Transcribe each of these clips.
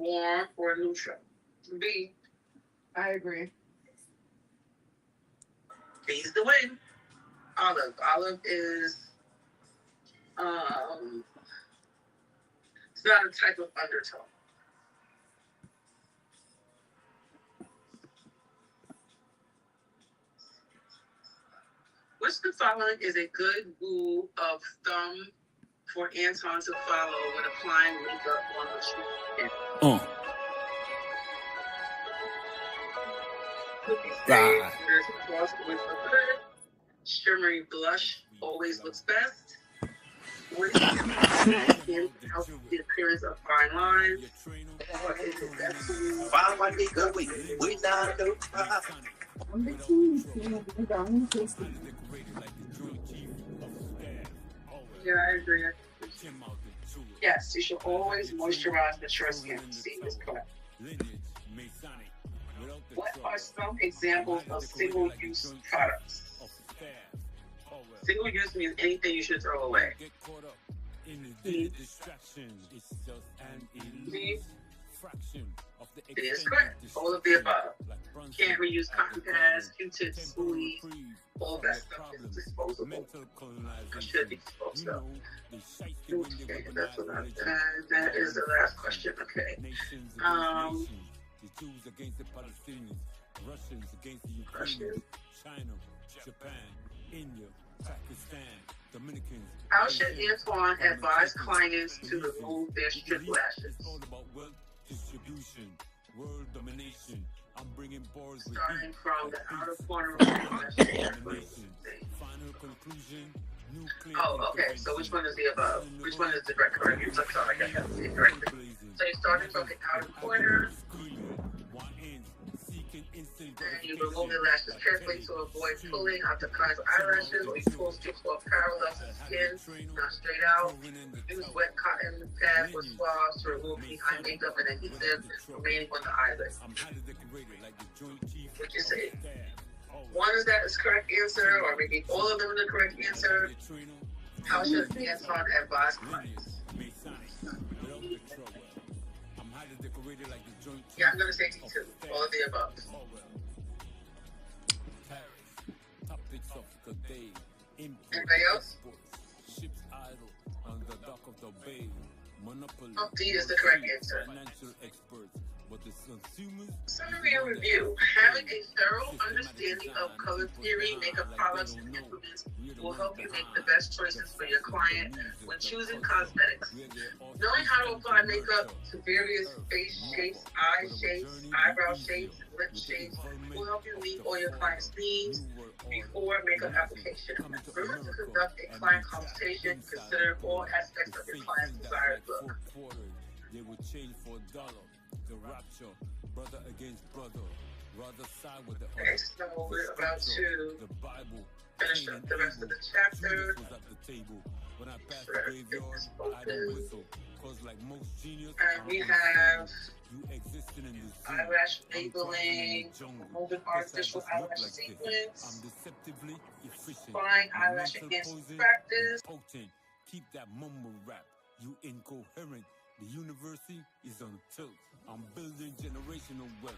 warm, or neutral. B. I agree. B's the win. Olive. Olive is um it's not a type of undertone. Which the following is a good rule of thumb for Anton to follow when applying makeup on the skin? Cookie stain Right. wears across always look good. Shimmery blush always looks best. Which skin helps the appearance of fine lines? Or is it best to use? Follow my nigga, we not know. I'm the key. I'm tasty. Yeah, I agree. Yes, you should always moisturize mature skin. C is correct. What are some examples of single-use products? Single-use means anything you should throw away. D. D. D is correct. All of the above. Can't reuse cotton pads, Q-tips, spoolies. All that stuff is disposable. It should be disposed of. Okay, that's what that is the last question. Okay. The Jews against the Palestinians, Russians against the Question. Ukrainians, China, Japan, India, Pakistan, Dominicans. How should Antoine advise clients to remove their strip lashes? It's all about wealth distribution, world domination. I'm bringing bars with Starting heat. from the outer corner of the lashes. Final conclusion, nuclear. Oh, okay. So which one is the above? Which one is the correct? I'm sorry, I got to see it correctly. So you're starting from the outer corner. And you remove the lashes carefully to avoid pulling out the client's eyelashes, or you pull strips off parallel to the skin, not straight out. Use wet cotton pads or swabs to remove the eye makeup and adhesive remaining on the eyelid. What you say? One is that is correct answer, or maybe all of them are the correct answer. How should Antoine advise clients? Yeah, I'm gonna say D2. All of the above. Anybody else? Oh, D is the correct answer. Summary and review. Having a thorough understanding of color theory, makeup products, and implements will help you make the best choices for your client when choosing cosmetics. Knowing how to apply makeup to various face shapes, eye shapes, eyebrow shapes, and lip shapes will help you meet all your clients' needs before makeup application. Remember to conduct a client consultation. Consider all aspects of your client's desired look. They would change for a dollar. The rapture, brother against brother. Rather side with the Okay, so we're about to the Bible. finish up the rest of the chapter. Was at the table. When I passed the graveyard, I don't whistle. Cause like most genius, And we have you existing in the zoo. eyelash labeling, moving artificial eyelash I'm sequence, deceptively efficient. applying eyelash Mental enhancement poison practice. is potent. Keep that mumble rap. You incoherent. The university is on tilt. I'm building generational wealth.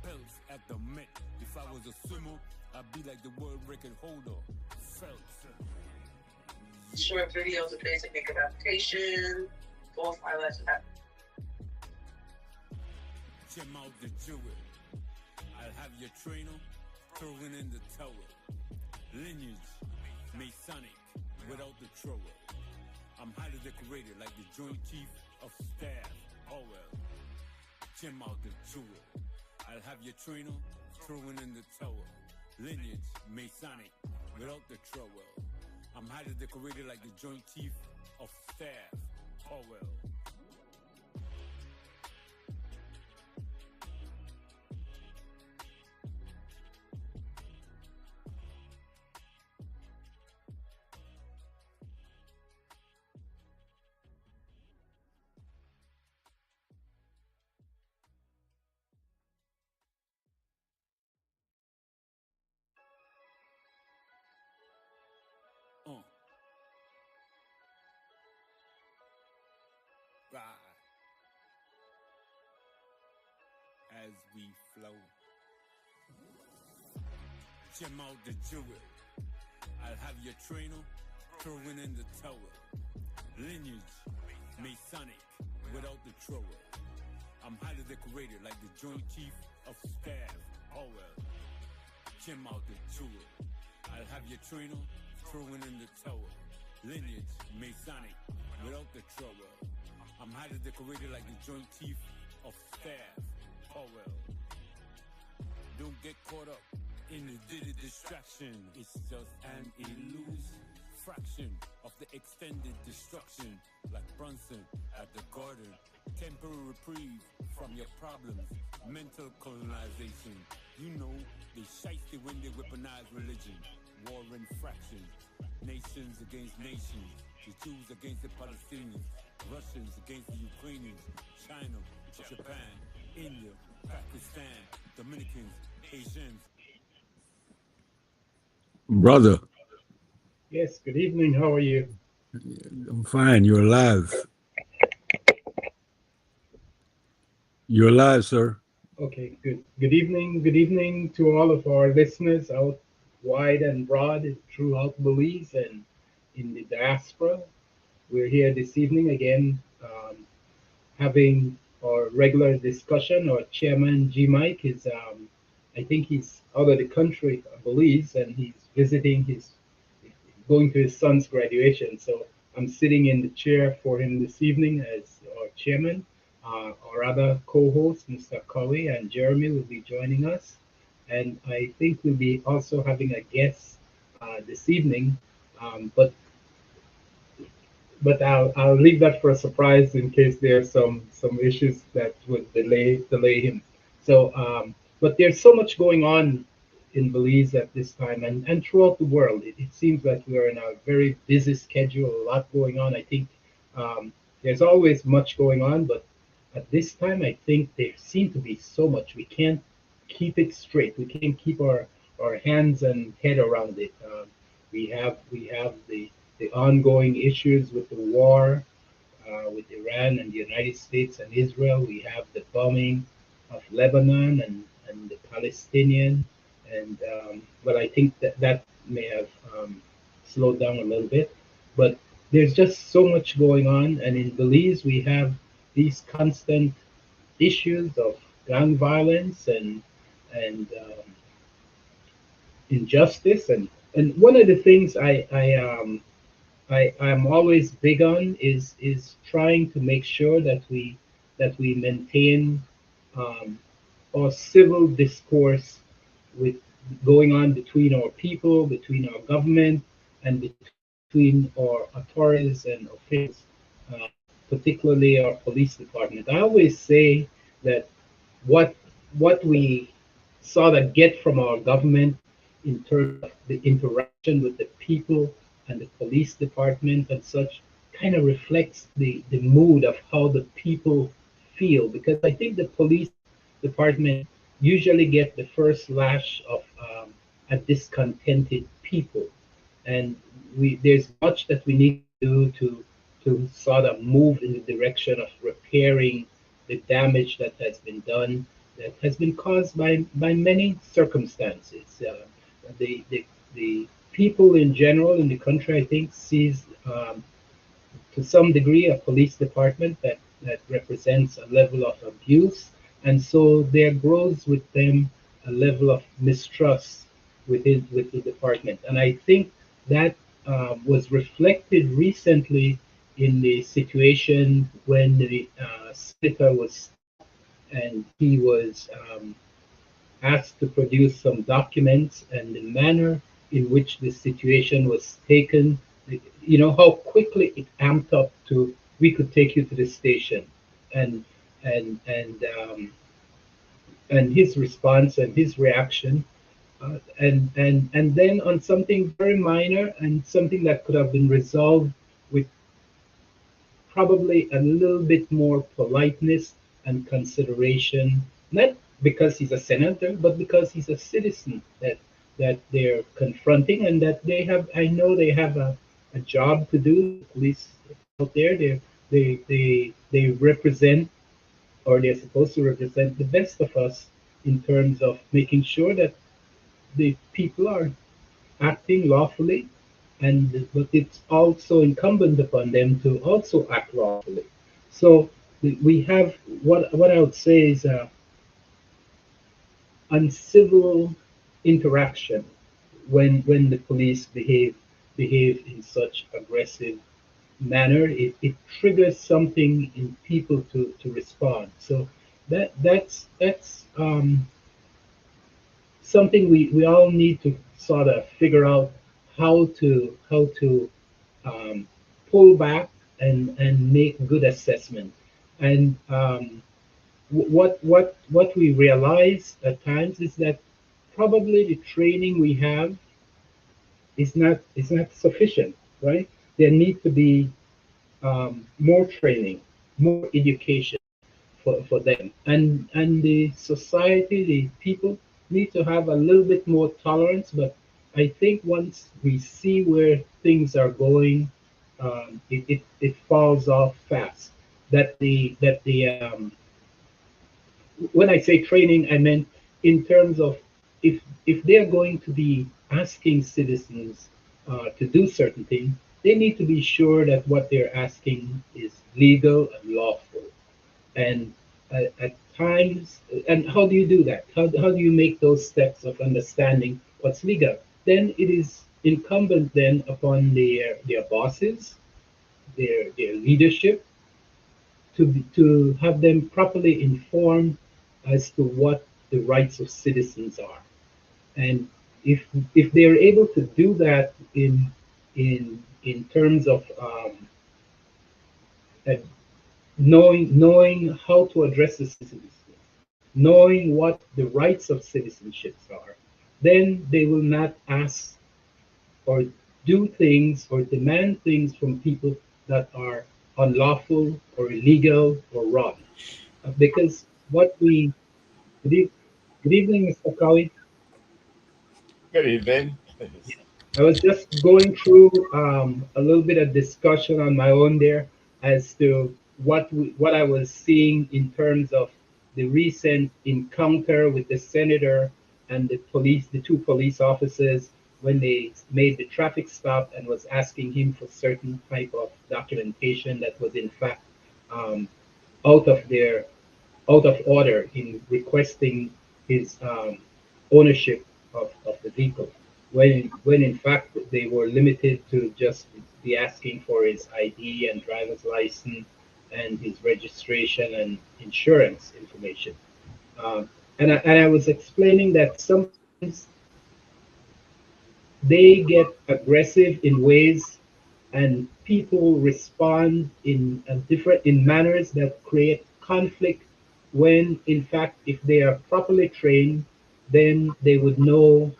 Pelts at the Met. If I was a swimmer, I'd be like the world record holder. Phelps. Short videos of basic makeup application, false eyelash Gem out the jewel. I'll have your trainer throwing in the towel. Lineage, Masonic, without the trowel. I'm highly decorated like the Joint Chief of Staff. Oh well. Gem out the jewel. I'll have your trainer throwing in the towel. Lineage, Masonic, without the trowel. I'm highly decorated like the Joint Chief of Staff. Oh well. as we flow. Jim out the jewel. I'll have your trainer throwing in the tower. Lineage, Masonic, without the thrower. I'm highly decorated like the Joint Chief of Staff. Oh well. Jim out the jewel. I'll have your trainer throwing in the tower. Lineage, Masonic, without the thrower. I'm highly decorated like the Joint Chief of Staff. Oh well. Don't get caught up in the diddy distraction. It's just an illusion. Fraction of the extended destruction. Like Brunson at the garden. Temporary reprieve from your problems. Mental colonization. You know, they shiesty when they weaponize religion. War and fraction. Nations against nations. The Jews against the Palestinians. Russians against the Ukrainians. China, Japan, India, Pakistan, Dominicans, Asians. Brother, Yes, good evening. How are you? I'm fine. You're alive. You're alive, sir. Okay, good. Good evening. Good evening to all of our listeners out wide and broad throughout Belize and in the diaspora. We're here this evening again, having our regular discussion. Our chairman, G. Mike, is, I think he's out of the country, Belize, and he's visiting going to his son's graduation. So I'm sitting in the chair for him this evening as our chairman. Our other co-host, Mr. Cowie and Jeremy, will be joining us. And I think we'll be also having a guest this evening. But I'll leave that for a surprise in case there are some issues that would delay him. So, but there's so much going on in Belize at this time and throughout the world. It seems like we are in a very busy schedule, a lot going on. I think there's always much going on, but at this time, I think there seems to be so much. We can't keep it straight. We can't keep our hands and head around it. We have the ongoing issues with the war with Iran and the United States and Israel. We have the bombing of Lebanon and the Palestinian. And well, I think that may have slowed down a little bit. But there's just so much going on. And in Belize, we have these constant issues of gun violence and injustice. And one of the things I'm always big on is trying to make sure that we maintain our civil discourse with going on between our people, between our government, and between our authorities and officials, particularly our police department. I always say that what what we sort of get from our government in terms of the interaction with the people and the police department and such kind of reflects the mood of how the people feel, because I think the police department usually get the first lash of a discontented people, and there's much that we need to do to sort of move in the direction of repairing the damage that has been done, that has been caused by many circumstances. The people in general in the country, I think, sees to some degree a police department that represents a level of abuse, and so there grows with them a level of mistrust with the department. And I think that was reflected recently in the situation when the senator was stopped and he was asked to produce some documents, and the manner in which the situation was taken, you know, how quickly it amped up to, we could take you to the station. And and and um, and his response and his reaction, and then on something very minor and something that could have been resolved with probably a little bit more politeness and consideration, not because he's a senator, but because he's a citizen that they're confronting, and that they have, I know they have a job to do. The police out there, they represent or they're supposed to represent the best of us in terms of making sure that the people are acting lawfully, and but it's also incumbent upon them to also act lawfully. So we have what I would say is uncivil interaction when the police behave in such aggressive manner. It triggers something in people to respond. So that's something we all need to sort of figure out how to um, pull back and make good assessment. And what we realize at times is that probably the training we have is not sufficient, right? There need to be more training, more education for them, and the society, the people need to have a little bit more tolerance. But I think once we see where things are going, it falls off fast. That the when I say training, I meant in terms of if they're going to be asking citizens to do certain things, they need to be sure that what they're asking is legal and lawful. And at times, and how do you do that? How do you make those steps of understanding what's legal? Then it is incumbent then upon their bosses, their leadership, to have them properly informed as to what the rights of citizens are. And if they're able to do that in terms of uh, knowing how to address the citizens, knowing what the rights of citizenships are, then they will not ask or do things or demand things from people that are unlawful or illegal or wrong. Because what we good, good evening, Mr. Kawi. Good evening. I was just going through a little bit of discussion on my own there as to what I was seeing in terms of the recent encounter with the senator and the two police officers when they made the traffic stop and was asking him for certain type of documentation that was in fact um, out of their out of order in requesting his ownership of the vehicle, when in fact they were limited to just be asking for his ID and driver's license and his registration and insurance information. And I was explaining that sometimes they get aggressive in ways and people respond in manners that create conflict, when in fact if they are properly trained, then they would know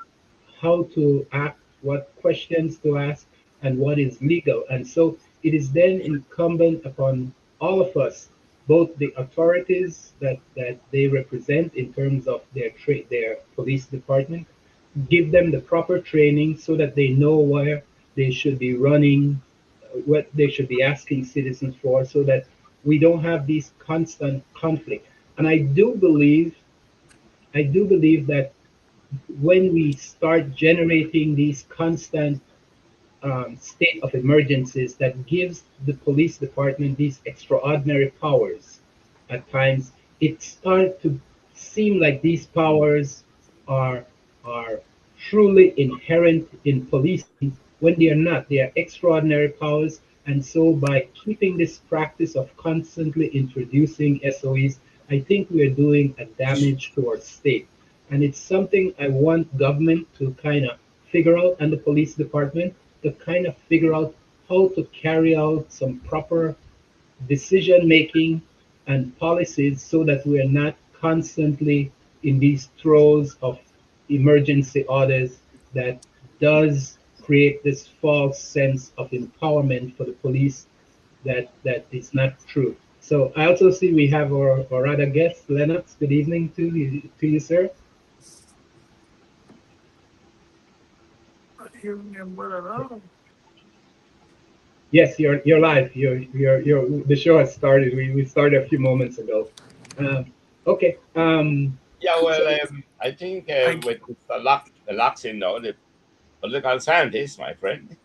how to act, what questions to ask, and what is legal. And so it is then incumbent upon all of us, both the authorities that they represent in terms of their police department, give them the proper training so that they know where they should be running, what they should be asking citizens for, so that we don't have these constant conflict. And I do believe that when we start generating these constant state of emergencies that gives the police department these extraordinary powers. At times, it starts to seem like these powers are are truly inherent in policing when they are not. They are extraordinary powers, and so by keeping this practice of constantly introducing SOEs, I think we are doing a damage to our state. And it's something I want government to kind of figure out, and the police department to kind of figure out how to carry out some proper decision making and policies so that we are not constantly in these throes of emergency orders that does create this false sense of empowerment for the police that is not true. So I also see we have our other guest, Lennox. Good evening to you, sir. Yes, you're live. The show has started. We started a few moments ago. Okay. Yeah, So, well, I think with the relaxing now, the political scientist, my friend,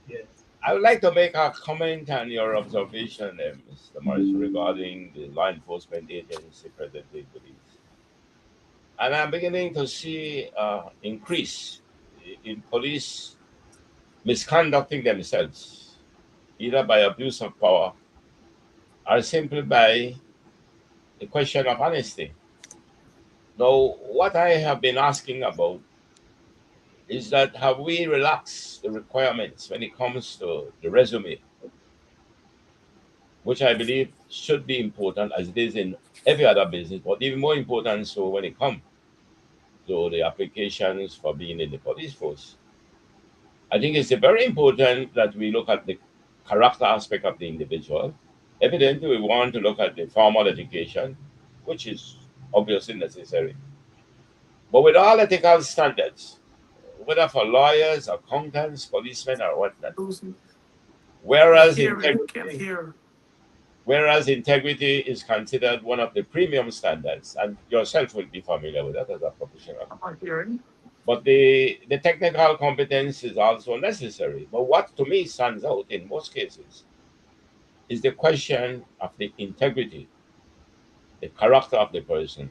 yes. I would like to make a comment on your observation, Mr. Morris, regarding the law enforcement agency presently in Belize. And I'm beginning to see increase in police misconducting themselves, either by abuse of power or simply by the question of honesty. Now, what I have been asking about is that have we relaxed the requirements when it comes to the resume, which I believe should be important as it is in every other business, but even more important so when it comes to the applications for being in the police force. I think it's very important that we look at the character aspect of the individual. Evidently, we want to look at the formal education, which is obviously necessary. But with all ethical standards, whether for lawyers, accountants, policemen, or whatnot, whereas integrity, whereas integrity is considered one of the premium standards, and yourself will be familiar with that as a professional. But the technical competence is also necessary. But what to me stands out in most cases is the question of the integrity, the character of the person.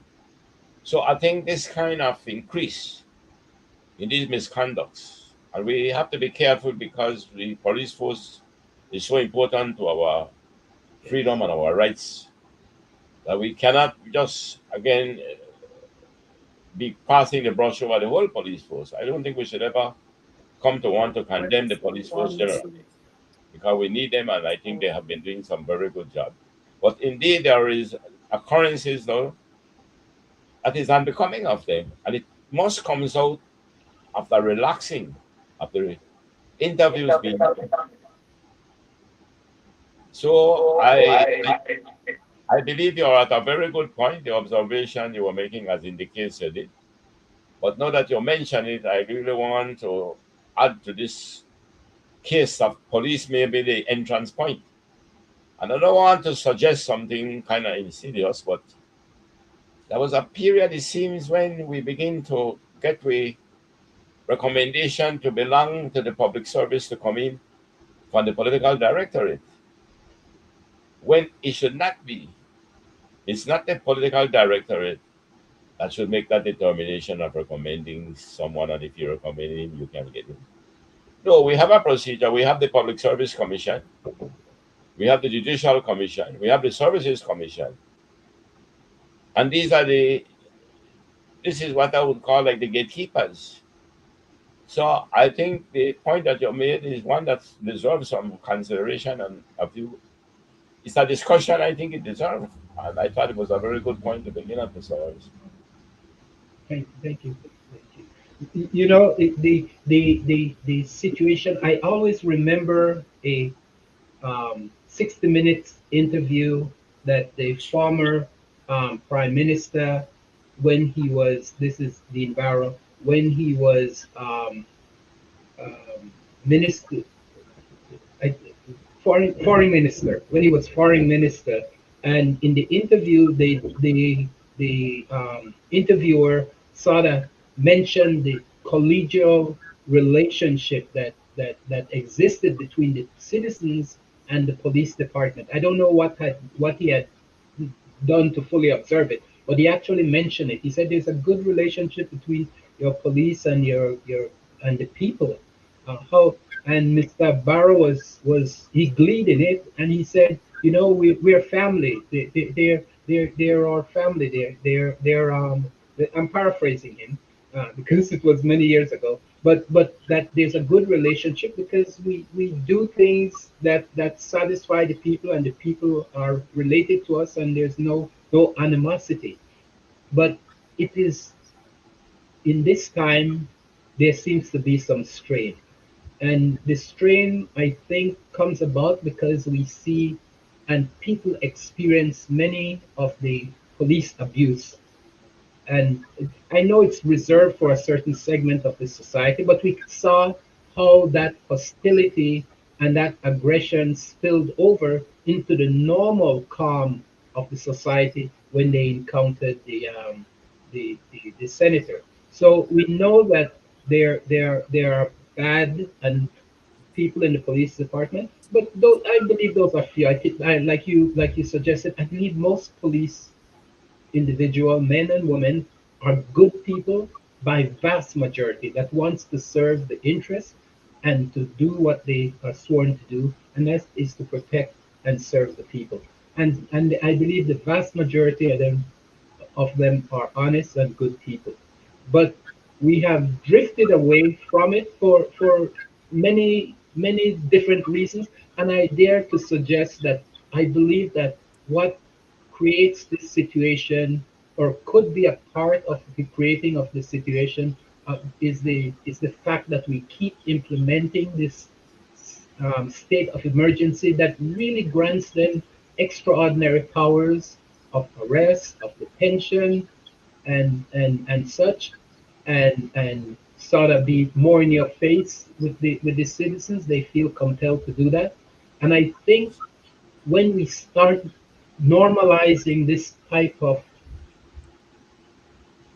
So I think this kind of increase in these misconducts, and we have to be careful because the police force is so important to our Yes. freedom and our rights that we cannot just again be passing the brush over the whole police force. I don't think we should ever come to want to condemn the police force generally because we need them and I think they have been doing some very good job. But indeed there is occurrences though that is unbecoming of them and it must comes out after relaxing after interviews being done. So I believe you're at a very good point. The observation you were making has indicated it. But now that you mention it, I really want to add to this case of police maybe the entrance point. And I don't want to suggest something kind of insidious, but there was a period, it seems, when we begin to get the recommendation to belong to the public service to come in from the political directorate when it should not be. It's not the political directorate that should make that determination of recommending someone, and if you recommend him, you can get him. No, we have a procedure. We have the Public Service Commission, we have the Judicial Commission, we have the Services Commission, and this is what I would call like the gatekeepers. So I think the point that you made is one that deserves some consideration and a view. It's a discussion I think it deserves, and I thought it was a very good point to begin at, Mr. Lawrence. Thank you. Thank you. You know, the situation, I always remember a 60 Minutes interview that the former prime minister, when he was, this is the environment, when he was minister, I, foreign minister, when he was foreign minister, and in the interview, the interviewer sort of mentioned the collegial relationship that existed between the citizens and the police department. I don't know what he had done to fully observe it, but he actually mentioned it. He said there's a good relationship between your police and your and the people. How and Mr. Barrow was he gleed in it, and he said, you know, we're family. They're our family. They're I'm paraphrasing him because it was many years ago. But that there's a good relationship because we do things that satisfy the people, and the people are related to us, and there's no animosity. But it is in this time there seems to be some strain, and the strain, I think, comes about because we see and people experience many of the police abuse. And I know it's reserved for a certain segment of the society, but we saw how that hostility and that aggression spilled over into the normal calm of the society when they encountered the senator. So we know that there are bad and people in the police department, but those, I believe those are few. Like you suggested, I believe most police individual men and women are good people by vast majority that wants to serve the interest and to do what they are sworn to do, and that is to protect and serve the people. And I believe the vast majority of them are honest and good people. But we have drifted away from it for many different reasons. And I dare to suggest that I believe that what creates this situation or could be a part of the creating of the situation is the fact that we keep implementing this state of emergency that really grants them extraordinary powers of arrest, of detention, and such, and sort of be more in your face with the citizens. They feel compelled to do that, and I think when we start normalizing this type of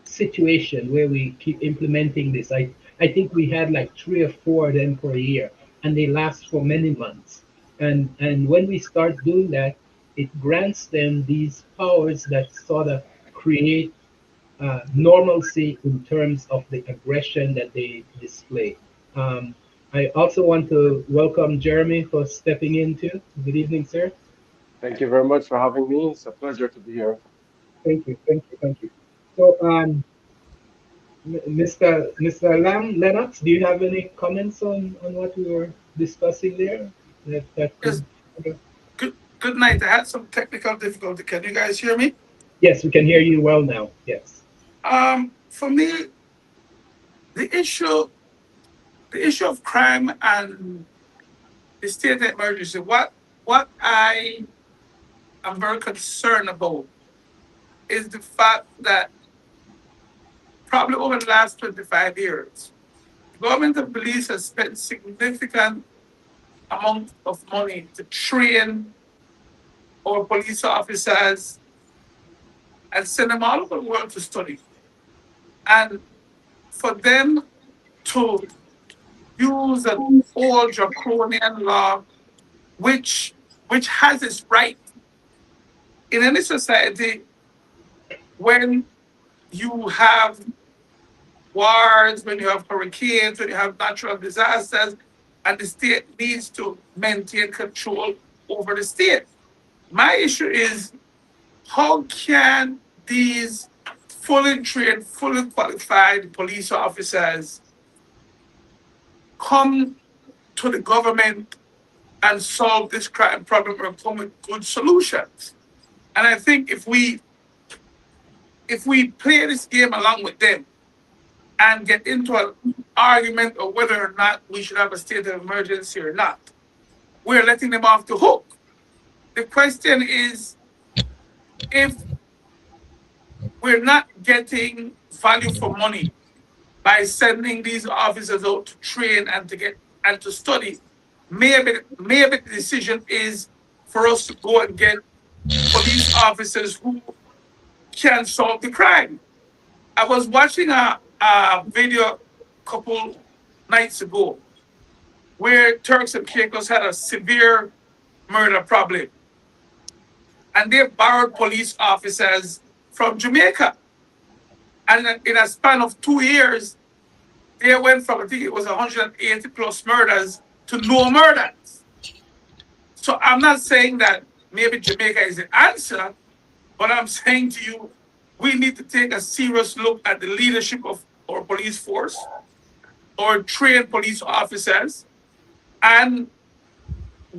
situation where we keep implementing this. I think we had like three or four of them per year, and they last for many months. And when we start doing that, it grants them these powers that sort of create normalcy in terms of the aggression that they display. Um, I also want to welcome Jeremy for stepping into. Good evening, sir. Thank you very much for having me. It's a pleasure to be here. Thank you, thank you, thank you. So, Mr. Lennox, do you have any comments on what we were discussing there that could? Yes, good night. I had some technical difficulty. Can you guys hear me? Yes, we can hear you well now. Yes. For me, the issue the issue of crime and the state of emergency, what I am very concerned about is the fact that probably over the last 25 years, the government of Belize has spent significant amount of money to train our police officers and send them all over the world to study. And for them to use an old draconian law, which which has its right in any society when you have wars, when you have hurricanes, when you have natural disasters, and the state needs to maintain control over the state. My issue is how can these fully trained, fully qualified police officers come to the government and solve this crime problem or come with good solutions? And I think if we play this game along with them and get into an argument of whether or not we should have a state of emergency or not, we're letting them off the hook. The question is, if we're not getting value for money by sending these officers out to train and to get and to study, maybe the decision is for us to go and get police officers who can solve the crime. I was watching a video a couple nights ago where Turks and Caicos had a severe murder problem, and they borrowed police officers from Jamaica. And in a span of 2 years, they went from, I think it was 180 plus murders to no murders. So I'm not saying that maybe Jamaica is the answer, but I'm saying to you, we need to take a serious look at the leadership of our police force, our trained police officers, and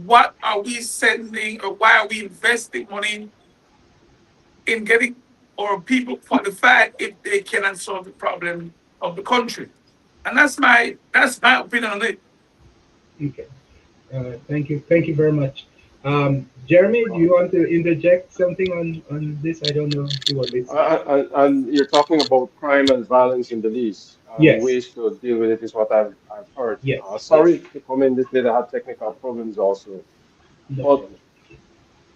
what are we sending or why are we investing money in getting our people qualified if they cannot solve the problem of the country? And that's my opinion on it. Okay. Thank you very much. Jeremy, do you want to interject something on this? I don't know if you were listening. And you're talking about crime and violence in Belize and Yes. ways to deal with it is what I've heard. Yes. Yes. Sorry to come in this late. I had technical problems also. No But problem.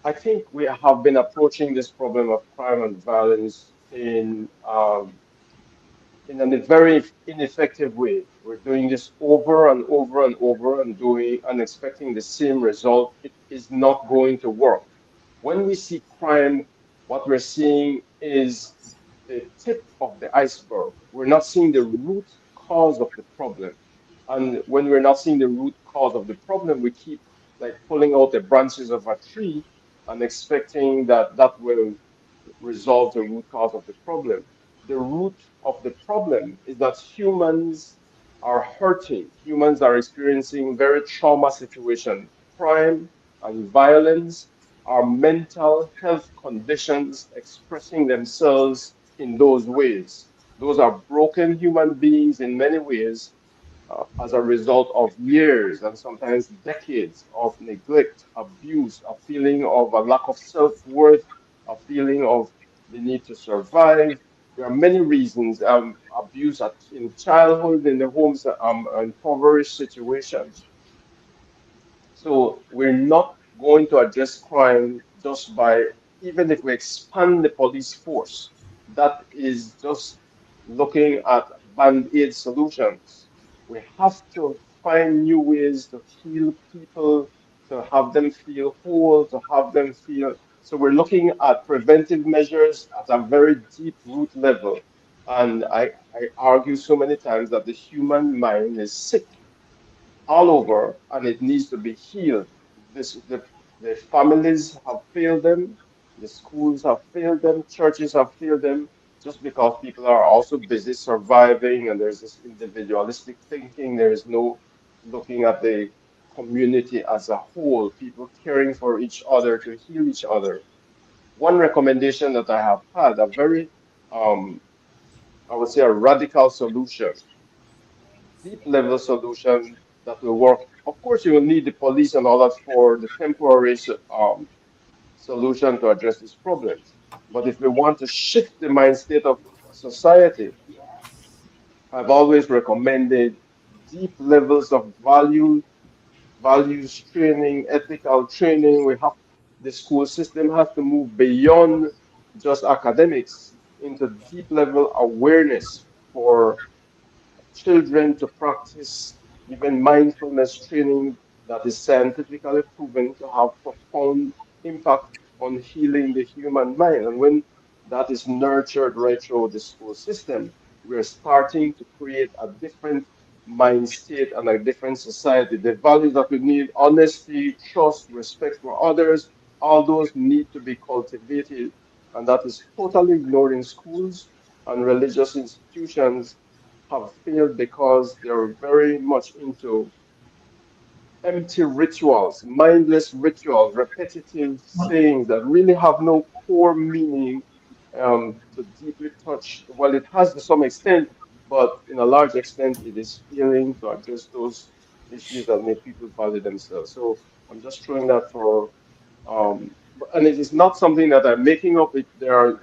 I think we have been approaching this problem of crime and violence in a very ineffective way. We're doing this over and over and over and doing and expecting the same result. It is not going to work. When we see crime, what we're seeing is the tip of the iceberg. We're not seeing the root cause of the problem. And when we're not seeing the root cause of the problem, we keep like pulling out the branches of a tree and expecting that that will resolve the root cause of the problem. The root of the problem is that humans are hurting. Humans are experiencing very trauma situation. Crime and violence are mental health conditions expressing themselves in those ways. Those are broken human beings in many ways as a result of years and sometimes decades of neglect, abuse, a feeling of a lack of self-worth, a feeling of the need to survive. There are many reasons. Abuse in childhood, in the homes, impoverished situations. So we're not going to address crime just by, even if we expand the police force, that is just looking at band-aid solutions. We have to find new ways to heal people, to have them feel whole, to have them feel. So we're looking at preventive measures at a very deep root level. And I argue so many times that the human mind is sick all over and it needs to be healed. The families have failed them, the schools have failed them, churches have failed them, just because people are also busy surviving and there's this individualistic thinking. There is no looking at the community as a whole, people caring for each other to heal each other. One recommendation that I have had, a very, I would say, a radical solution, deep level solution that will work. Of course, you will need the police and all that for the temporary solution to address these problems. But if we want to shift the mind state of society, I've always recommended deep levels of values training, ethical training. The school system has to move beyond just academics into deep level awareness for children to practice even mindfulness training that is scientifically proven to have profound impact on healing the human mind. And when that is nurtured right through the school system, we're starting to create a different mind state and a different society. The values that we need, honesty, trust, respect for others, all those need to be cultivated. And that is totally ignored in schools and religious institutions have failed because they're very much into empty rituals, mindless rituals, repetitive sayings that really have no core meaning to deeply touch. Well, it has to some extent, but in a large extent, it is failing to address those issues that make people value themselves. So I'm just throwing that for, and it is not something that I'm making up. There are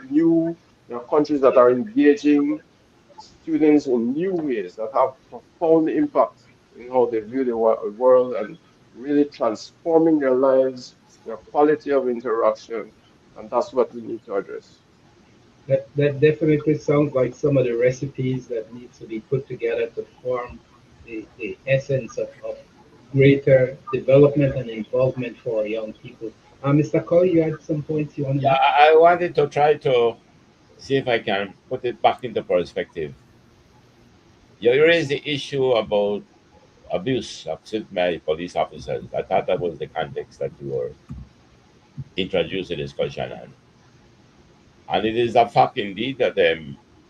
countries that are engaging students in new ways that have profound impact in how they view the world and really transforming their lives, their quality of interaction, and that's what we need to address. That definitely sounds like some of the recipes that needs to be put together to form the essence of greater development and involvement for our young people. Mr. Colley, you had some points you want to Yeah, make? I wanted to try to see if I can put it back into perspective. You raised the issue about abuse of my police officers. I thought that was the context that you were introducing the discussion on. And it is a fact indeed that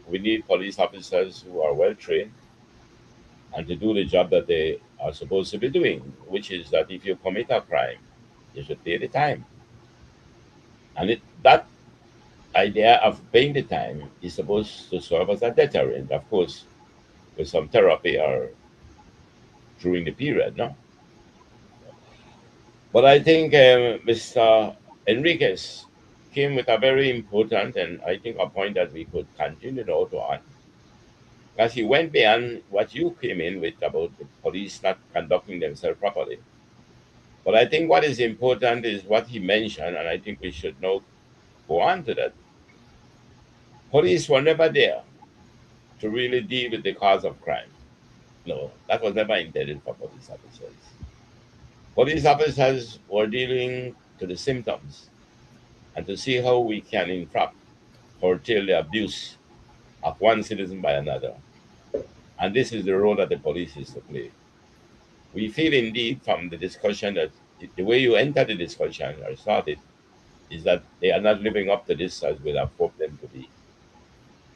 we need police officers who are well trained and to do the job that they are supposed to be doing, which is that if you commit a crime, you should pay the time. And that idea of paying the time is supposed to serve as a deterrent, of course, with some therapy or during the period, no? But I think Mr. Enriquez came with a very important and I think a point that we could continue now to on. Because he went beyond what you came in with about the police not conducting themselves properly. But I think what is important is what he mentioned, and I think we should now go on to that. Police were never there to really deal with the cause of crime. No, that was never intended for police officers. Police officers were dealing to the symptoms and to see how we can, in fact, curtail the abuse of one citizen by another. And this is the role that the police is to play. We feel indeed from the discussion that the way you enter the discussion or started is that they are not living up to this as we have hoped them to be.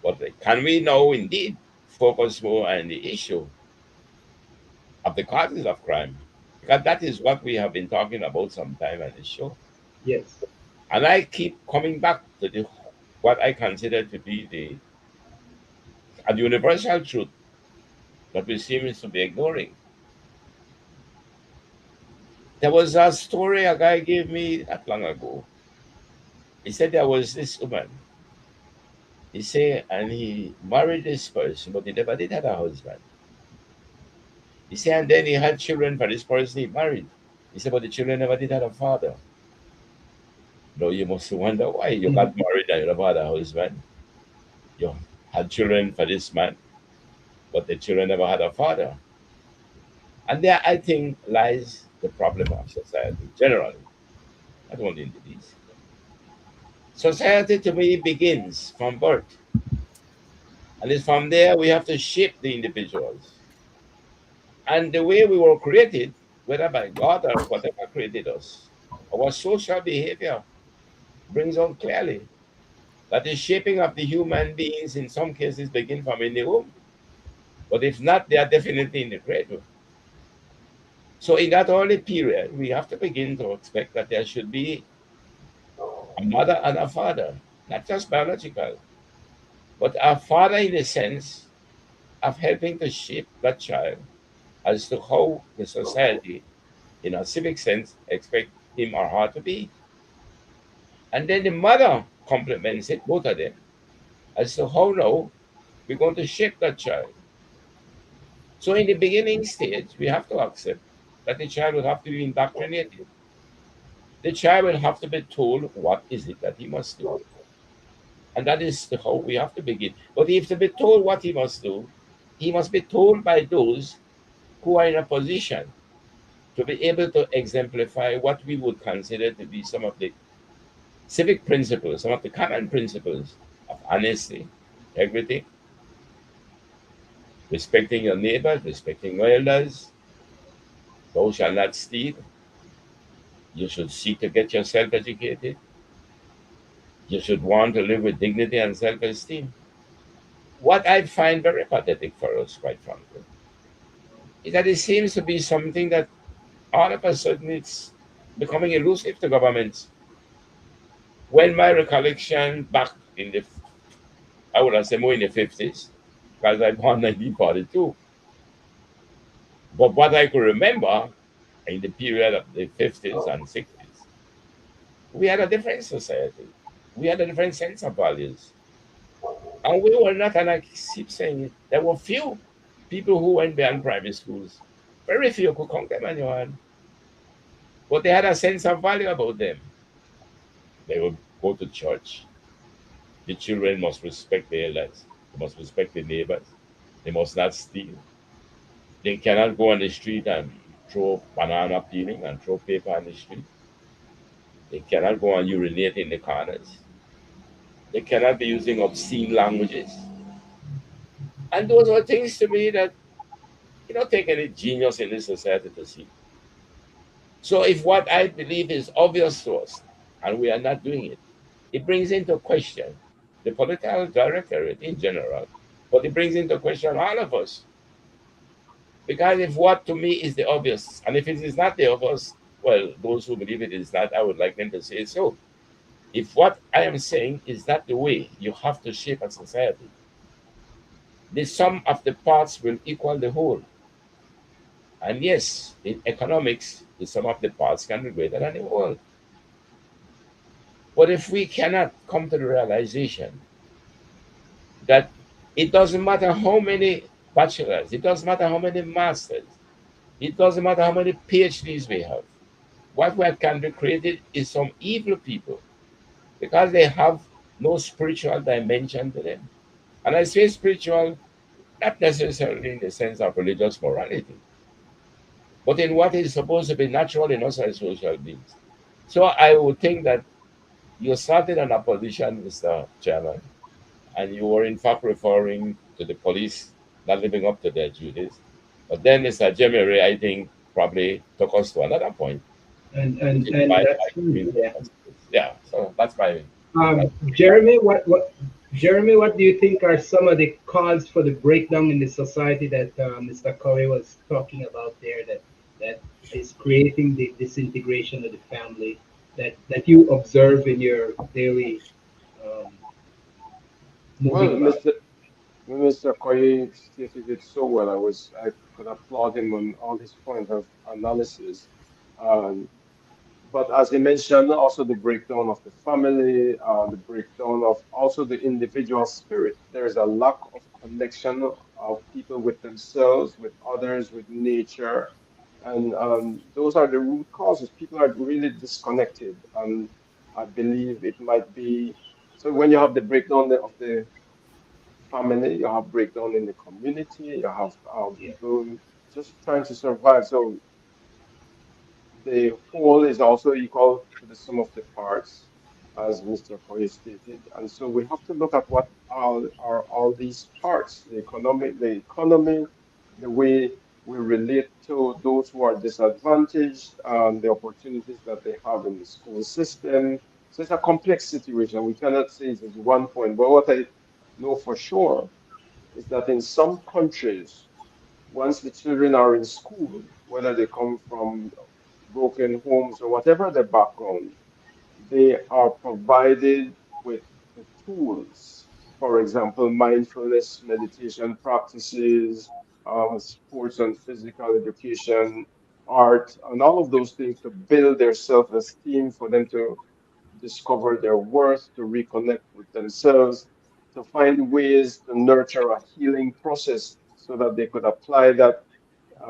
But can we now indeed focus more on the issue of the causes of crime? Because that is what we have been talking about sometime on this show. Yes. And I keep coming back to the what I consider to be the a universal truth that we seem to be ignoring. There was a story a guy gave me not long ago. He said there was this woman. He said, and he married this person, but he never did have a husband. He said, and then he had children for this person he married. He said, but the children never did have a father. No, you must wonder why you got married and you never had a husband. You had children for this man, but the children never had a father. And there, I think, lies the problem of society generally, not only in the Belize. Society to me begins from birth. And it's from there we have to shape the individuals. And the way we were created, whether by God or whatever created us, our social behavior brings out clearly that the shaping of the human beings in some cases begin from in the womb. But if not, they are definitely in the cradle. So in that early period, we have to begin to expect that there should be a mother and a father, not just biological, but a father in the sense of helping to shape that child as to how the society, in a civic sense, expect him or her to be. And then the mother complements it, both of them, as to how now we're going to shape that child. So in the beginning stage, we have to accept that the child will have to be indoctrinated. The child will have to be told what is it that he must do. And that is how we have to begin. But if to be told what he must do, he must be told by those who are in a position to be able to exemplify what we would consider to be some of the civic principles, some of the common principles of honesty, integrity, respecting your neighbors, respecting your elders. Thou shalt not steal. You should seek to get yourself educated. You should want to live with dignity and self esteem. What I find very pathetic for us, quite frankly, is that it seems to be something that all of a sudden it's becoming elusive to governments. When my recollection back in the, I would have said more in the 50s, because I born 1942, but what I could remember in the period of the 50s and 60s, we had a different society. We had a different sense of values. And we were not, and I keep saying it, there were few people who went beyond primary schools. Very few could count them on your hand. But they had a sense of value about them. They would go to church. The children must respect the elders. They must respect the neighbors. They must not steal. They cannot go on the street and throw banana peeling and throw paper on the street. They cannot go and urinate in the corners. They cannot be using obscene languages. And those are things to me that you don't take any genius in this society to see. So if what I believe is obvious to us and we are not doing it, it brings into question the political directorate in general, but it brings into question all of us. Because if what to me is the obvious, and if it is not the obvious, well, those who believe it is not, I would like them to say so. If what I am saying is not the way you have to shape a society, the sum of the parts will equal the whole. And yes, in economics, the sum of the parts can be greater than the whole. But if we cannot come to the realization that it doesn't matter how many bachelors, it doesn't matter how many masters, it doesn't matter how many PhDs we have, what can be created is some evil people because they have no spiritual dimension to them. And I say spiritual, not necessarily in the sense of religious morality, but in what is supposed to be natural in us as social beings. So I would think that you started an opposition, Mr. Chairman, and you were in fact referring to the police not living up to their duties. But then Mr. Jimmy Ray, I think, probably took us to another point, and which and is and why that's I true. feel Yeah. yeah. So that's Jeremy, Jeremy, what do you think are some of the cause for the breakdown in the society that Mr. Corey was talking about there, that is creating the disintegration of the family that you observe in your daily um, moving Well, about? Mr. Koye stated it so well. I could applaud him on all his point of analysis. Um, but as he mentioned, also the breakdown of the family, the breakdown of also the individual spirit. There's a lack of connection of people with themselves, with others, with nature. And those are the root causes. People are really disconnected. And I believe it might be so when you have the breakdown of the family, you have breakdown in the community, you have Yeah. people just trying to survive. So the whole is also equal to the sum of the parts, as Mr. Koye stated. And so we have to look at what are all these parts, the economy, the way we relate to those who are disadvantaged, the opportunities that they have in the school system. So it's a complex situation. We cannot say it is one point. But what I know for sure is that in some countries, once the children are in school, whether they come from broken homes or whatever their background, they are provided with the tools. For example, mindfulness, meditation practices, sports and physical education, art, and all of those things to build their self esteem, for them to discover their worth, to reconnect with themselves, to find ways to nurture a healing process so that they could apply that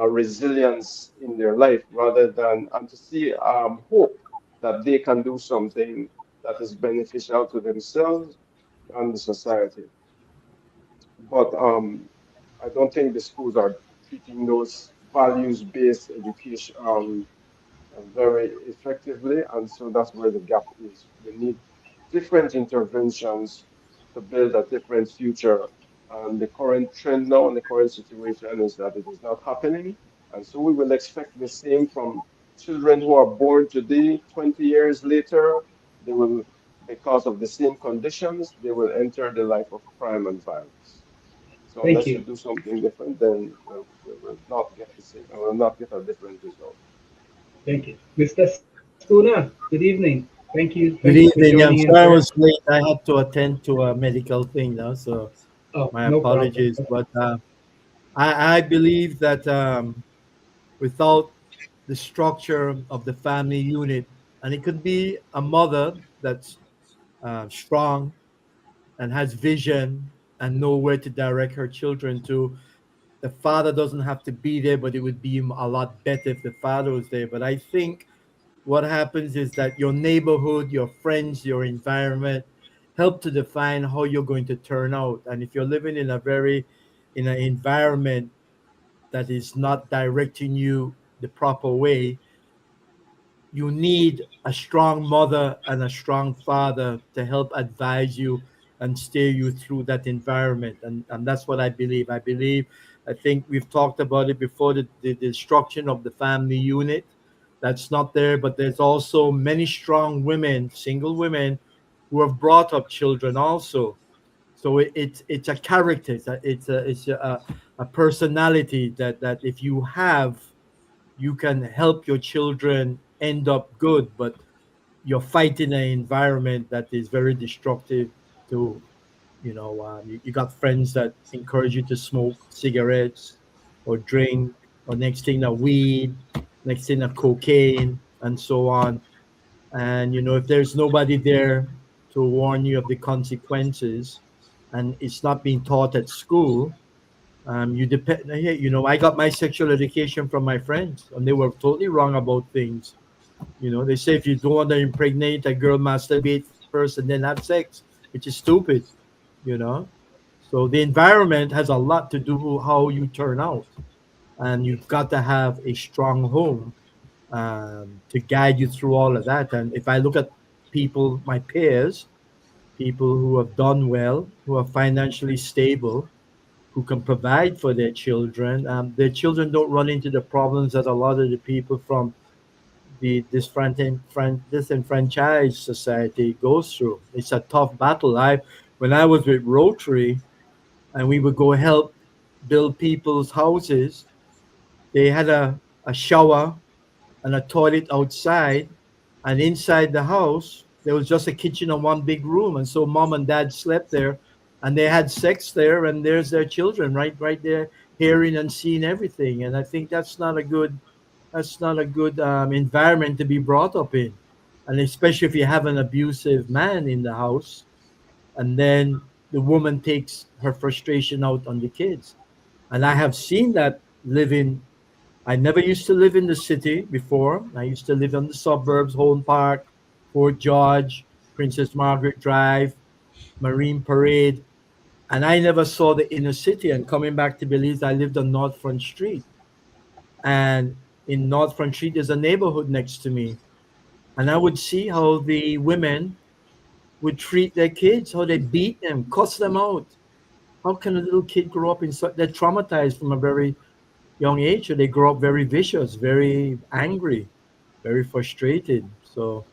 resilience in their life rather than, and to see hope that they can do something that is beneficial to themselves and the society. But I don't think the schools are treating those values-based education very effectively, and so that's where the gap is. We need different interventions to build a different future. And the current trend now and the current situation is that it is not happening. And so we will expect the same from children who are born today, 20 years later, they will, because of the same conditions, they will enter the life of crime and violence. So Thank unless we you. do something different, then we will not get the same, we will not get a different result. Thank you. Mr. Spooner, good evening. Thank you for Good joining evening. in, I'm sir. sorry I was late. I had to attend to a medical thing now, so Oh, my no problem. apologies. But I believe that without the structure of the family unit, and it could be a mother that's strong and has vision and know where to direct her children to. The father doesn't have to be there, but it would be a lot better if the father was there. But I think what happens is that your neighborhood, your friends, your environment help to define how you're going to turn out. And if you're living in an environment that is not directing you the proper way, you need a strong mother and a strong father to help advise you and steer you through that environment. And that's what I believe. I think we've talked about it before, the destruction of the family unit. That's not there, but there's also many strong women, single women, who have brought up children also. So it's a character, a personality that if you have, you can help your children end up good, but you're fighting an environment that is very destructive to, you got friends that encourage you to smoke cigarettes or drink, or next thing a weed, next thing a cocaine, and so on. And if there's nobody there to warn you of the consequences, and it's not being taught at school, you depend. Hey, I got my sexual education from my friends, and they were totally wrong about things. You know, they say if you don't want to impregnate a girl, masturbate first and then have sex, which is stupid. You know, so the environment has a lot to do with how you turn out, and you've got to have a strong home to guide you through all of that. And if I look at people, my peers, people who have done well, who are financially stable, who can provide for their children don't run into the problems that a lot of the people from the disenfranchised society goes through. It's a tough battle. When I was with Rotary and we would go help build people's houses, they had a shower and a toilet outside, and inside the house there was just a kitchen and one big room, and so mom and dad slept there, and they had sex there, and there's their children right there, hearing and seeing everything. And I think that's not a good environment to be brought up in, and especially if you have an abusive man in the house, and then the woman takes her frustration out on the kids. And I have seen that living. I never used to live in the city before. I used to live in the suburbs, Home Park, Fort George, Princess Margaret Drive, Marine Parade, and I never saw the inner city. And coming back to Belize, I lived on North Front Street. And in North Front Street, there's a neighborhood next to me. And I would see how the women would treat their kids, how they beat them, cuss them out. How can a little kid grow up in such, they're traumatized from a very young age, so they grow up very vicious, very angry, very frustrated. So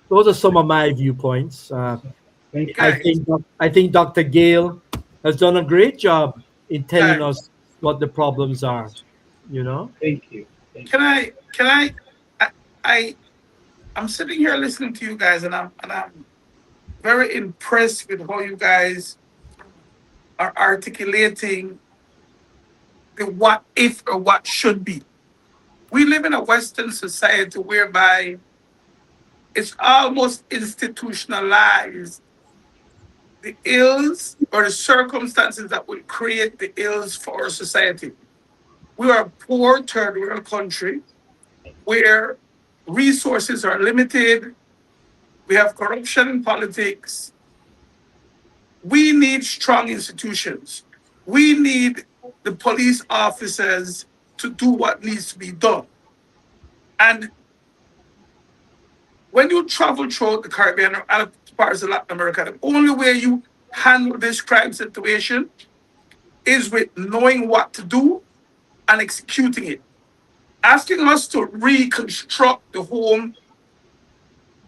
those are some of my viewpoints. Thank you. I Guys, think I think Dr. Gale has done a great job in telling guys, us what the problems are. You know, Thank you. Thank can I, I, I'm sitting here listening to you guys, and I'm very impressed with how you guys are articulating the what if or what should be. We live in a Western society whereby it's almost institutionalized the ills or the circumstances that will create the ills for our society. We are a poor third world country where resources are limited. We have corruption in politics. We need strong institutions. We need the police officers to do what needs to be done. And when you travel throughout the Caribbean or other parts of Latin America, the only way you handle this crime situation is with knowing what to do and executing it. Asking us to reconstruct the home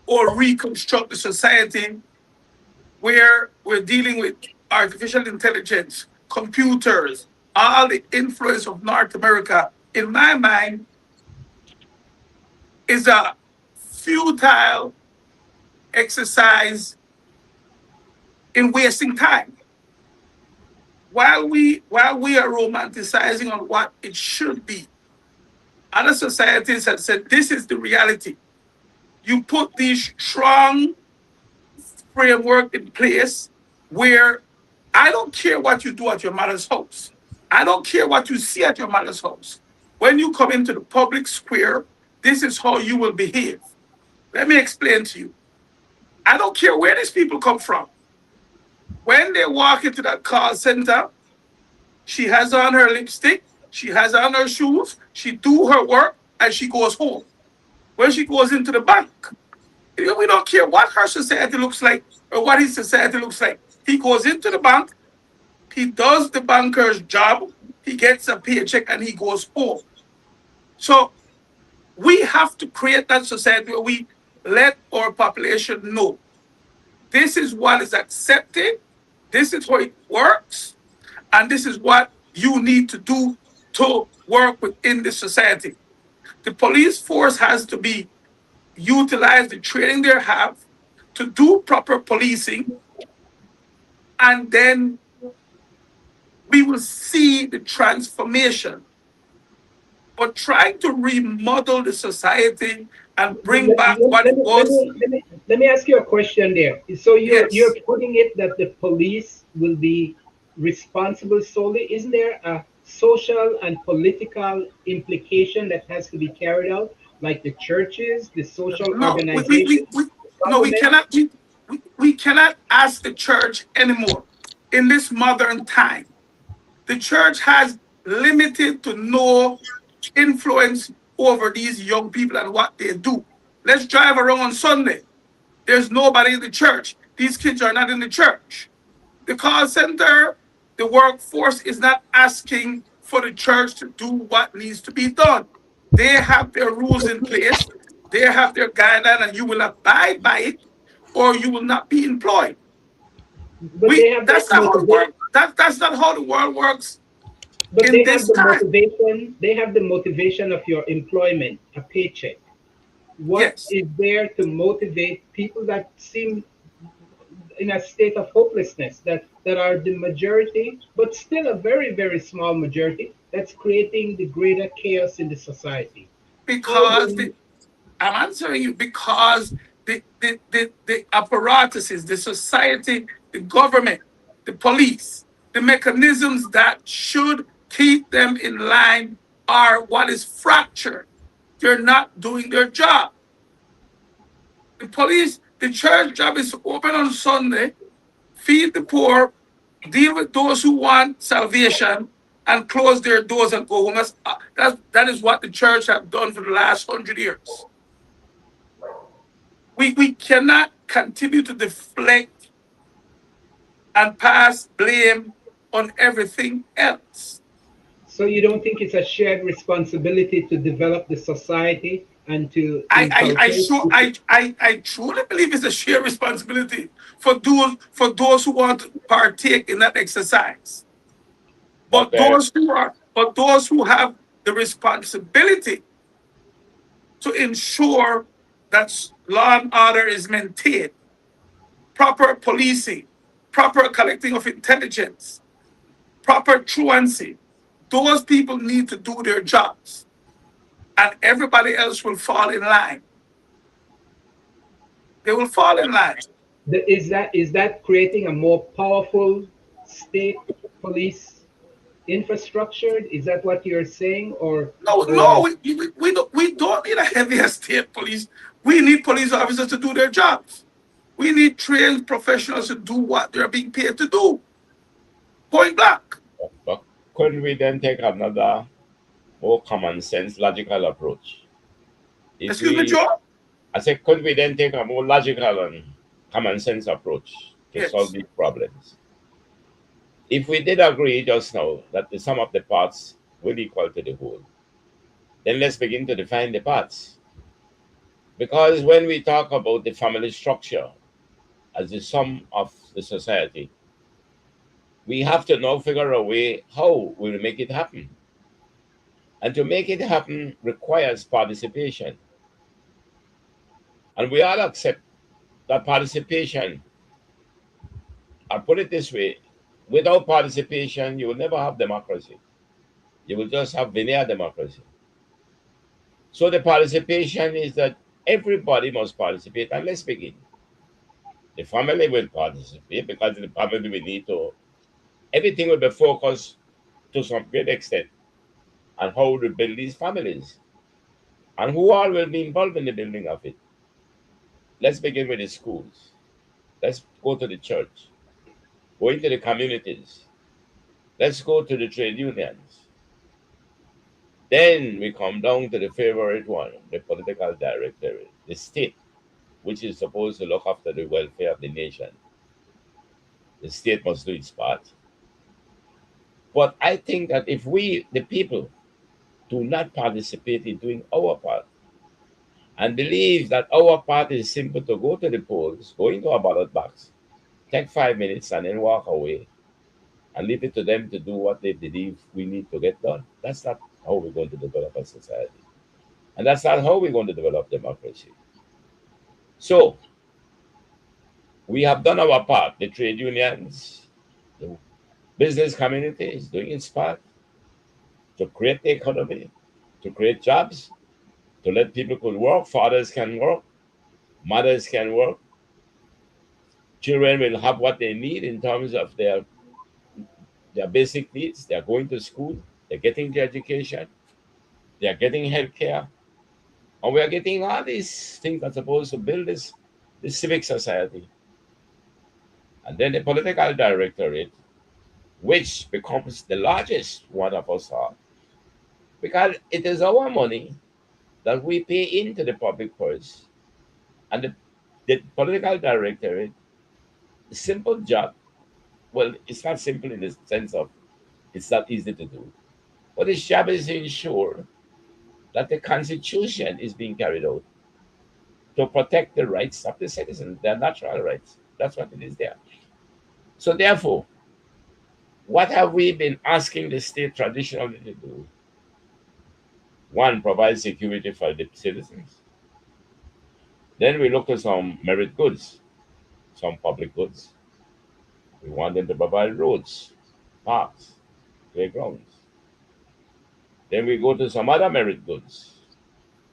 or reconstruct the society where we're dealing with artificial intelligence, computers, all the influence of North America, in my mind, is a futile exercise in wasting time. While we are romanticizing on what it should be, other societies have said this is the reality. You put these strong framework in place where I don't care what you do at your mother's house. I don't care what you see at your mother's house. When you come into the public square, this is how you will behave. Let me explain to you. I don't care where these people come from. When they walk into that call center, she has on her lipstick, she has on her shoes, she do her work, and she goes home. When she goes into the bank, we don't care what her society looks like or what his society looks like. He goes into the bank, he does the banker's job, he gets a paycheck, and he goes home. So we have to create that society where we let our population know this is what is accepted, this is how it works, and this is what you need to do to work within the society. The police force has to be utilized, the training they have to do proper policing, and then we will see the transformation. But trying to remodel the society and bring back what it was, let me ask you a question there. So you're yes, putting it that the police will be responsible solely. Isn't there a social and political implication that has to be carried out? like the churches, the social No, organizations, no, we government? cannot. We cannot ask the church anymore in this modern time. The church has limited to no influence over these young people and what they do. Let's drive around on Sunday. There's nobody in the church. These kids are not in the church. The call center, the workforce is not asking for the church to do what needs to be done. They have their rules in place, they have their guideline, and you will abide by it or you will not be employed. But they have the That's not how the world that's not how the world works but in they have this the time. motivation. They have the motivation of your employment, a paycheck. What Yes, is there to motivate people that seem in a state of hopelessness, that are the majority, but still a very, very small majority that's creating the greater chaos in the society? How because then? I'm answering you because the apparatuses, the society, the government, the police, the mechanisms that should keep them in line are what is fractured. They're not doing their job. The police, the church job is to open on Sunday, feed the poor, deal with those who want salvation, and close their doors and go home. That is what the church have done for the last 100 years. We cannot continue to deflect and pass blame on everything else. So you don't think it's a shared responsibility to develop the society and to inculcate? I truly believe it's a shared responsibility for those who want to partake in that exercise. But But those who have the responsibility to ensure that law and order is maintained, proper policing, proper collecting of intelligence, proper truancy. Those people need to do their jobs, and everybody else will fall in line. They will fall in line. Is that creating a more powerful state police infrastructure? Is that what you're saying, No, no, or we don't need a heavier state police. We need police officers to do their jobs. We need trained professionals to do what they're being paid to do. Point blank. but couldn't we then take another more common sense, logical approach? If Excuse me, we, Joe? I said, could we then take a more logical and common sense approach to solve Yes. these problems? If we did agree just now that the sum of the parts will equal to the whole, then let's begin to define the parts. Because when we talk about the family structure as the sum of the society, we have to now figure a way how we will make it happen. And to make it happen requires participation. And we all accept that participation, I'll put it this way, without participation, you will never have democracy. You will just have veneer democracy. So the participation is that everybody must participate. And let's begin. The family will participate because in the family we need to, everything will be focused to some great extent on how to build these families and who all will be involved in the building of it. Let's begin with the schools. Let's go to the church, go into the communities. Let's go to the trade unions. Then we come down to the favorite one, the political directorate, the state, which is supposed to look after the welfare of the nation. The state must do its part. But I think that if we, the people, do not participate in doing our part and believe that our part is simple to go to the polls, go into a ballot box, take 5 minutes and then walk away and leave it to them to do what they believe we need to get done. That's not how we're going to develop a society. And that's not how we're going to develop democracy. So we have done our part. The trade unions, the business community is doing its part to create the economy, to create jobs, to let people could work, fathers can work, mothers can work, children will have what they need in terms of their basic needs. They're going to school, they're getting the education, they're getting health care, And we are getting all these things that are supposed to build this civic society. And then the political directorate, which becomes the largest one of us all, because it is our money that we pay into the public purse. And the political directorate, the simple job, well, it's not simple in the sense of it's not easy to do. But its job is to ensure that the Constitution is being carried out to protect the rights of the citizens, their natural rights. That's what it is there. So, therefore, what have we been asking the state traditionally to do? One, provide security for the citizens. Then we look at some merit goods, some public goods. We want them to provide roads, parks, playgrounds. Then we go to some other merit goods.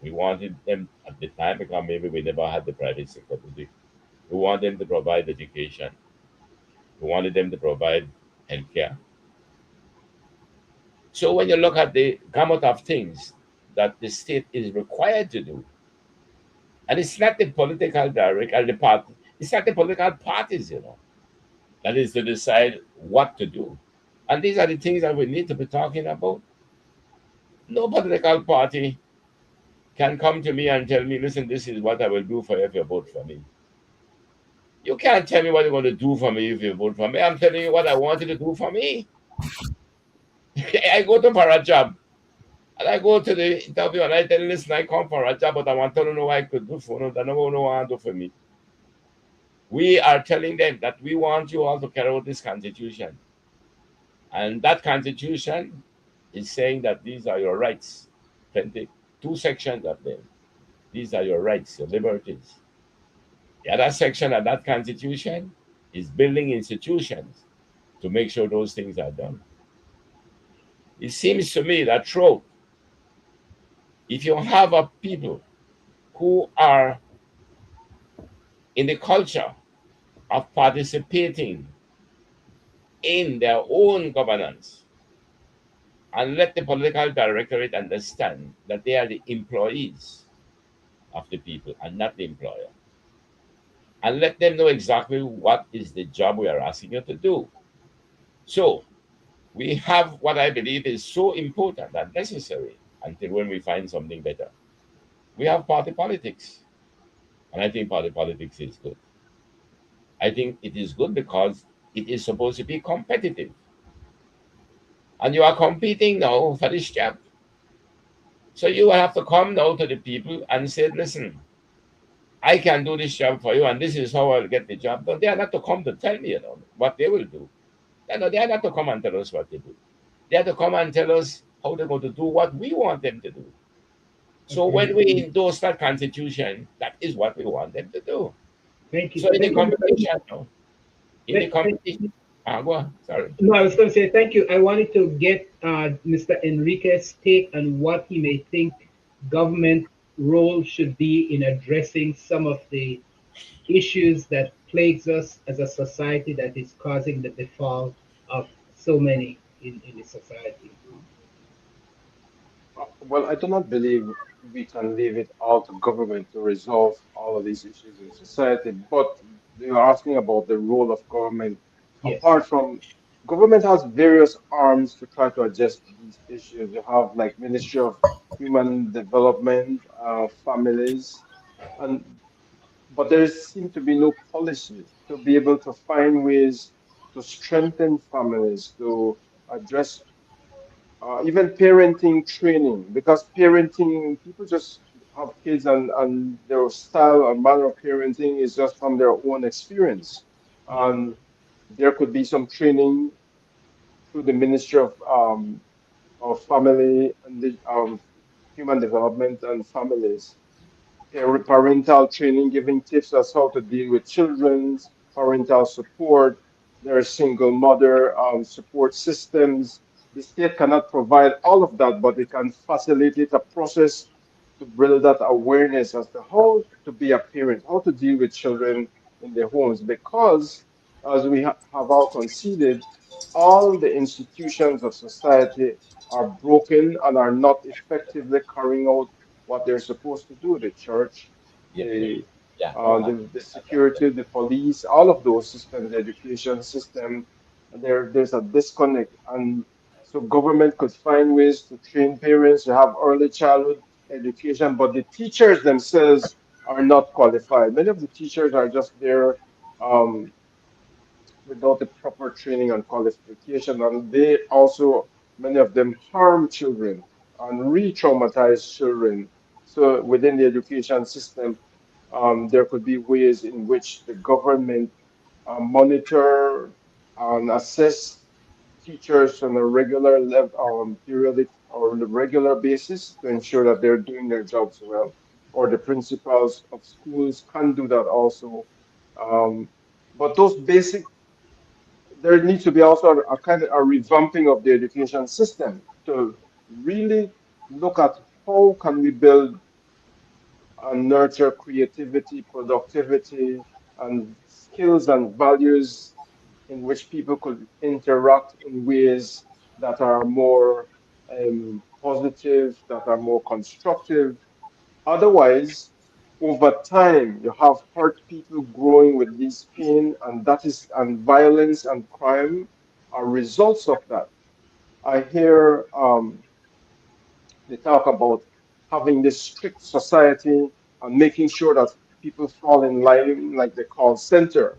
We wanted them at the time because maybe we never had the private sector to do. We want them to provide education. We wanted them to provide healthcare. So when you look at the gamut of things that the state is required to do, and it's not the political direct or the party, it's not the political parties, that is to decide what to do. And these are the things that we need to be talking about. No political party can come to me and tell me, listen, this is what I will do for you if you vote for me. You can't tell me what you're going to do for me if you vote for me. I'm telling you what I want you to do for me. I go to for a job and I go to the interview and I tell you, listen, I come for a job, but I want to know what I could do for you. I don't know what I do for me. We are telling them that we want you all to carry out this constitution. And that constitution is saying that these are your rights. 22 sections of them. These are your rights, your liberties. The other section of that constitution is building institutions to make sure those things are done. It seems to me that throughout, if you have a people who are in the culture of participating in their own governance, and let the political directorate understand that they are the employees of the people and not the employer, and let them know exactly what is the job we are asking you to do. So we have what I believe is so important and necessary until when we find something better. We have party politics, and I think party politics is good. I think it is good because it is supposed to be competitive, and you are competing now for this job. So you will have to come now to the people and say, listen, I can do this job for you, and this is how I'll get the job done. They are not to come to tell me, what they will do. No, they are not to come and tell us what they do. They are to come and tell us how they're going to do what we want them to do. So Okay. when we endorse that constitution, that is what we want them to do. Thank you. So in the Thank you. competition, no, in the Thank competition, go on, sorry. No, I was going to say thank you. I wanted to get Mr. Enrique's take on what he may think government role should be in addressing some of the issues that plagues us as a society that is causing the defall of so many in the society. Well, I do not believe we can leave it all to government to resolve all of these issues in society, but you're asking about the role of government. Yes. Apart from government has various arms to try to address these issues. You have like Ministry of Human Development, families, and but there seem to be no policies to be able to find ways to strengthen families, to address even parenting training, because parenting, people just have kids and their style and manner of parenting is just from their own experience. Yeah. And there could be some training through the Ministry of Family and the, Human Development and Families, parental training, giving tips as how to deal with children's parental support, their single mother support systems. The state cannot provide all of that, but it can facilitate a process to build that awareness as to how to be a parent, how to deal with children in their homes. Because, as we have all conceded, all the institutions of society are broken and are not effectively carrying out what they're supposed to do. The church, Yeah, the yeah, no, the security, the police, all of those systems, the education system, there's a disconnect. And so government could find ways to train parents to have early childhood education, but the teachers themselves are not qualified. Many of the teachers are just there um, without the proper training and qualification, and they also, many of them, harm children and re-traumatize children. So within the education system, there could be ways in which the government monitor and assess teachers on a regular level, periodic or on a regular basis to ensure that they're doing their jobs well. Or the principals of schools can do that also. Um, but those basic, there needs to be also a kind of a revamping of the education system to really look at how can we build and nurture creativity, productivity, and skills and values in which people could interact in ways that are more positive, that are more constructive. Otherwise, over time, you have hurt people growing with this pain, and that is, and violence and crime are results of that. I hear they talk about having this strict society and making sure that people fall in line, like they call center.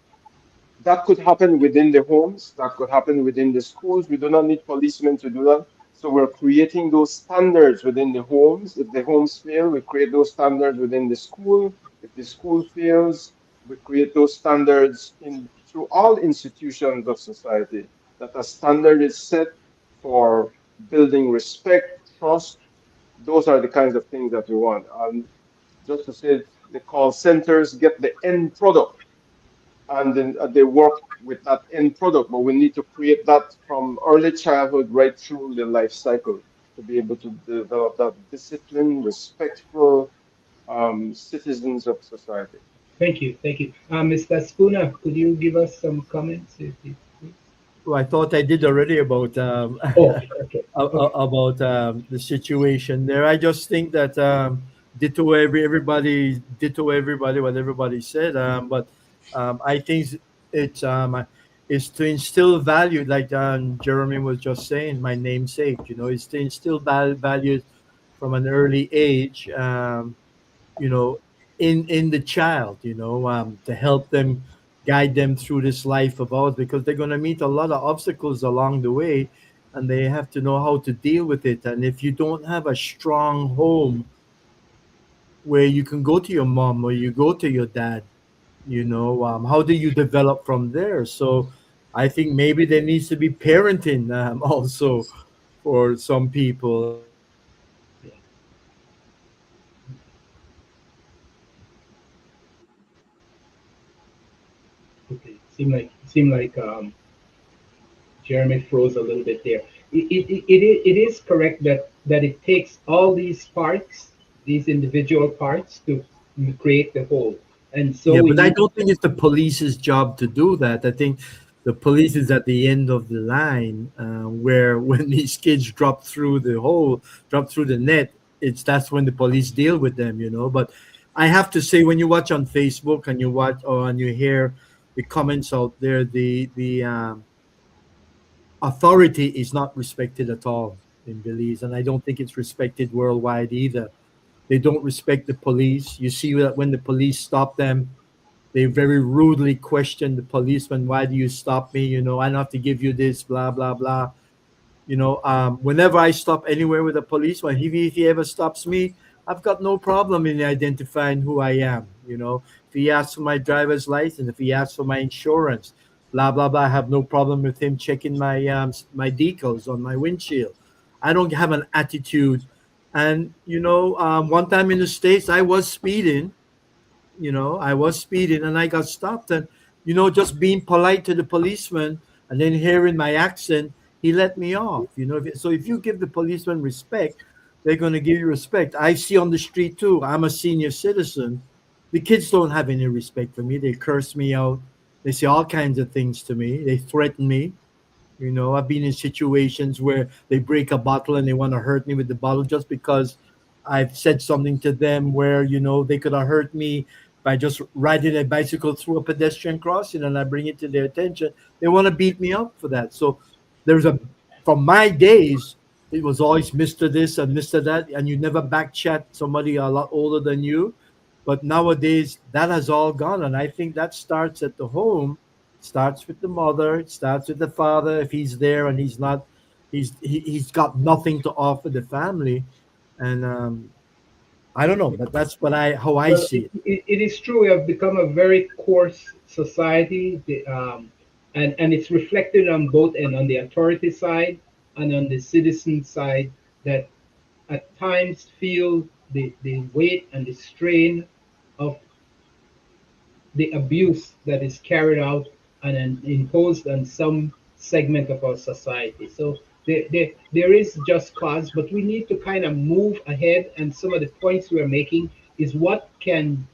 That could happen within the homes, that could happen within the schools. We do not need policemen to do that. So we're creating those standards within the homes. If the homes fail, we create those standards within the school. If the school fails, we create those standards in through all institutions of society. That a standard is set for building respect, trust. Those are the kinds of things that we want. And just to say, the call centers get the end product and then they work with that end product. But we need to create that from early childhood right through the life cycle to be able to develop that disciplined, respectful citizens of society. Thank you, thank you. Mr. Spooner, could you give us some comments, if please? Well, I thought I did already about Oh, okay, okay. about the situation there. I just think that ditto everybody what everybody said. But I think it's is to instill value, like Jeremy was just saying, my namesake. You know, is to instill values from an early age. You know, in the child. You know, to help them, guide them through this life of ours, because they're going to meet a lot of obstacles along the way, and they have to know how to deal with it. And if you don't have a strong home where you can go to your mom or you go to your dad, you know, how do you develop from there? So I think maybe there needs to be parenting also for some people. Yeah. Okay. Seem like Jeremy froze a little bit there. It is correct that it takes all these parts, these individual parts, to create the whole. And so Yeah, we but I need. don't think it's the police's job to do that. I think the police is at the end of the line, where when these kids drop through the hole, drop through the net, it's that's when the police deal with them, you know. But I have to say, when you watch on Facebook and you watch or and you hear the comments out there, the authority is not respected at all in Belize, and I don't think it's respected worldwide either. They don't respect the police. You see that when the police stop them, they very rudely question the policeman. Why do you stop me? You know, I don't have to give you this, blah blah blah. You know, whenever I stop anywhere with a policeman, if he ever stops me, I've got no problem in identifying who I am. You know, if he asks for my driver's license, if he asks for my insurance, blah blah blah, I have no problem with him checking my decals on my windshield. I don't have an attitude. And you know, one time in the States, I was speeding. You know, I was speeding and I got stopped. And you know, just being polite to the policeman and then hearing my accent, he let me off. You know, so if you give the policeman respect, they're going to give you respect. I see on the street too. I'm a senior citizen. The kids don't have any respect for me. They curse me out. They say all kinds of things to me. They threaten me. You know, I've been in situations where they break a bottle and they want to hurt me with the bottle just because I've said something to them where they could have hurt me by just riding a bicycle through a pedestrian crossing, and I bring it to their attention. They want to beat me up for that. So there's a from my days, it was always Mr. This and Mr. That, and you never back chat somebody a lot older than you. But nowadays, that has all gone, and I think that starts at the home, starts with the mother, it starts with the father if he's there and he's not, he's got nothing to offer the family, and I don't know, but that's what I how I Well, see it. it is true. We have become a very coarse society, and it's reflected on both and on the authority side and on the citizen side that at times feel the weight and the strain of the abuse that is carried out and imposed on some segment of our society. So there is just cause, but we need to kind of move ahead. And some of the points we are making is what can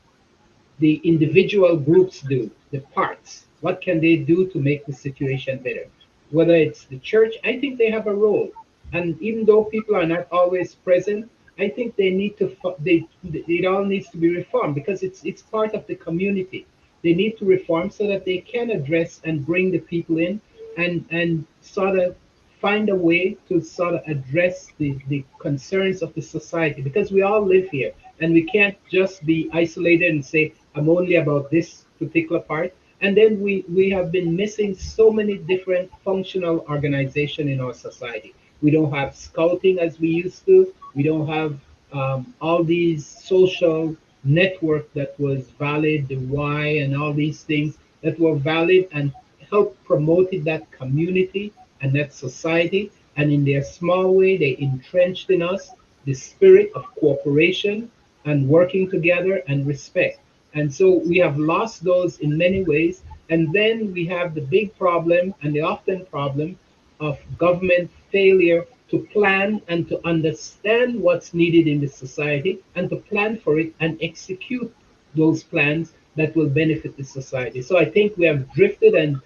the individual groups do, the parts? What can they do to make the situation better? Whether it's the church, I think they have a role. And even though people are not always present, I think they need to, it all needs to be reformed because it's part of the community. They need to reform so that they can address and bring the people in and sort of find a way to sort of address the concerns of the society because we all live here and we can't just be isolated and say I'm only about this particular part. And then we have been missing so many different functional organization in our society. We don't have scouting as we used to. We don't have all these social network that was valid, the why and all these things that were valid and help promoted that community and that society. And in their small way, they entrenched in us the spirit of cooperation and working together and respect. And so we have lost those in many ways. And then we have the big problem and the often problem of government failure to plan and to understand what's needed in the society and to plan for it and execute those plans that will benefit the society. So I think we have drifted and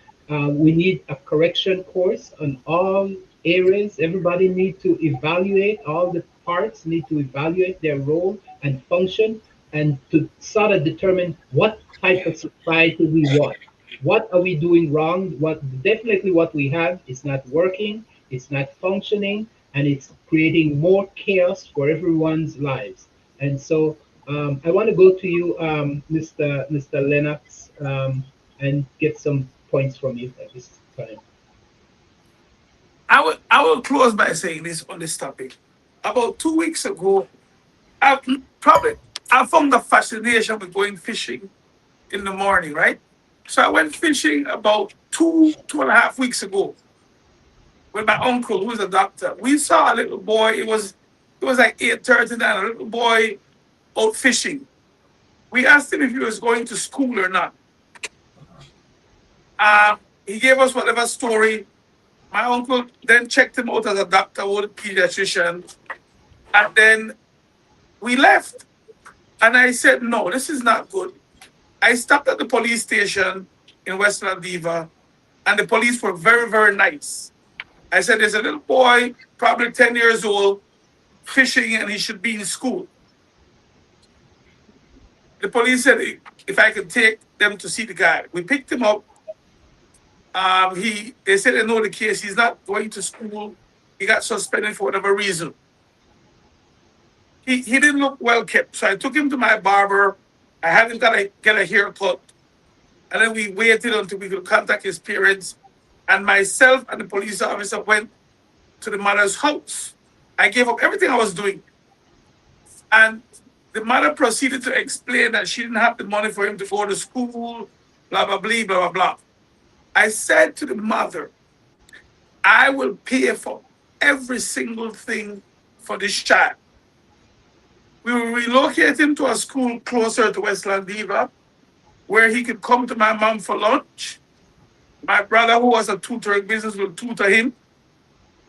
we need a correction course on all areas. Everybody need to evaluate, all the parts need to evaluate their role and function and to sort of determine what type of society we want. What are we doing wrong? What definitely what we have is not working, it's not functioning, and it's creating more chaos for everyone's lives. And so I want to go to you, Mr. Lennox, and get some points from you at this time. I will close by saying this on this topic. About 2 weeks ago, I probably I found a fascination with going fishing in the morning, right? So I went fishing about 2.5 weeks ago with my uncle, who's a doctor. We saw a little boy. It was like 8:30, and a little boy out fishing. We asked him if he was going to school or not. He gave us whatever story. My uncle then checked him out as a doctor or a pediatrician, and then we left. And I said, no, this is not good. I stopped at the police station in West Maldiva, and the police were very, very nice. I said, there's a little boy, probably 10 years old, fishing, and he should be in school. The police said if I could take them to see the guy. We picked him up. They said they know the case. He's not going to school. He got suspended for whatever reason. He didn't look well kept. So I took him to my barber. I had him get a haircut. And then we waited until we could contact his parents. And myself and the police officer went to the mother's house. I gave up everything I was doing. And the mother proceeded to explain that she didn't have the money for him to go to school, blah, blah, blah, blah, blah, blah. I said to the mother, I will pay for every single thing for this child. We will relocate him to a school closer to West Landiva where he could come to my mom for lunch. My brother, who was a tutoring business, will tutor him.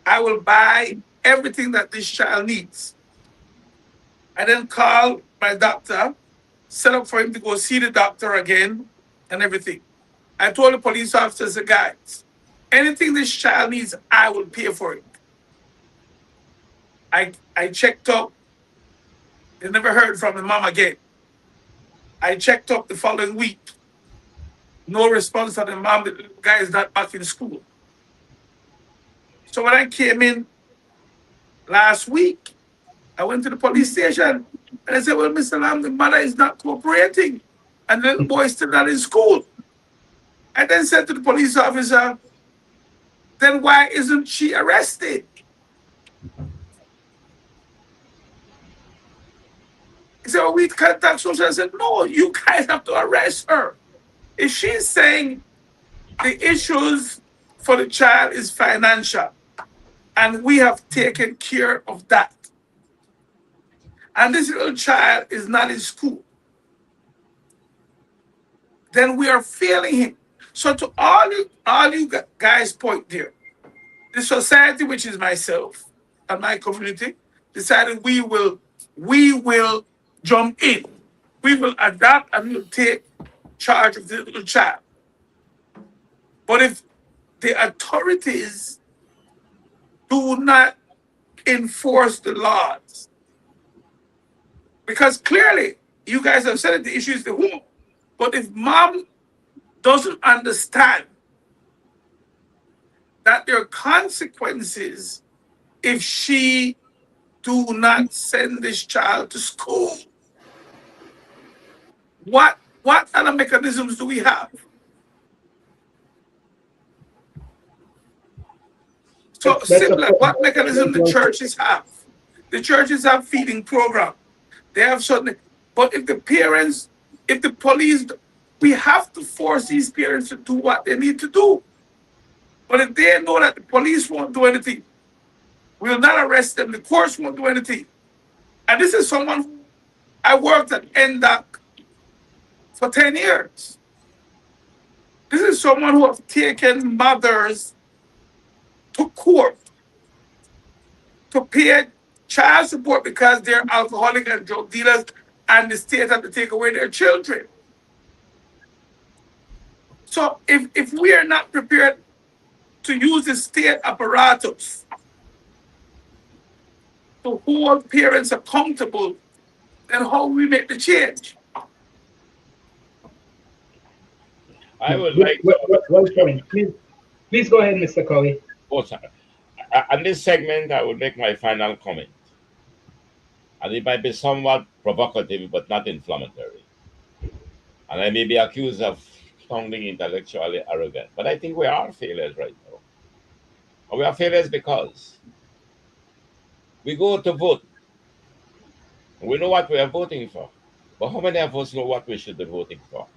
I will buy everything that this child needs. I then call my doctor, set up for him to go see the doctor again and everything. I told the police officers, the guys, anything this child needs, I will pay for it. I checked up They never heard from the mom again. I checked up the following week. No response from the mom. The guy is not back in school. So when I came in last week, I went to the police station and I said, well, Mr. Lamb, the mother is not cooperating. And the little boy is still not in school. I then said to the police officer, then why isn't she arrested? He said, well, we contact social. I said, no, you guys have to arrest her. If she's saying the issues for the child is financial, and we have taken care of that, and this little child is not in school, then we are failing him. So to all you guys point there, the society, which is myself and my community, decided we will jump in. We will adapt and we'll take charge of the little child. But if the authorities do not enforce the laws, because clearly you guys have said it, the issue is the home. But if mom doesn't understand that there are consequences if she do not send this child to school, what other mechanisms do we have? So That's a similar, point. what mechanism the churches have? The churches have feeding program. They have certain, but if the parents, if the police, we have to force these parents to do what they need to do. But if they know that the police won't do anything, we will not arrest them, the courts won't do anything. And this is someone who, I worked at NDOC for 10 years. This is someone who has taken mothers to court to pay child support because they're alcoholic and drug dealers and the state have to take away their children. So if we are not prepared to use the state apparatus to hold parents accountable, then how we make the change? I would like Well, point. Please go ahead, Mr. Colley. oh, sorry. On this segment, I will make my final comment. And it might be somewhat provocative, but not inflammatory. And I may be accused of sounding intellectually arrogant, but I think we are failures right now. And we are failures because we go to vote. We know what we are voting for. But how many of us know what we should be voting for?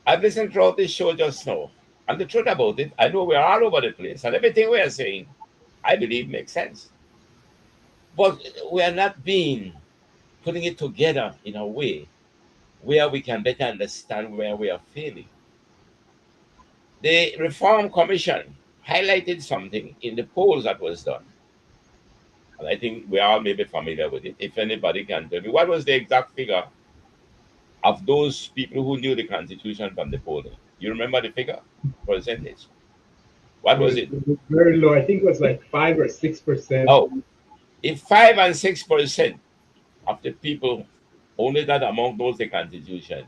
I've listened throughout this show just now. And the truth about it, I know we're all over the place. And everything we are saying, I believe makes sense. But we are not putting it together in a way where we can better understand where we are failing. The Reform Commission highlighted something in the polls that was done. And I think we all may be familiar with it. If anybody can tell me, what was the exact figure of those people who knew the Constitution from the polling? You remember the figure, percentage? What was it? It was very low. I think it was like 5 or 6%. Oh, if 5 and 6% of the people only that among those the Constitution,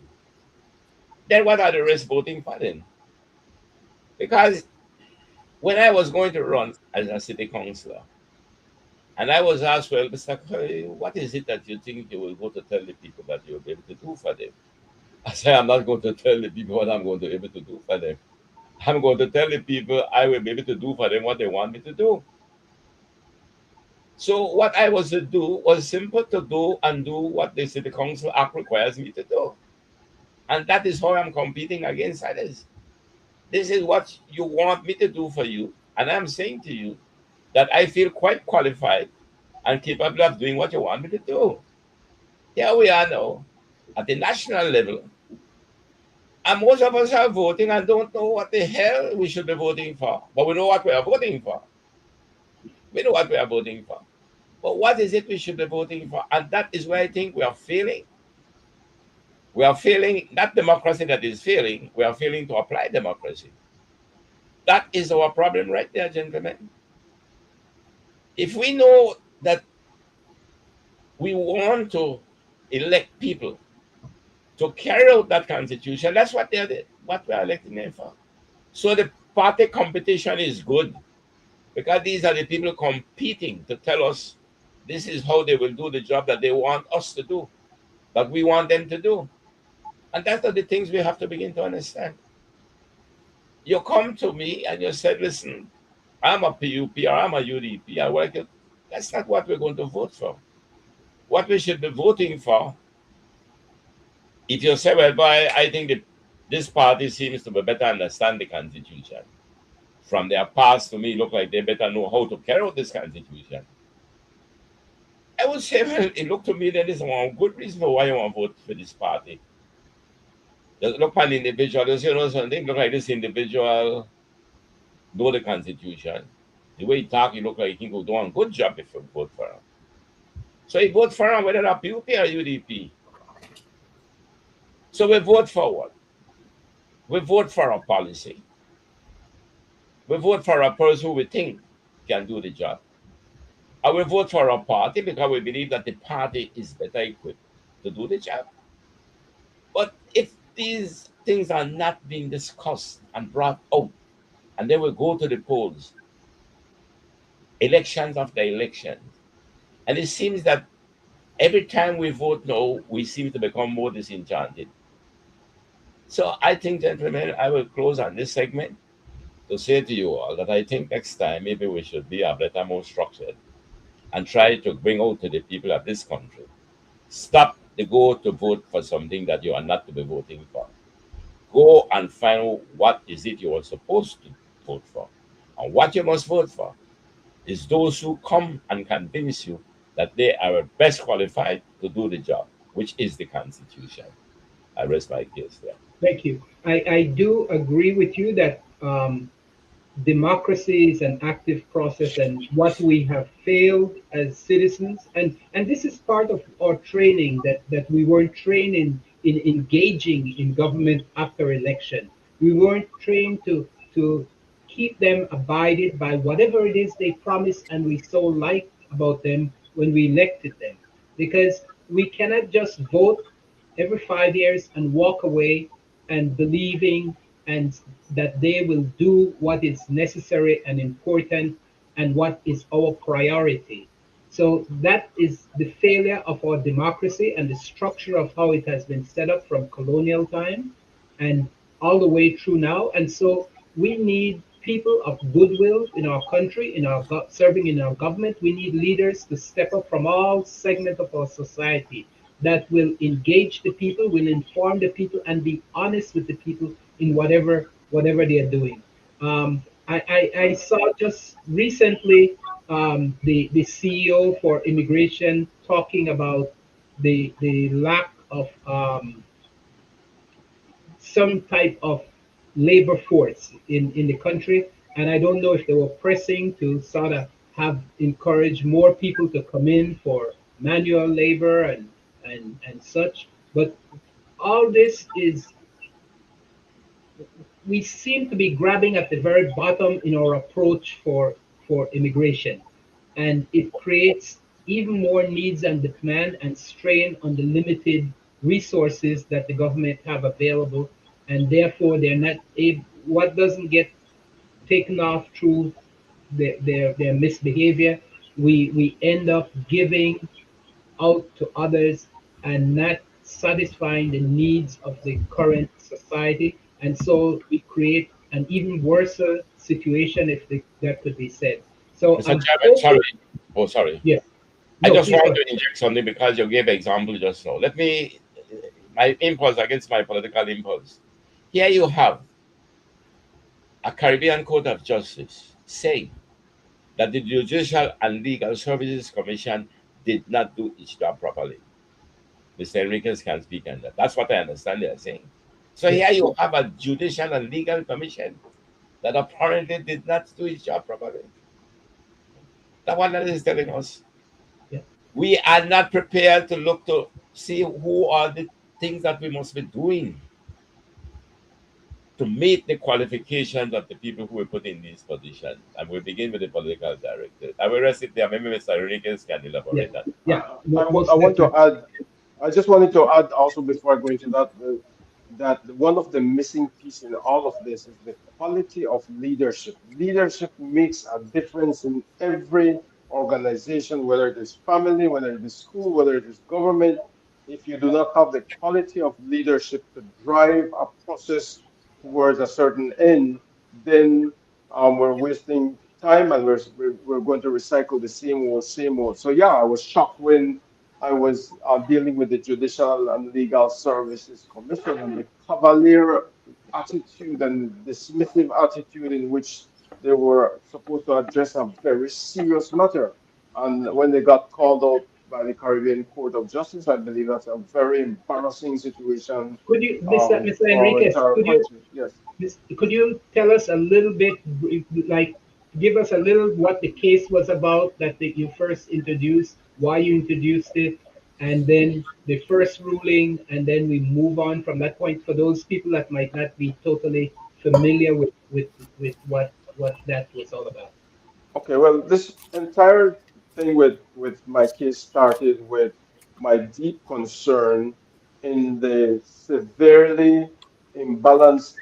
then what are the rest voting for then? Because when I was going to run as a city councillor, and I was asked, well, Mr. Curry, what is it that you think you will go to tell the people that you'll be able to do for them? I said, I'm not going to tell the people what I'm going to be able to do for them. I'm going to tell the people I will be able to do for them what they want me to do. So what I was to do was simple to do and do what the City Council Act requires me to do. And that is how I'm competing against others. This is what you want me to do for you. And I'm saying to you that I feel quite qualified and capable of doing what you want me to do. Here we are now at the national level. And most of us are voting and don't know what the hell we should be voting for. But we know what we are voting for. We know what we are voting for. But what is it we should be voting for? And that is where I think we are failing. We are failing, not democracy that is failing, we are failing to apply democracy. That is our problem right there, gentlemen. If we know that We want to elect people to carry out that constitution. That's what what we are electing them for. So the party competition is good because these are the people competing to tell us this is how they will do the job that they want us to do, that we want them to do. And that's are the things we have to begin to understand. You come to me and you said, listen, I'm a PUP or I'm a UDP. I work it. That's not what we're going to vote for. What we should be voting for, if you say, well, boy, I think this party seems to be better understand the constitution. From their past, to me, look like they better know how to carry out this constitution. I would say, well, it looked to me that there's one good reason for why you want to vote for this party. Just look at the individual, just, something look like this individual know the constitution. The way he talk, he look like he could do a good job if you vote for him. So he vote for him whether a PUP or UDP. So we vote for what? We vote for a policy. We vote for a person who we think can do the job. And we vote for a party because we believe that the party is better equipped to do the job. But if these things are not being discussed and brought out, and then we go to the polls, elections after elections, and it seems that every time we vote no, we seem to become more disenchanted. So I think, gentlemen, I will close on this segment to say to you all that I think next time maybe we should be a better, more structured and try to bring out to the people of this country. Stop the go to vote for something that you are not to be voting for. Go and find out what is it you are supposed to vote for. And what you must vote for is those who come and convince you that they are best qualified to do the job, which is the Constitution. I rest my case there. Thank you. I do agree with you that democracy is an active process, and what we have failed as citizens, and this is part of our training, that we weren't trained in engaging in government after election. We weren't trained to keep them abided by whatever it is they promised and we so liked about them when we elected them, because we cannot just vote every 5 years and walk away and believing and that they will do what is necessary and important and what is our priority. So that is the failure of our democracy and the structure of how it has been set up from colonial time and all the way through now. And so we need people of goodwill in our country, in our serving in our government. We need leaders to step up from all segments of our society that will engage the people, will inform the people, and be honest with the people in whatever they are doing. I saw just recently the CEO for immigration talking about the lack of some type of labor force in the country. And I don't know if they were pressing to sort of have encouraged more people to come in for manual labor and such. But all this is, we seem to be grabbing at the very bottom in our approach for immigration. And it creates even more needs and demand and strain on the limited resources that the government have available. And therefore, they're not able, what doesn't get taken off through their misbehavior, we end up giving out to others and not satisfying the needs of the current society. And so we create an even worse situation, if that could be said. So Mr. I'm Chairman, hoping, sorry. Oh, sorry. yes, I no, just please go want ahead. to inject something because you gave example just now. Let me, my impulse against my political impulse. Here you have a Caribbean Court of Justice saying that the Judicial and Legal Services Commission did not do its job properly. Mr. Enriquez can speak on that. That's what I understand they are saying. So Yeah, here you have a Judicial and Legal Commission that apparently did not do its job properly. That one that is telling us yeah, we are not prepared to look to see who are the things that we must be doing. to meet the qualifications of the people who were put in these positions. And we'll begin with the political directors. I will rest it there. Maybe Mr. Enriquez can Yeah, elaborate on it. yeah, I most want to definitely. add, I just wanted to add also before I go into that, that one of the missing piece in all of this is the quality of leadership. Leadership makes a difference in every organization, whether it is family, whether it is school, whether it is government. If you do not have the quality of leadership to drive a process towards a certain end, then we're wasting time and we're going to recycle the same old, same old. So yeah, I was shocked when I was dealing with the Judicial and Legal Services Commission and the cavalier attitude and dismissive attitude in which they were supposed to address a very serious matter. And when they got called out by the Caribbean Court of Justice, I believe that's a very embarrassing situation Could you, Mr. for our Enriquez, entire country. Yes. could you tell us a little bit, like, give us a little what the case was about that you first introduced, why you introduced it, and then the first ruling, and then we move on from that point for those people that might not be totally familiar with what that was all about. Okay, well, this entire thing with my case started with my deep concern in the severely imbalanced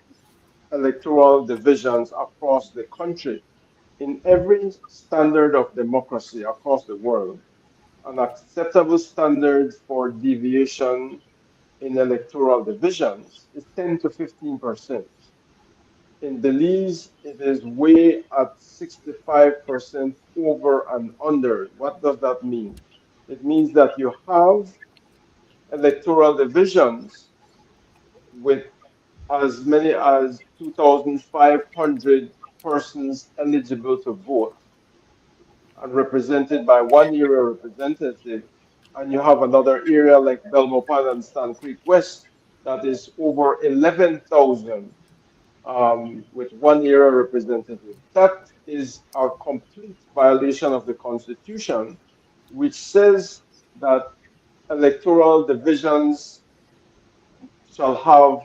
electoral divisions across the country. In every standard of democracy across the world, an acceptable standard for deviation in electoral divisions is 10 to 15%. In Belize, it is way at 65% over and under. What does that mean? It means that you have electoral divisions with as many as 2,500 persons eligible to vote and represented by one area representative, and you have another area like Belmopan and Stan Creek West that is over 11,000 with one area representative. That is a complete violation of the Constitution, which says that electoral divisions shall have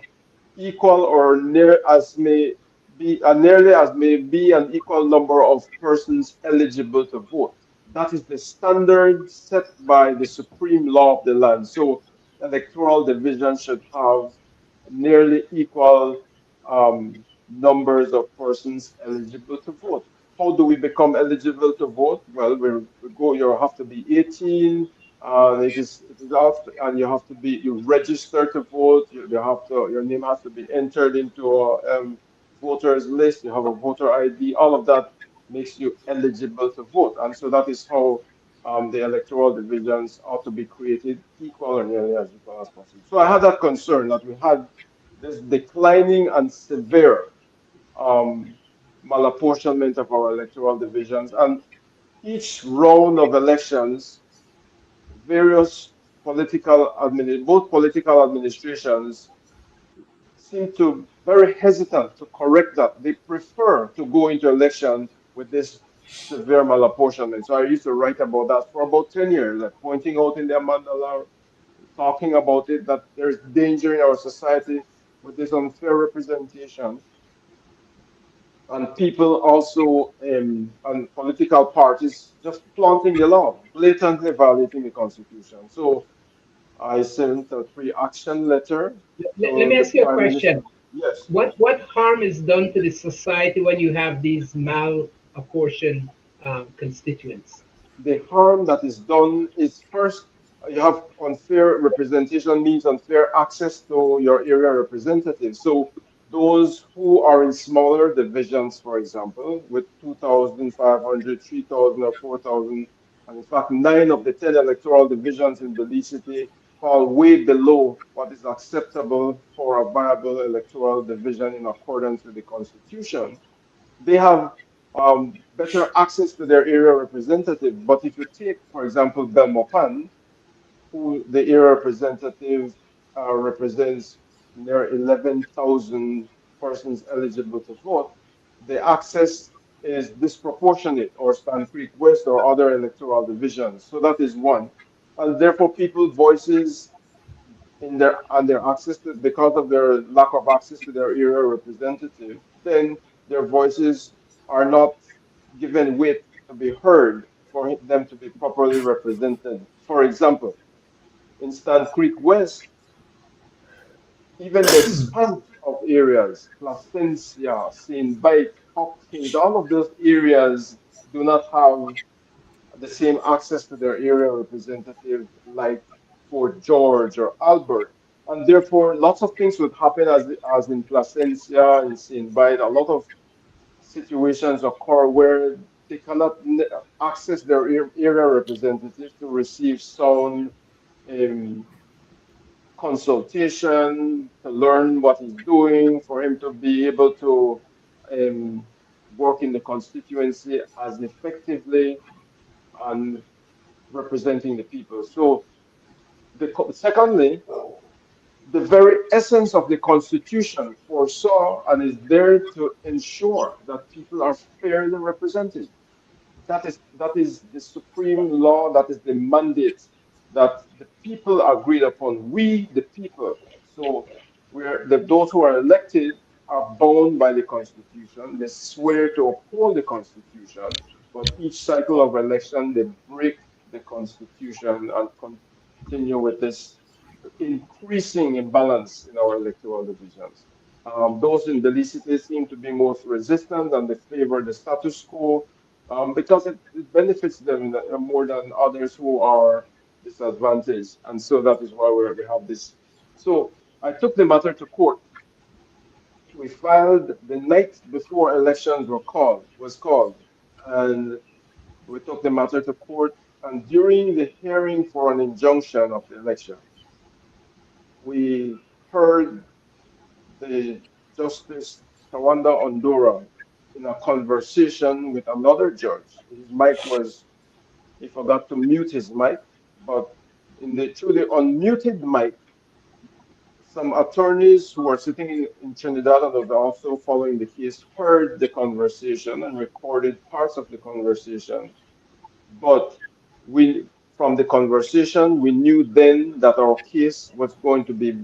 equal or near as may be nearly as may be an equal number of persons eligible to vote. That is the standard set by the supreme law of the land. So electoral division should have nearly equal numbers of persons eligible to vote. How do we become eligible to vote? Well, we go. You have to be 18. It is after, and you have to be you register to vote. You have to your name has to be entered into a voters list. You have a voter ID. All of that makes you eligible to vote, and so that is how the electoral divisions ought to be created equal or nearly as equal as possible. So I had that concern that we had this declining and severe um, malapportionment of our electoral divisions, and each round of elections various both political administrations seem to very hesitant to correct that. They prefer to go into election with this severe malapportionment. So I used to write about that for about 10 years, like pointing out in their mandala, talking about it, that there's danger in our society with this unfair representation. And people also, and political parties just flaunting the law, blatantly violating the Constitution. So I sent a pre-action letter Let to me the ask you a Prime Minister. question. Yes, What harm is done to the society when you have these mal-apportioned constituents? the harm that is done is first you have unfair representation means unfair access to your area representative. So those who are in smaller divisions, for example, with 2,500, 3,000, or 4,000, and in fact, 9 of the 10 electoral divisions in Belize City fall way below what is acceptable for a viable electoral division in accordance with the Constitution. They have better access to their area representative. But if you take, for example, Belmopan, who the area representative represents near 11,000 persons eligible to vote, the access is disproportionate, or Stan Creek West or other electoral divisions. So that is one. And therefore, people voices in their access to, because of their lack of access to their area representative, then their voices are not given weight to be heard for them to be properly represented. For example, in Stand Creek West, even the span of areas, Placencia, St. Bike, Hopkins, all of those areas do not have the same access to their area representative like Fort George or Albert. And therefore, lots of things would happen as in Placencia and St. Bite. A lot of situations occur where they cannot access their area representative to receive sound um, consultation, to learn what he's doing, for him to be able to um, work in the constituency as effectively and representing the people. So, secondly, the very essence of the Constitution foresaw and is there to ensure that people are fairly represented. That is the supreme law. That is the mandate that the people agreed upon. We, the people. So, those who are elected are bound by the Constitution. They swear to uphold the Constitution. But each cycle of election, they break the Constitution and continue with this increasing imbalance in our electoral divisions. Those in the city seem to be most resistant and they favor the status quo because it benefits them more than others who are disadvantaged. And so that is why we have this. So I took the matter to court. We filed the night before elections was called, and we took the matter to court. And during the hearing for an injunction of the election, we heard the Justice Tawanda Ondura in a conversation with another judge. His mic was, he forgot to mute his mic, but through the unmuted mic, some attorneys who were sitting in Trinidad and were also following the case heard the conversation and recorded parts of the conversation. But we, from the conversation, we knew then that our case was going to be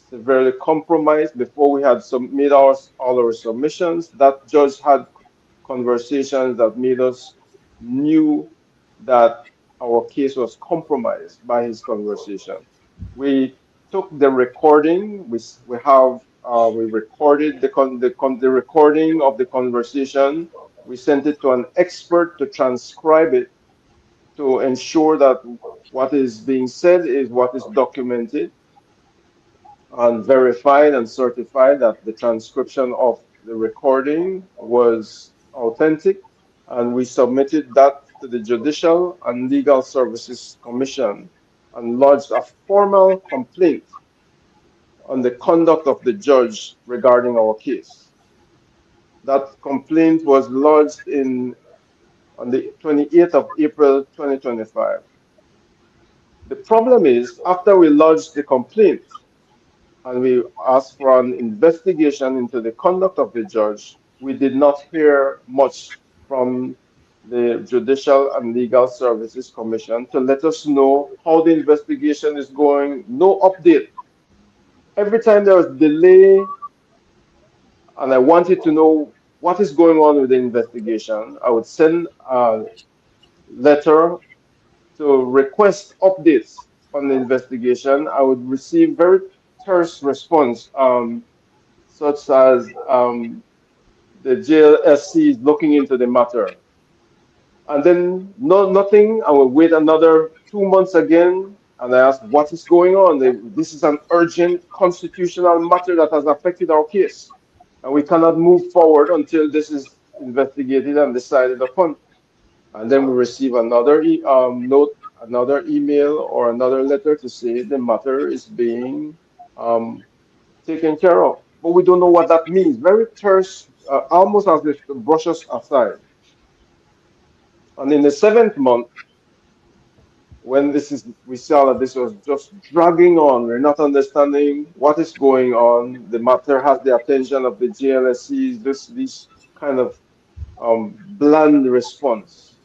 severely compromised before we had made all our submissions. That judge had conversations that made us knew that our case was compromised by his conversation. We took the recording. We recorded the recording of the conversation. We sent it to an expert to transcribe it to ensure that what is being said is what is documented and verified and certified that the transcription of the recording was authentic. And we submitted that to the Judicial and Legal Services Commission and lodged a formal complaint on the conduct of the judge regarding our case. That complaint was lodged on the 28th of April 2025. The problem is, after we lodged the complaint and we asked for an investigation into the conduct of the judge, we did not hear much from the Judicial and Legal Services Commission to let us know how the investigation is going. No update. Every time there was delay and I wanted to know what is going on with the investigation, I would send a letter to request updates on the investigation. I would receive very terse response, such as the JLSC is looking into the matter. And then nothing. I will wait another 2 months again, and I ask, what is going on? This is an urgent constitutional matter that has affected our case, and we cannot move forward until this is investigated and decided upon. And then we receive another note, another email, or another letter to say the matter is being um, taken care of. But we don't know what that means. Very terse, almost as if to brush us aside. And in the seventh month, when we saw that this was just dragging on, we're not understanding what is going on. The matter has the attention of the GLSCs. This kind of bland response.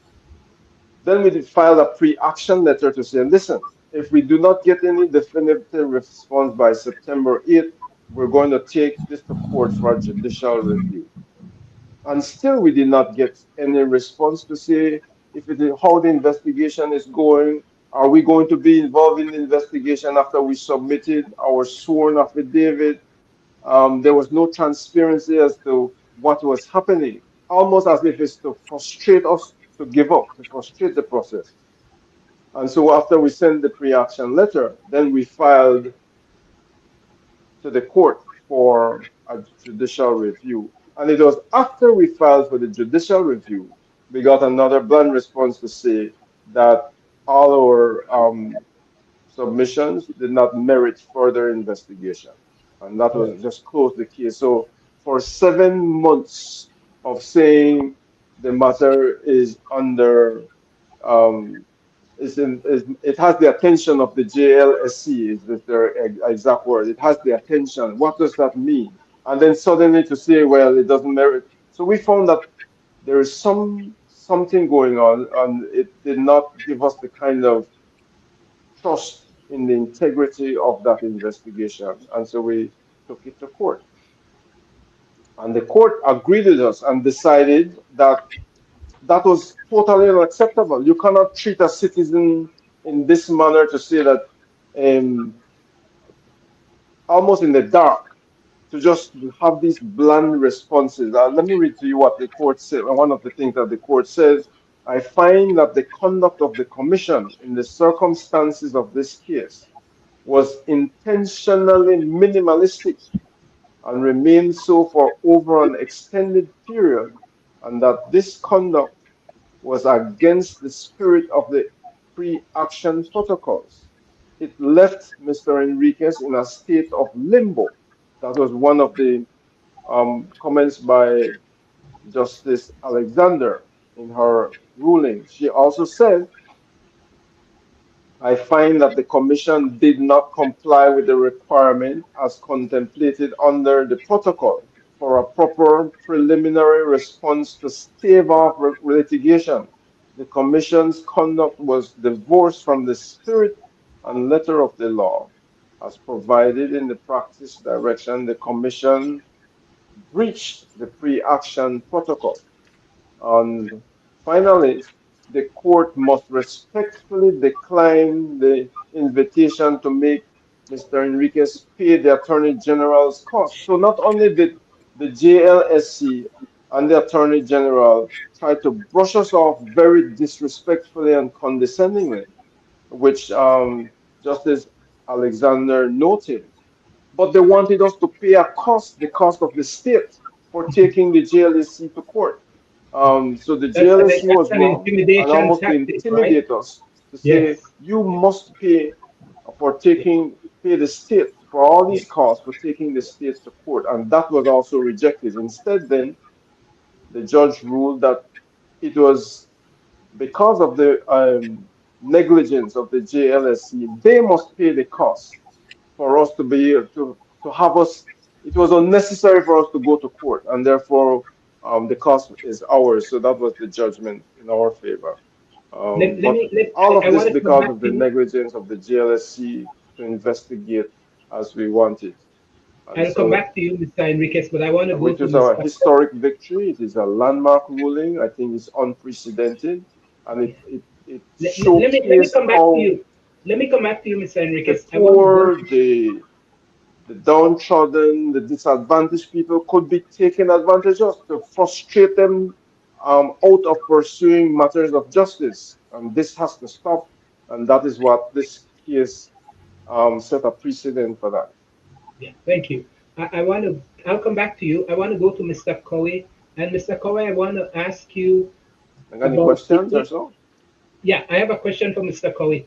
Then we filed a pre-action letter to say, listen, if we do not get any definitive response by September 8th, we're going to take this to court for judicial review. And still, we did not get any response to say if it is how the investigation is going. Are we going to be involved in the investigation after we submitted our sworn affidavit? There was no transparency as to what was happening, almost as if it's to frustrate us to give up, to frustrate the process. And so after we sent the pre-action letter, then we filed to the court for a judicial review. And it was after we filed for the judicial review, we got another blunt response to say that all our submissions did not merit further investigation. And that Oh, was just closed the case. So for 7 months of saying the matter is under um, it has the attention of the JLSC, is their exact word. It has the attention. What does that mean? And then suddenly to say, well, it doesn't merit. So we found that there is something going on, and it did not give us the kind of trust in the integrity of that investigation. And so we took it to court. And the court agreed with us and decided that that was totally unacceptable. You cannot treat a citizen in this manner to say that um, almost in the dark, to just have these bland responses. Let me read to you what the court said. One of the things that the court says, I find that the conduct of the commission in the circumstances of this case was intentionally minimalistic and remained so for over an extended period, and that this conduct was against the spirit of the pre-action protocols. It left Mr. Enriquez in a state of limbo. That was one of the comments by Justice Alexander in her ruling. She also said, I find that the Commission did not comply with the requirement as contemplated under the protocol for a proper preliminary response to stave off litigation. The Commission's conduct was divorced from the spirit and letter of the law. As provided in the practice direction, the Commission breached the pre-action protocol. And finally, the court must respectfully decline the invitation to make Mr. Enriquez pay the Attorney General's costs. So not only did the JLSC and the Attorney General try to brush us off very disrespectfully and condescendingly, which Justice Alexander noted, but they wanted us to pay a cost, the cost of the state, for taking the JLSC to court. So the JLSC that's was an wrong and intimidation almost to tactic, right? intimidate us to say, Yes. you must pay for pay the state for all these Yes. costs for taking the state to court. And that was also rejected. Instead, then, the judge ruled that it was because of the negligence of the JLSC, they must pay the cost for us to be to have us. It was unnecessary for us to go to court, and therefore the cost is ours. So that was the judgment in our favor. But all I of this want to come because back of to the you. negligence of the GLSC to investigate as we wanted. And I'll come so, back to you, Mr. Enriquez, but I want to go which to is our Mr. Cole. historic victory. It is a landmark ruling. I think it's unprecedented, and it Let me showcased come back to how you. Let me come back to you, Mr. the Enriquez. I want to go poor, the downtrodden, the disadvantaged people could be taken advantage of to frustrate them out of pursuing matters of justice. And this has to stop. And that is what this case set a precedent for that. Yeah, thank you. I want to. I'll come back to you. I want to go to Mr. Coe, and Mr. Coe, I want to ask you Any about questions or so? yeah, I have a question for Mr. Coe.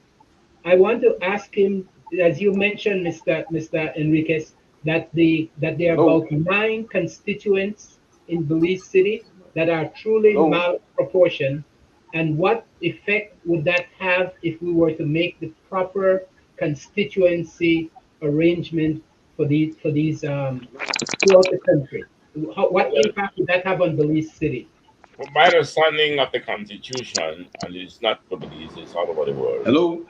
I want to ask him, as you mentioned, Mr. Enriquez, that there are Hello? about 9 constituents in Belize City that are truly Hello? malproportioned, and what effect would that have if we were to make the proper constituency arrangement for these throughout the country? What Well, impact would that have on Belize City? from my understanding of the Constitution, and it's not for Belize, it's all over the world. Hello?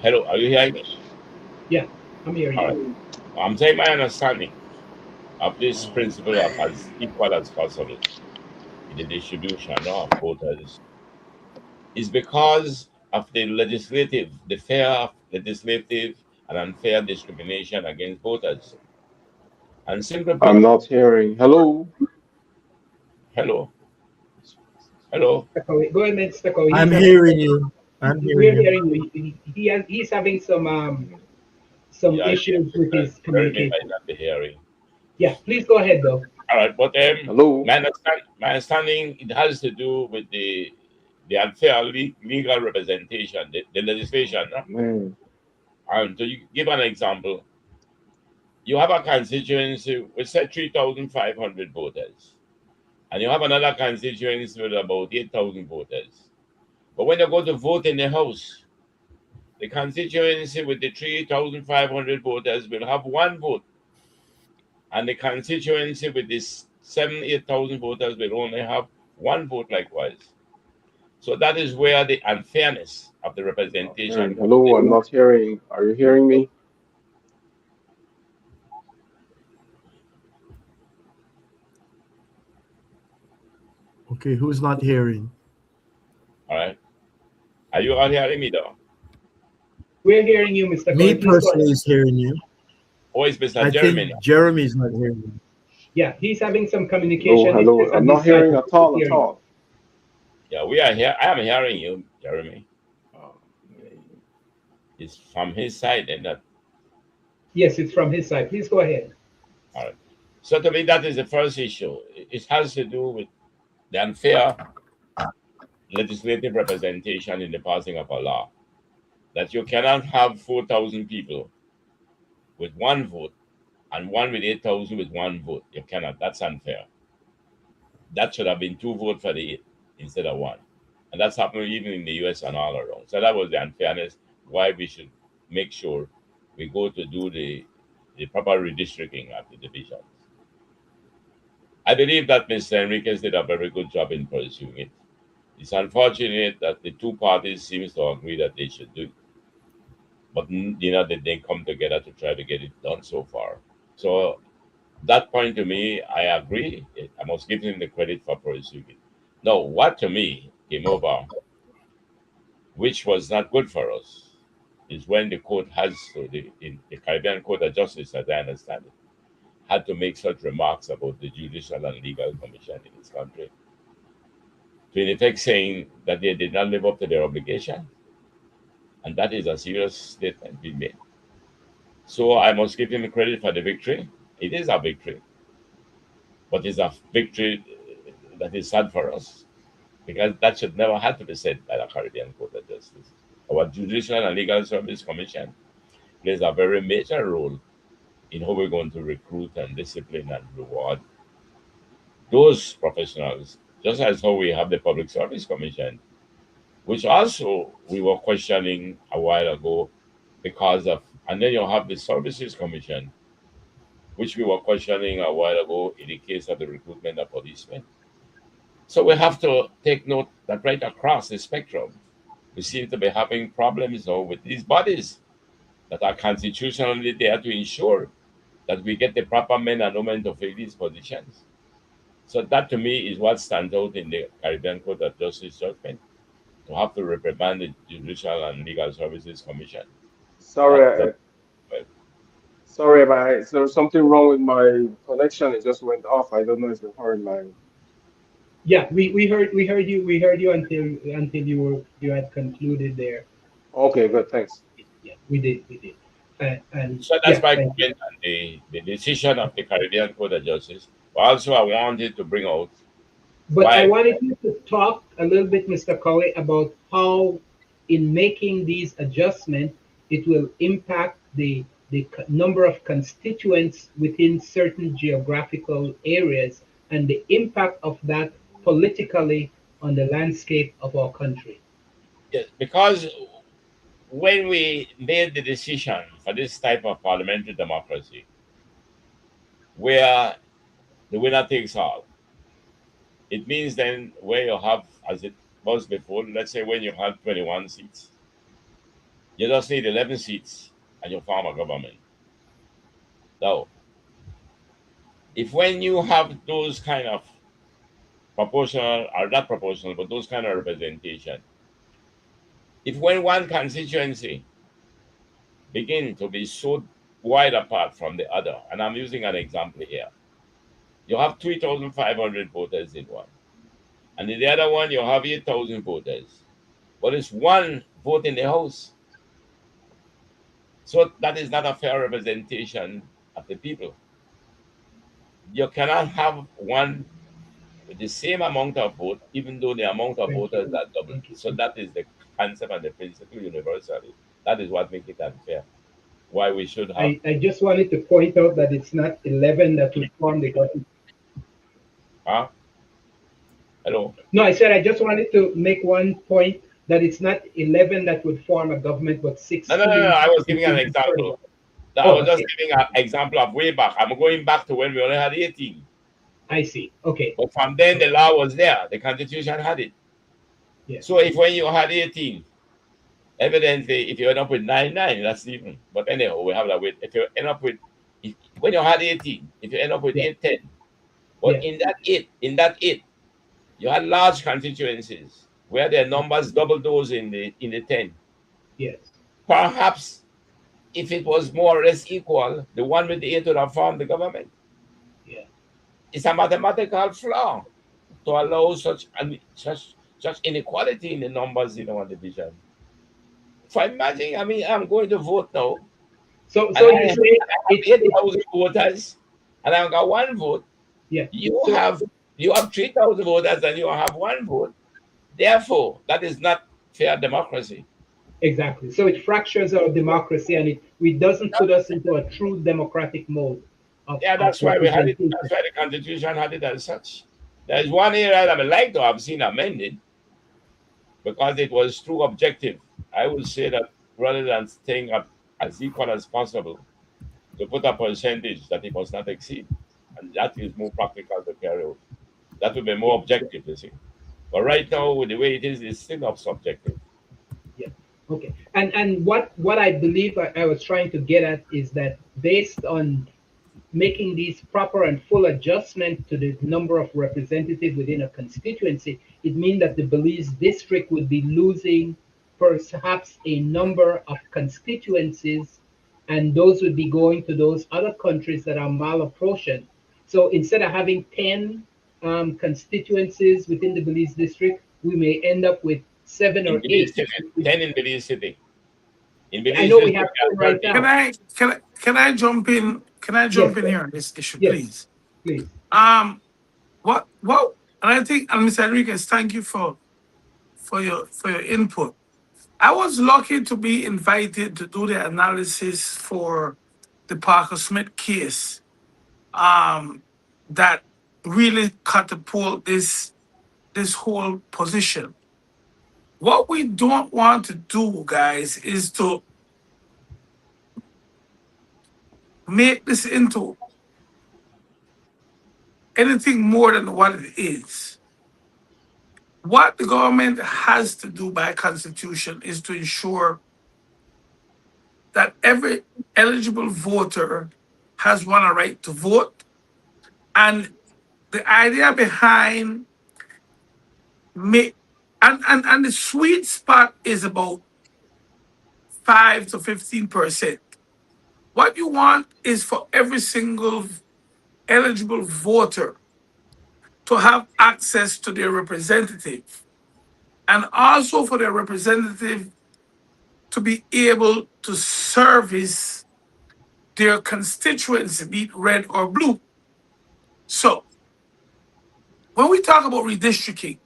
Hello, are you hearing me? Yeah, I'm hearing All right. you. I'm saying my understanding of this principle of as equal as possible in the distribution of quotas is because of the fair legislative and unfair discrimination against voters. And simply put, I'm not hearing. Hello? hello, hello, Mr. Cowie, go ahead, Mr. Cowie. I'm hearing you. I'm hearing We're you. hearing you. He's having some yeah, issues with his Jeremy communication. might not be hearing. Yeah, please go ahead though. All right, but Hello? my understanding it has to do with the unfair legal representation, the legislation. No? Man. And to give an example, you have a constituency with say 3,500 voters, and you have another constituency with about 8,000 voters. But when you go to vote in the House, the constituency with the 3,500 voters will have one vote, and the constituency with this 8,000 voters will only have one vote likewise. So that is where the unfairness of the Not hearing. representation comes Hello? in. I'm not hearing. Are you hearing me? Okay, who's not hearing? All right. Are you all hearing me though? We're hearing you, Mr. Me Cowie. Please go ahead. personally is hearing you. Or is Mr. I Jeremy think now? Jeremy's not hearing you. Yeah, he's having some Hello? communication Hello? issues I'm on not his side. hearing But at we could all, hear at you. all. Yeah, we are here. I am hearing you, Jeremy. Oh, man. It's from his side and that. Yes, it's from his side. Please go ahead. All right. So to me, that is the first issue. It has to do with the unfair legislative representation in the passing of a law. That you cannot have 4,000 people with one vote and one with 8,000 with one vote. You cannot. That's unfair. That should have been two votes for the eight instead of one. And that's happening even in the US and all around. So that was the unfairness why we should make sure we go to do the proper redistricting of the divisions. I believe that Mr. Enriquez did a very good job in pursuing it. It's unfortunate that the two parties seems to agree that they should do it, but they didn't come together to try to get it done so far. So that point to me, I agree. I must give him the credit for pursuing it. Now, what to me came over, which was not good for us, is when the court has to the Caribbean Court of Justice, as I understand it, had to make such remarks about the Judicial and Legal Commission in this country, to in effect saying that they did not live up to their obligation, and that is a serious statement being made. So I must give him credit for the victory. It is a victory, but it's a victory that is sad for us because that should never have to be said by the Caribbean Court of Justice. Our Judicial and Legal Service Commission plays a very major role in how we're going to recruit and discipline and reward those professionals, just as how we have the Public Service Commission, which also we were questioning a while ago because of, and then you have the Services Commission, which we were questioning a while ago in the case of the recruitment of policemen. So we have to take note that right across the spectrum, we seem to be having problems now with these bodies that are constitutionally there to ensure that we get the proper men and women to fill these positions. So that to me is what stands out in the Caribbean Court of Justice judgment to have to reprimand the Judicial and Legal Services Commission. Sorry, That well, sorry, is there something wrong with my connection? It just went off. I don't know if you heard my. Yeah, we heard you until you had concluded there. Okay, good. Thanks. Yeah, we did. And so that's yeah, my thank you. comment on the decision of the Caribbean Court of Justice. But also, I wanted to bring out But I why. wanted you to talk a little bit, Mr. Colley, about how, in making these adjustments, it will impact the number of constituents within certain geographical areas and the impact of that politically on the landscape of our country. Yes, because when we made the decision for this type of parliamentary democracy, where the winner takes all, it means then where you have, as it was before, let's say when you had 21 seats, You just need 11 seats and you form a government. Now, if when you have those kind of proportional, or not proportional, but those kind of representation, if when one constituency begin to be so wide apart from the other, and I'm using an example here, you have 3,500 voters in one, and in the other one you have 8,000 voters, but it's one vote in the house. So that is not a fair representation of the people. You cannot have one with the same amount of vote, even though the amount of Thank voters you. are double. Thank you. So that is the concept and the principle universally. That is what makes it unfair. Why we should have, I just wanted to point out that it's not 11 that would form the government. huh? Hello? No, I said I just wanted to make one point that it's not 11 that would form a government, but No. 16 I was would giving an be for the example. government. I Oh, was just okay. giving an example of way back. I'm going back to when we only had 18. I see. Okay. But from then, the law was there. The Constitution had it. Yes. So if when you had 18, evidently, if you end up with 99, that's even. But anyhow, we have that with, if you end up with, if, when you had 18, if you end up with Yeah. 810, but Yeah. in that 8, you had large constituencies where their numbers double those in the 10. Yes. Perhaps if it was more or less equal, the one with the 8 would have formed the government. Yeah. It's a mathematical flaw to allow such inequality in the numbers in our division. For imagine, I mean, I'm going to vote now, So and so you say I have it's 8,000 voters, and I've got one vote. yeah. You So have you have 3,000 voters, and you have one vote. Therefore, that is not fair democracy. exactly. So it fractures our democracy and it doesn't put us into a true democratic mode Yeah, of that's why we had it. representation. That's why the Constitution had it as such. There is one area that I would like to have seen amended because it was true objective. I would say that rather than staying up as equal as possible, to put a percentage that it must not exceed. And that is more practical to carry out. That would be more Yeah. objective, you see. But right now, with the way it is, it's still not subjective. Yeah. Okay. And what I believe I was trying to get at is that based on making these proper and full adjustment to the number of representatives within a constituency, it means that the Belize district would be losing perhaps a number of constituencies, and those would be going to those other countries that are malapportioned. So instead of having 10 constituencies within the Belize district, we may end up with seven In or Belize eight. City, 10 in Belize City. In I Belize know we District, have we 10 have right 30. Can now. I jump in? Can I Yes, jump in sir. here on this issue, Yes, please? please. Um, what? And I think, and Mr. Enriquez, thank you for your input. I was lucky to be invited to do the analysis for the Parker Smith case. Um, that really catapult this whole position. What we don't want to do, guys, is to make this into anything more than what it is. What the government has to do by constitution is to ensure that every eligible voter has won a right to vote. And the idea behind me and the sweet spot is about 5 to 15%. What you want is for every single eligible voter to have access to their representative, and also for their representative to be able to service their constituency, be it red or blue. So when we talk about redistricting,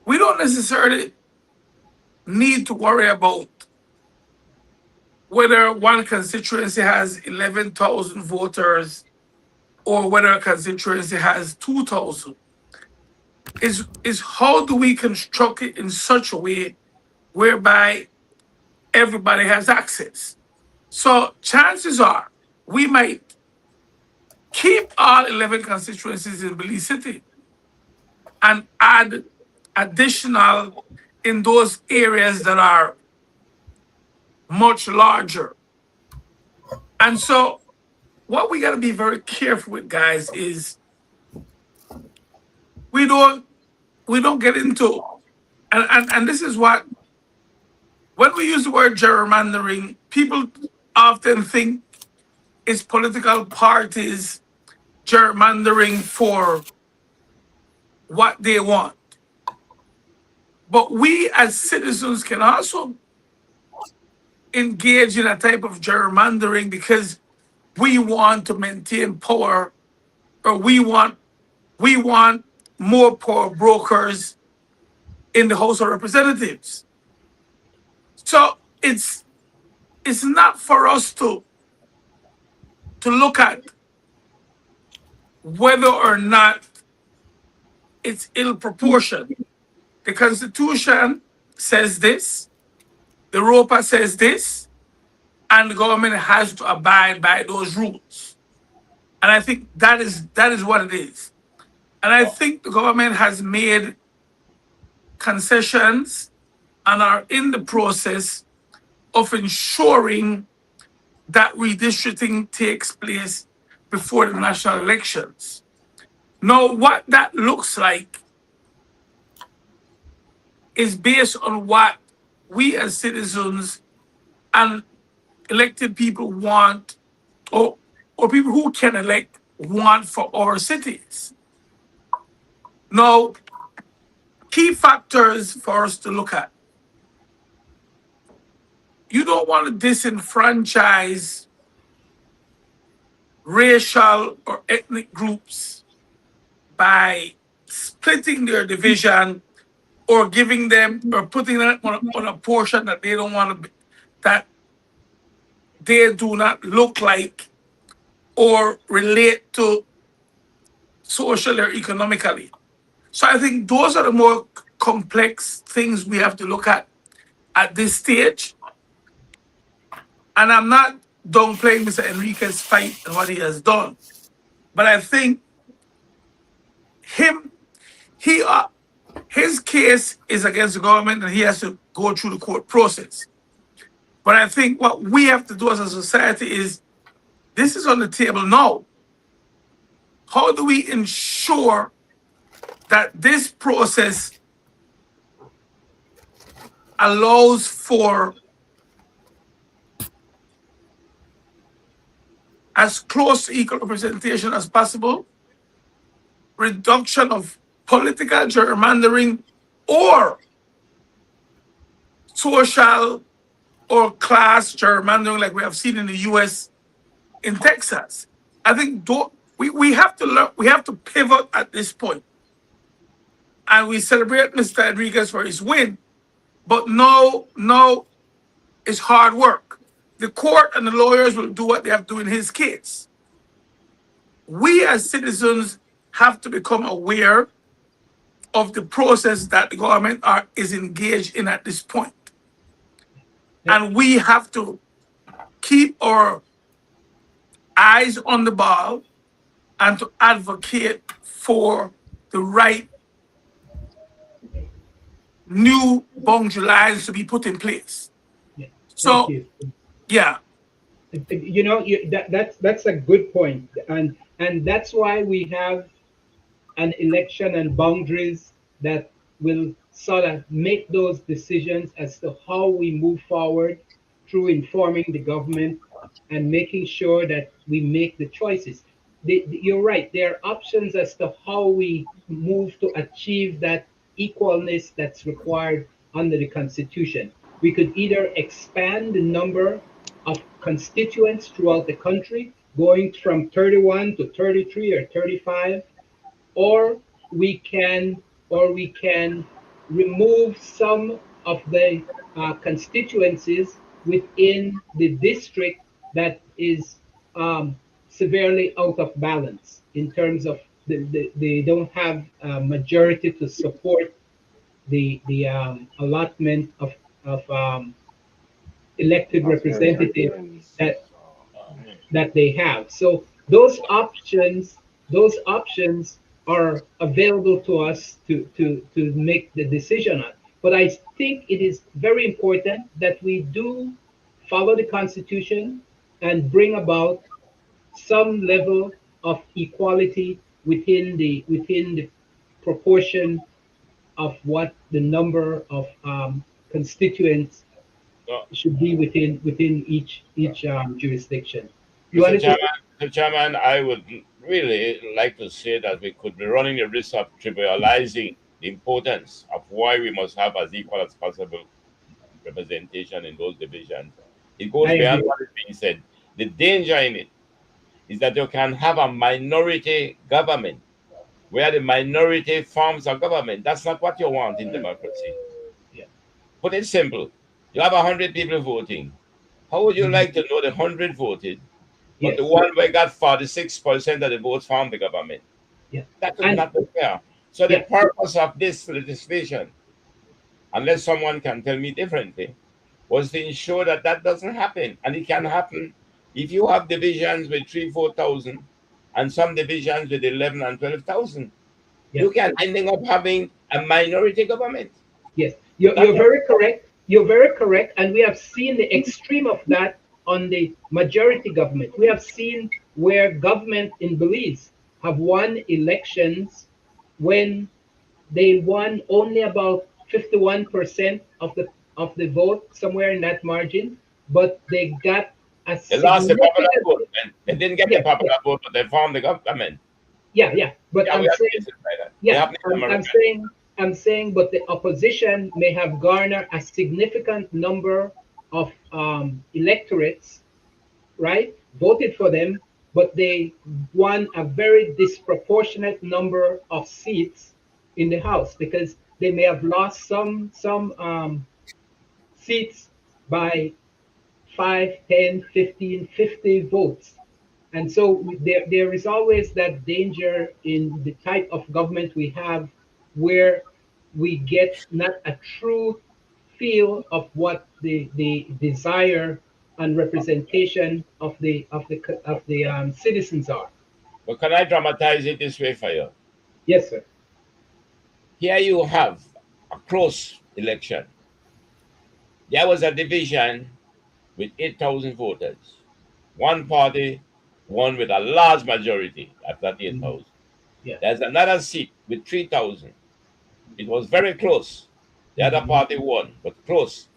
we don't necessarily need to worry about whether one constituency has 11,000 voters or whether a constituency has 2,000. Is how do we construct it in such a way whereby everybody has access? So chances are we might keep all 11 constituencies in Belize City and add additional in those areas that are much larger. And so what we got to be very careful with, guys, is we don't we don't get into, and this is what, when we use the word gerrymandering, people often think it's political parties gerrymandering for what they want. But we as citizens can also engage in a type of gerrymandering because we want to maintain power, or we want more power brokers in the House of Representatives. So it's not for us to look at whether or not it's ill proportioned. The Constitution says this, the ROPA says this, and the government has to abide by those rules. And I think that is what it is. And I think the government has made concessions and are in the process of ensuring that redistricting takes place before the national elections. Now, what that looks like is based on what we as citizens and elected people want, or people who can elect want for our cities. Now, key factors for us to look at. You don't want to disenfranchise racial or ethnic groups by splitting their division, or giving them, or putting them on a portion that they don't want to be, that they do not look like or relate to socially or economically. So I think those are the more complex things we have to look at this stage. And I'm not downplaying Mr. Enrique's fight and what he has done, but I think him he his case is against the government, and he has to go through the court process. But I think what we have to do as a society is, this is on the table now. How do we ensure that this process allows for as close to equal representation as possible, reduction of political gerrymandering or social or class gerrymandering like we have seen in the US, in Texas? I think we have to learn, we have to pivot at this point. And we celebrate Mr. Enriquez for his win, but no, it's hard work. The court and the lawyers will do what they have to do in his case. We as citizens have to become aware of the process that the government is engaged in at this point. And we have to keep our eyes on the ball and to advocate for the right new boundary lines to be put in place. Yeah. Thank So, you. yeah, That's a good point, and that's why we have an election and boundaries that will sort of make those decisions as to how we move forward through informing the government and making sure that we make the choices. You're right, there are options as to how we move to achieve that equalness that's required under the Constitution. We could either expand the number of constituents throughout the country, going from 31 to 33 or 35, or we can remove some of the constituencies within the district that is severely out of balance in terms of they don't have a majority to support the allotment of elected representative that they have. So those options are available to us to make the decision on. But I think it is very important that we do follow the Constitution and bring about some level of equality within the proportion of what the number of constituents No, should be within each jurisdiction. You Mr. wanted to? Chairman, Mr. Chairman, I would really like to say that we could be running the risk of trivializing the importance of why we must have as equal as possible representation in those divisions. It I goes beyond agree. what is being said. The danger in it is that you can have a minority government where the minority forms a government. That's not what you want in democracy. Yeah. Put it simple. You have 100 people voting. How would you Mhm. like to know the 100 voted, but the Yes. one where got 46% of the votes formed the government? Yeah. That would And not be fair. So the yeah. purpose of this legislation, unless someone can tell me differently, was to ensure that that doesn't happen. And it can happen if you have divisions with 3, 4,000 and some divisions with 11 and 12,000. Yeah. You can ending up having a minority government. Yes, So you're, that's you're very correct. You're very correct. And we have seen the extreme of that on the majority government. We have seen where government in Belize have won elections when they won only about 51% of the vote, somewhere in that margin, but they got a they lost the popular significant, vote. And they didn't get the yeah, yeah, popular vote, but they formed the government. yeah, yeah. But Yeah, we I'm have saying, cases like that. It yeah, happened in I'm America. saying, but the opposition may have garnered a significant number of electorates, right? Voted for them, but they won a very disproportionate number of seats in the House because they may have lost some seats by 5, 10, 15, 50 votes. And so there is always that danger in the type of government we have where we get not a true feel of what the desire and representation of the citizens are. But can I dramatize it this way for you? Yes, sir. Here you have a close election. There was a division with 8,000 voters. One party won with a large majority at that Mhm. 8,000. Yeah. There's another seat with 3,000. It was very close. The other Mhm. party won, but close.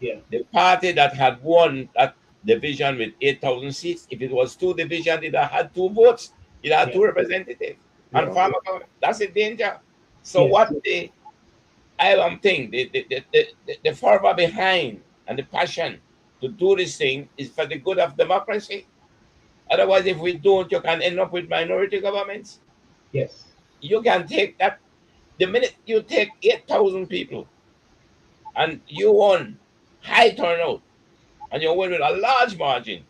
Yeah. The party that had won that division with 8,000 seats, if it was two divisions, it had two votes, it had Yeah. two representatives. And Yeah. farmer government, that's a danger. So Yes. what I am thinking, the fervor behind and the passion to do this thing is for the good of democracy. Otherwise, if we don't, you can end up with minority governments. Yes. You can take that the minute you take 8,000 people and you won high turnout and you win with a large margin,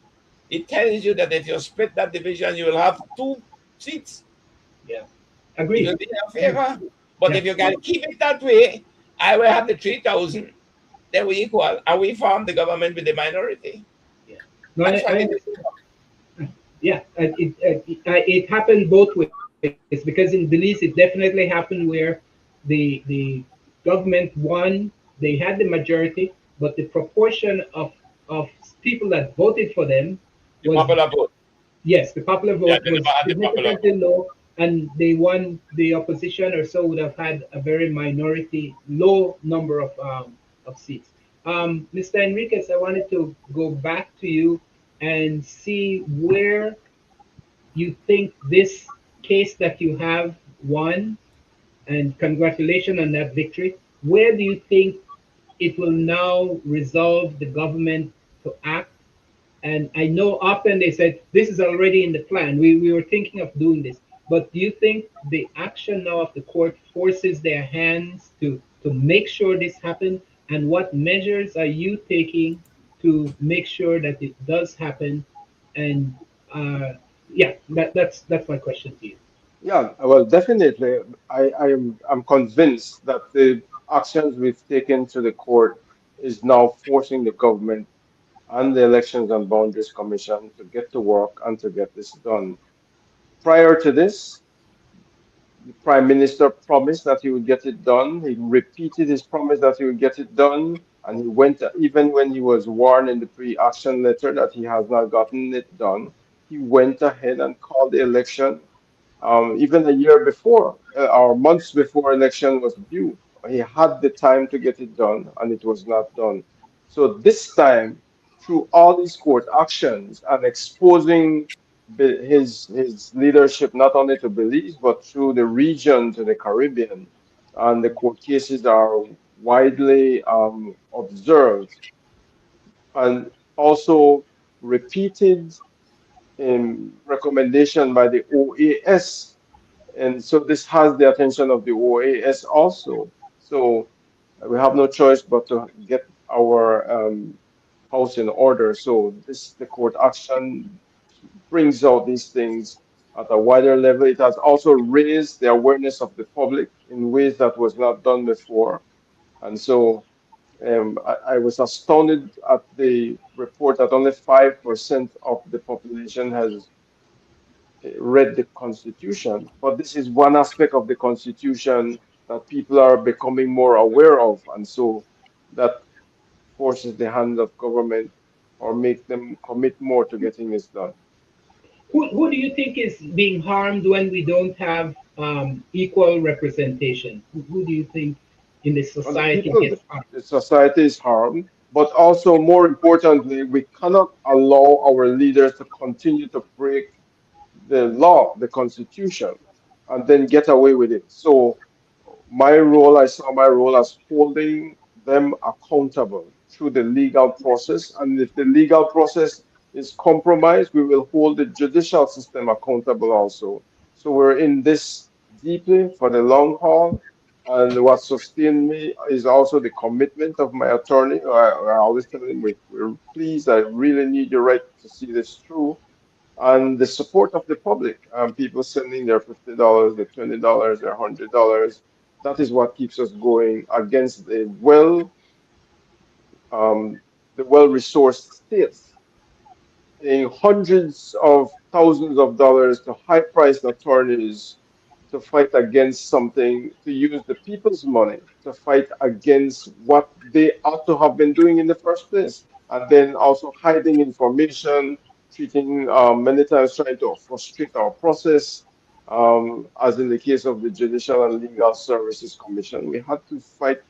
it tells you that if you split that division, you will have two seats. Yeah. It Agreed. will be in your favor. But Yeah. if you can keep it that way, I will have the 3,000, then we equal and we form the government with the minority. Yeah. No, That's I what it understand. is. Yeah, it happened both ways because in Belize it definitely happened where the government won, they had the majority, but the proportion of people that voted for them The was, popular vote. yes, the popular Yeah, vote they was never had the popular significantly vote. low, and they won. The opposition or so would have had a very minority, low number of seats. Mr. Enriquez, I wanted to go back to you and see where you think this case that you have won, and congratulations on that victory. Where do you think it will now resolve the government to act? And I know often they said this is already in the plan. We were thinking of doing this. But do you think the action now of the court forces their hands to make sure this happens? And what measures are you taking to make sure that it does happen? And yeah, that's my question to you. Yeah, well, definitely. I'm convinced that the actions we've taken to the court is now forcing the government and the Elections and Boundaries Commission to get to work and to get this done. Prior to this, the Prime Minister promised that he would get it done. He repeated his promise that he would get it done, And he went, even when he was warned in the pre-action letter that he has not gotten it done, he went ahead and called the election even a year before or months before election was due. He had the time to get it done, and it was not done. So this time, through all these court actions and exposing his leadership not only to Belize but through the region to the Caribbean, and the court cases are widely observed, and also repeated recommendation by the OAS, and so this has the attention of the OAS also. So we have no choice but to get our house in order. So this the court action brings out these things at a wider level. It has also raised the awareness of the public in ways that was not done before. And so I was astounded at the report that only 5% of the population has read the Constitution, but this is one aspect of the Constitution that people are becoming more aware of, and so that forces the hand of government or make them commit more to getting this done. Who do you think is being harmed when we don't have equal representation? Who do you think in the And the society people, gets harmed? the society is harmed, but also more importantly, we cannot allow our leaders to continue to break the law, the Constitution, and then get away with it. So I saw my role as holding them accountable through the legal process. And if the legal process is compromised, we will hold the judicial system accountable also. So we're in this deeply for the long haul. And what sustained me is also the commitment of my attorney. I always tell him, we're pleased, I really need your right to see this through, and the support of the public, people sending their $50, their $20, their $100. That is what keeps us going against the well-resourced states, paying hundreds of thousands of dollars to high-priced attorneys to fight against something, to use the people's money to fight against what they ought to have been doing in the first place, and then also hiding information, treating many times trying to frustrate our process. As in the case of the Judicial and Legal Services Commission, we had to fight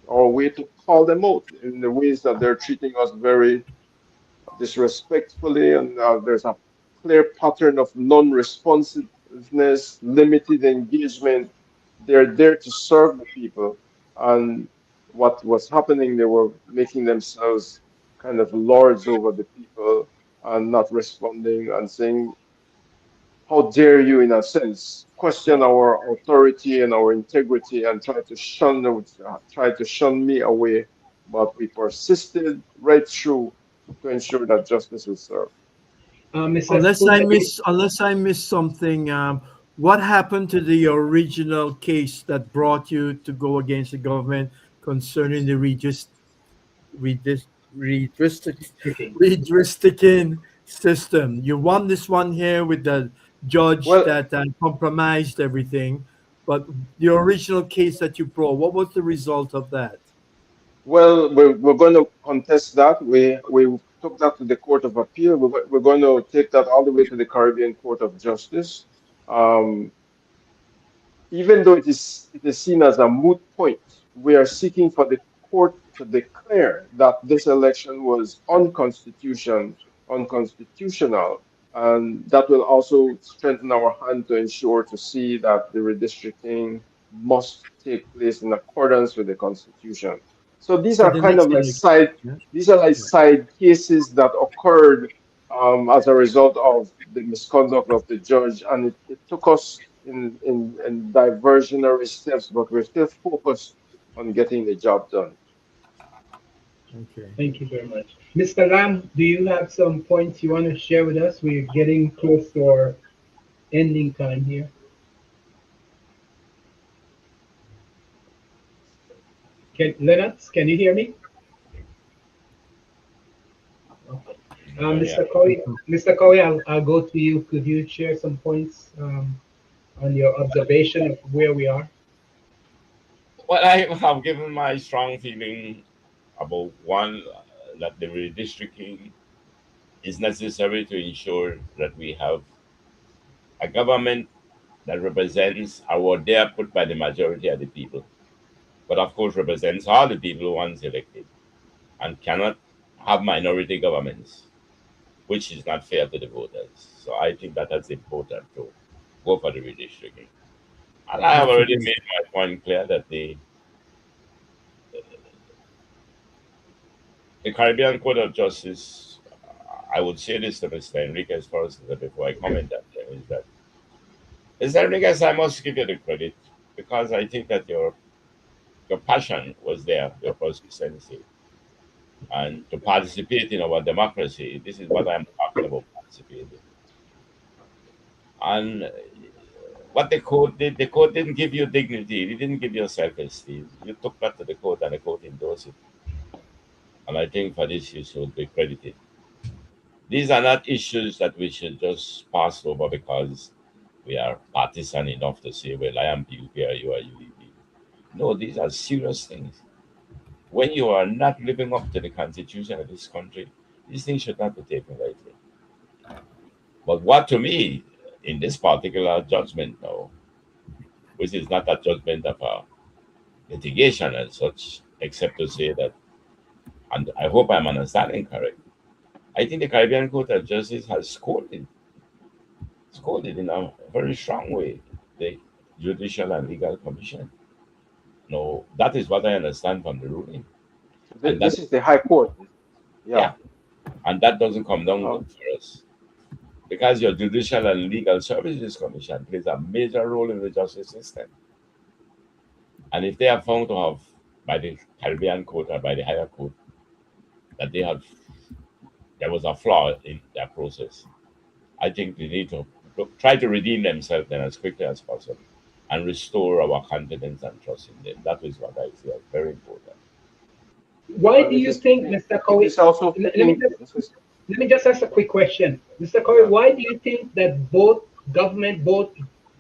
our way to call them out in the ways that they're treating us very disrespectfully, and there's a clear pattern of non-responsiveness, limited engagement. They're there to serve the people, and what was happening, they were making themselves kind of lords over the people and not responding and saying, "How dare you," in a sense, question our authority and our integrity and try to shun me away. But we persisted right through to ensure that justice is served. Mr. Spooner, Unless I missed something, what happened to the original case that brought you to go against the government concerning the redis, redistrict, speaking. redistricting system? You won this one here with the judge Well, that compromised everything, but the original case that you brought, what was the result of that? we're going to contest that. We took that to the Court of Appeal. We're going to take that all the way to the Caribbean Court of Justice. Um, Even though it is seen as a moot point, we are seeking for the court to declare that this election was unconstitutional, and that will also strengthen our hand to ensure to see that the redistricting must take place in accordance with the Constitution. So these For are the kind next of like election? side Yeah. these are like Yeah. side cases that occurred as a result of the misconduct of the judge, and it took us in diversionary steps, but we're still focused on getting the job done. Okay. Thank you very much. Mr. Lamb, do you have some points you want to share with us? We're getting close to our ending time here. Lennox, can you hear me? Okay. Yeah. Mr. Corey, Mr. Corey, I'll go to you. Could you share some points on your observation of where we are? Well, I have given my strong feeling about one, that the redistricting is necessary to ensure that we have a government that represents our they are put by the majority of the people, but of course represents all the people once elected, and cannot have minority governments, which is not fair to the voters. So I think that that's important to go for the redistricting. And I have already Absolutely. made my point clear that the Caribbean Court of Justice, I would say this to Mr. Enriquez first before I comment on them, is that Mr. Enriquez, I must give you the credit because I think that your passion was there, your consistency, and to participate in our democracy. This is what I'm talking about, participating. And what the court didn't give you dignity, it didn't give you self-esteem. You took that to the court and the court endorsed it. And I think for this you should be credited. These are not issues that we should just pass over because we are partisan enough to say, well, I am PUP or you are UDP. No, these are serious things. When you are not living up to the constitution of this country, these things should not be taken lightly. But what to me, in this particular judgment now, which is not a judgment of a litigation as such, except to say that, and I hope I'm understanding correct, I think the Caribbean Court of Justice has scolded in a very strong way the Judicial and Legal Commission. No, that is what I understand from the ruling. And that, This is the High Court. Yeah. yeah, and that doesn't come down Uh, good for us. Because your Judicial and Legal Services Commission plays a major role in the justice system. And if they are found to have, by the Caribbean Court or by the higher court, that there was a flaw in their process, I think they need to try to redeem themselves then as quickly as possible and restore our confidence and trust in them. That is what I see as very important. Why do you think, Mr. it Cowie? is also Let me fitting. just This is, let me just ask a quick question, Mr. Cowie. yeah. Why do you think that both government, both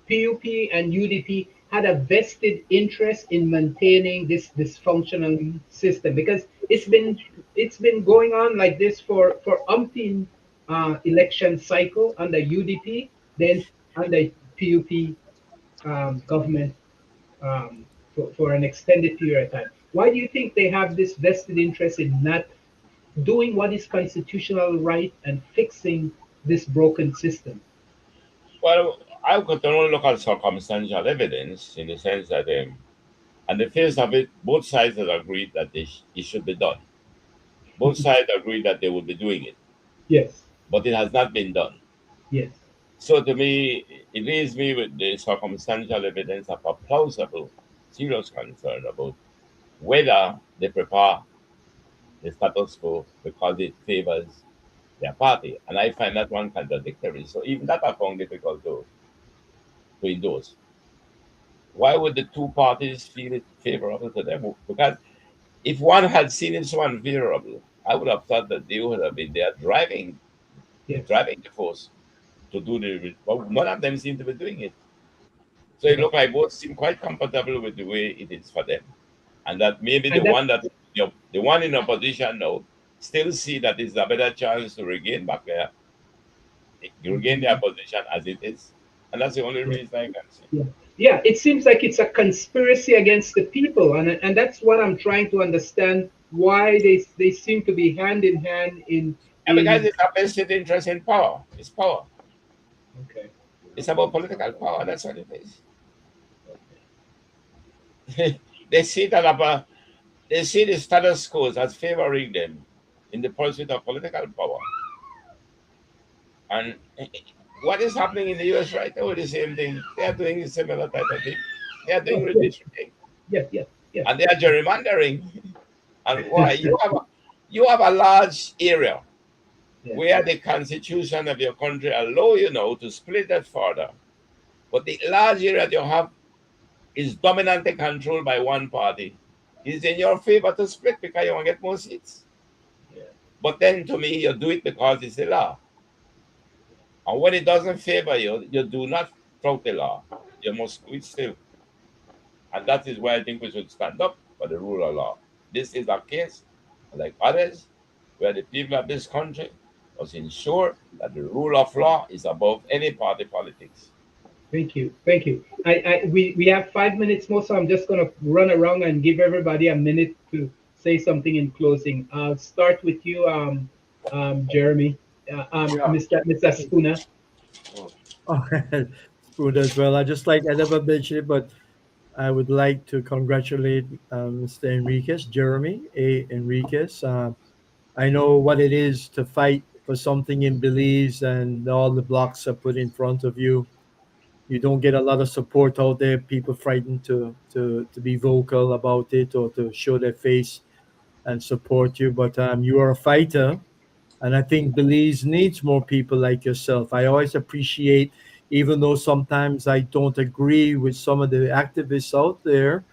PUP and UDP, had a vested interest in maintaining this dysfunctional system? Because it's been going on like this for umpteen election cycle under UDP, then under PUP government for an extended period of time. Why do you think they have this vested interest in not doing what is constitutional right and fixing this broken system? Well, I could only look at circumstantial evidence in the sense that, on the face of it, both sides have agreed that it should be done. Both sides agreed that they will be doing it, Yes, but it has not been done. yes, So to me, it leaves me with the circumstantial evidence of a plausible, serious concern about whether they prepare the status quo because it favors their party. And I find that one contradictory. So even that I found difficult to endorse. Why would the two parties feel it favorable to them? Because if one had seen it so unfavorable, I would have thought that they would have been there yes, driving the force to do but none of them seem to be doing it. So it yes. looked like both seem quite comfortable with the way it is for them. And that maybe And that, the one in opposition now still see that it's a better chance to regain back regain their position as it is. And that's the only yeah, reason I can see. yeah, yeah. It seems like it's a conspiracy against the people, and that's what I'm trying to understand. Why they seem to be hand in hand And because in. it's a vested interest in power. It's power. Okay, It's about political power. That's what it is. They see that they see the status quo as favoring them in the pursuit of political power. And what is happening in the US right now is the same thing. They are doing a similar type of thing. They are doing oh, yes, redistricting yes, yes, yes, and they are gerrymandering. And why? You have a large area yeah, where the constitution of your country allow you now to split that further. But the large area that you have is dominantly controlled by one party. It's in your favor to split because you want to get more seats. yeah, But then to me, you do it because it's the law. And when it doesn't favor you, you do not flout the law. You must do it still. And that is why I think we should stand up for the rule of law. This is a case. like others, where the people of this country must ensure that the rule of law is above any party politics. Thank you. Thank you. We have 5 minutes more, so I'm just going to run around and give everybody a minute to say something in closing. I'll start with you, Jeremy, Yeah. Mr. Spooner. Oh, Oh, food as well. I never mentioned it, but I would like to congratulate Mr. Enriquez, Jeremy A. Enriquez. I know what it is to fight for something in Belize, and all the blocks are put in front of you. You don't get a lot of support out there. People frightened to be vocal about it or to show their face and support you. But you are a fighter, and I think Belize needs more people like yourself. I always appreciate, even though sometimes I don't agree with some of the activists out there,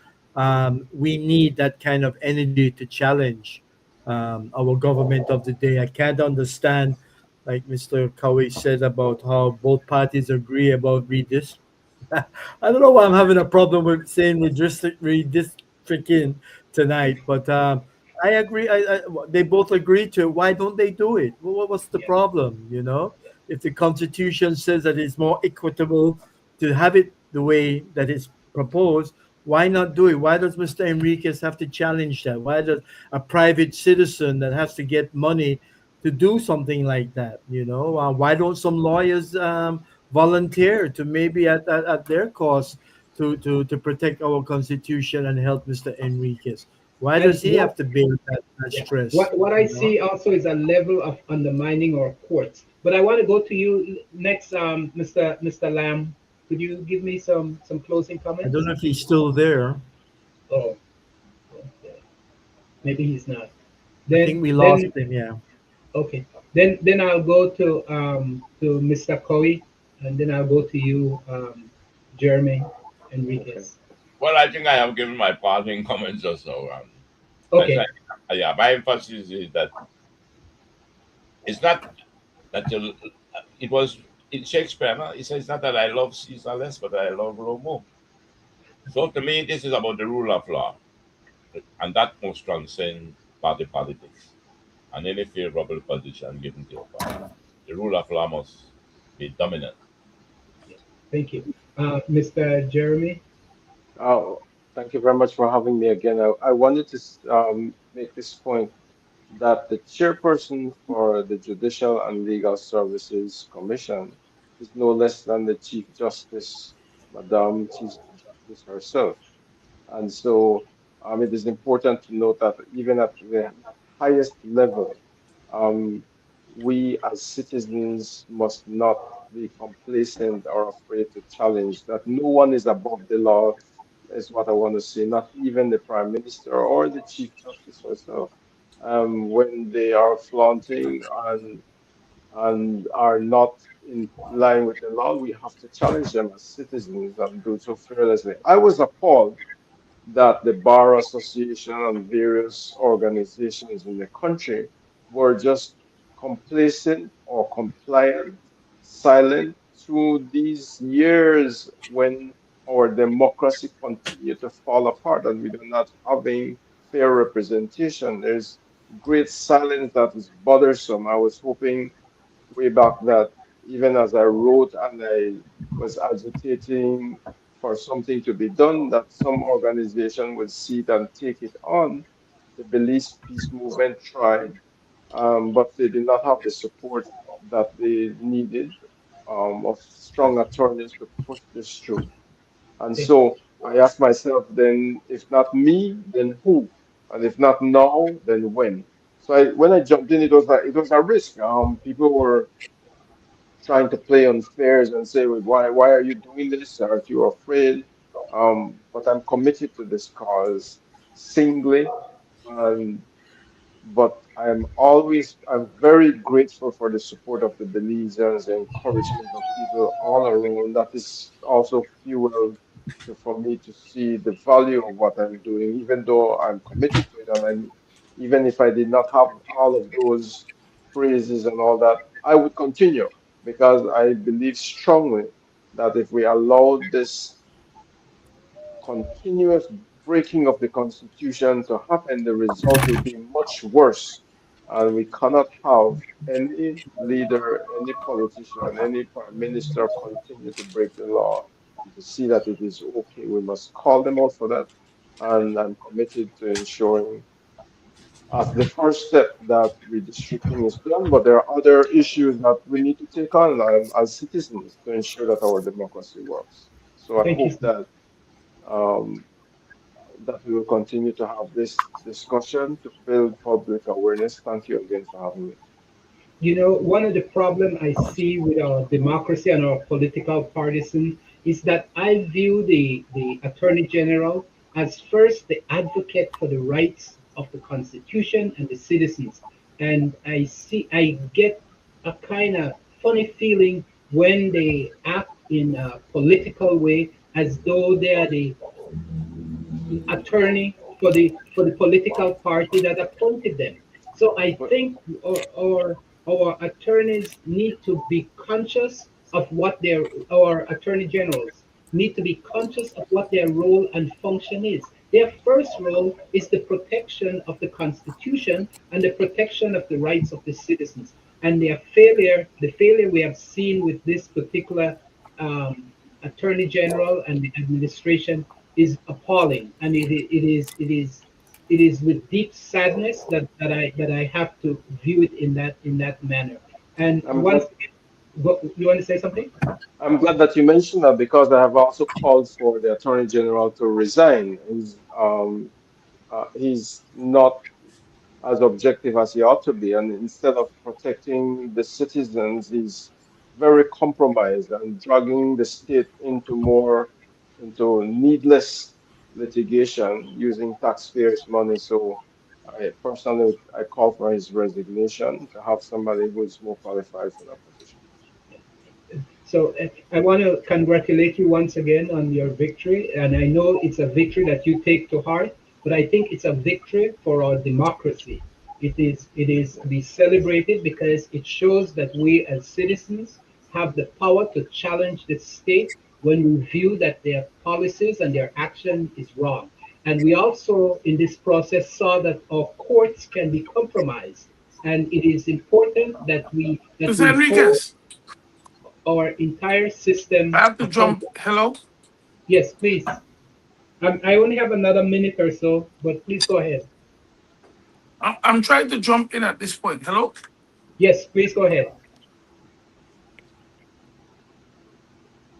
we need that kind of energy to challenge our government of the day. I can't understand, like Mr. Cowie said, about how both parties agree about redistricting. I don't know why I'm having a problem with saying redistricting tonight, but I agree. They both agree to it. Why don't they do it? What's the Yeah. problem? If the Constitution says that it's more equitable to have it the way that it's proposed, why not do it? Why does Mr. Enriquez have to challenge that? Why does a private citizen that has to get money to do something like that? Why don't some lawyers volunteer to maybe at their cost to protect our Constitution and help Mr. Enriquez? Why And does he have to bear that yeah, stress? what I see also is a level of undermining our courts. But I want to go to you next, Mr. Lamb. Could you give me some closing I don't comments? know if he's still there. Oh, okay. Maybe he's not. I Then think we lost then him. Yeah. Okay. Then I'll go to Mr. Coy, and then I'll go to you, Jeremy okay. Enriquez. Well, I think I have given my parting comments also. I Okay. said, yeah, my emphasis is that it's not that it was in Shakespeare. No? He says not that I love Caesar less, but I love Rome more. So to me, this is about the rule of law, and that must transcend party politics and any favorable position given to a party. The rule of law must be dominant. Thank you. Mr. Jeremy. Oh, thank you very much for having me again. I wanted to make this point that the chairperson for the Judicial and Legal Services Commission is no less than the Chief Justice, Madam Chief Justice herself. And so it is important to note that even at the highest level, um, we as citizens must not be complacent or afraid to challenge that no one is above the law, is what I want to say, not even the Prime Minister or the Chief Justice herself. When they are flaunting and are not in line with the law, we have to challenge them as citizens and do so fearlessly. I was appalled that the Bar Association and various organizations in the country were just complacent or compliant, silent through these years when our democracy continued to fall apart and we are not having fair representation. There's great silence that is bothersome. I was hoping way back that even as I wrote and I was agitating for something to be done, that some organization would see it and take it on. The Belize Peace Movement tried, but they did not have the support that they needed of strong attorneys to push this through. And Thank so I asked myself, then, if not me, then who? And if not now, then when? So when I jumped in, it was a risk. People were trying to play on fears and say, "Well, why are you doing this? Aren't you afraid?" But I'm committed to this cause singly, and but I'm very grateful for the support of the Belizeans, the encouragement of people all around. That is also fuel for me to see the value of what I'm doing, even though I'm committed to it. And even if I did not have all of those praises and all that, I would continue because I believe strongly that if we allow this continuous breaking of the Constitution to happen, the result will be much worse. And we cannot have any leader, any politician, any prime minister continue to break the law and to see that it is okay. We must call them out for that. And I'm committed to ensuring as the first step that redistricting is done, but there are other issues that we need to take on as citizens to ensure that our democracy works. So I Thank you, hope sir. um, that we will continue to have this discussion to build public awareness. Thank you again for having me. You know, one of the problem I see with our democracy and our political partisan is that I view the Attorney General as first the advocate for the rights of the Constitution and the citizens. And I get a kind of funny feeling when they act in a political way as though they are the attorney for the political party that appointed them. So I But think our attorneys need to be conscious of what their our attorney generals need to be conscious of what their role and function is. Their first role is the protection of the Constitution and the protection of the rights of the citizens. And the failure we have seen with this particular attorney general and the administration is appalling, and it is with deep sadness that I have to view it in that manner. And I'm once glad you want to say something? I'm glad that you mentioned that because I have also called for the Attorney General to resign. He's not as objective as he ought to be. And instead of protecting the citizens, he's very compromised and dragging the state into needless litigation using taxpayers' money. So I call for his resignation to have somebody who is more qualified for that position. So I want to congratulate you once again on your victory, and I know it's a victory that you take to heart, but I think it's a victory for our democracy. It is to be celebrated because it shows that we as citizens have the power to challenge the state when we view that their policies and their action is wrong. And we also in this process saw that our courts can be compromised, and it is important that Mr. we hold Enriquez, our entire I system have to jump. accountable. Hello? Yes, please. I only have another minute or so, but please go ahead. I'm trying to jump in at this point. Hello? Yes, please go ahead.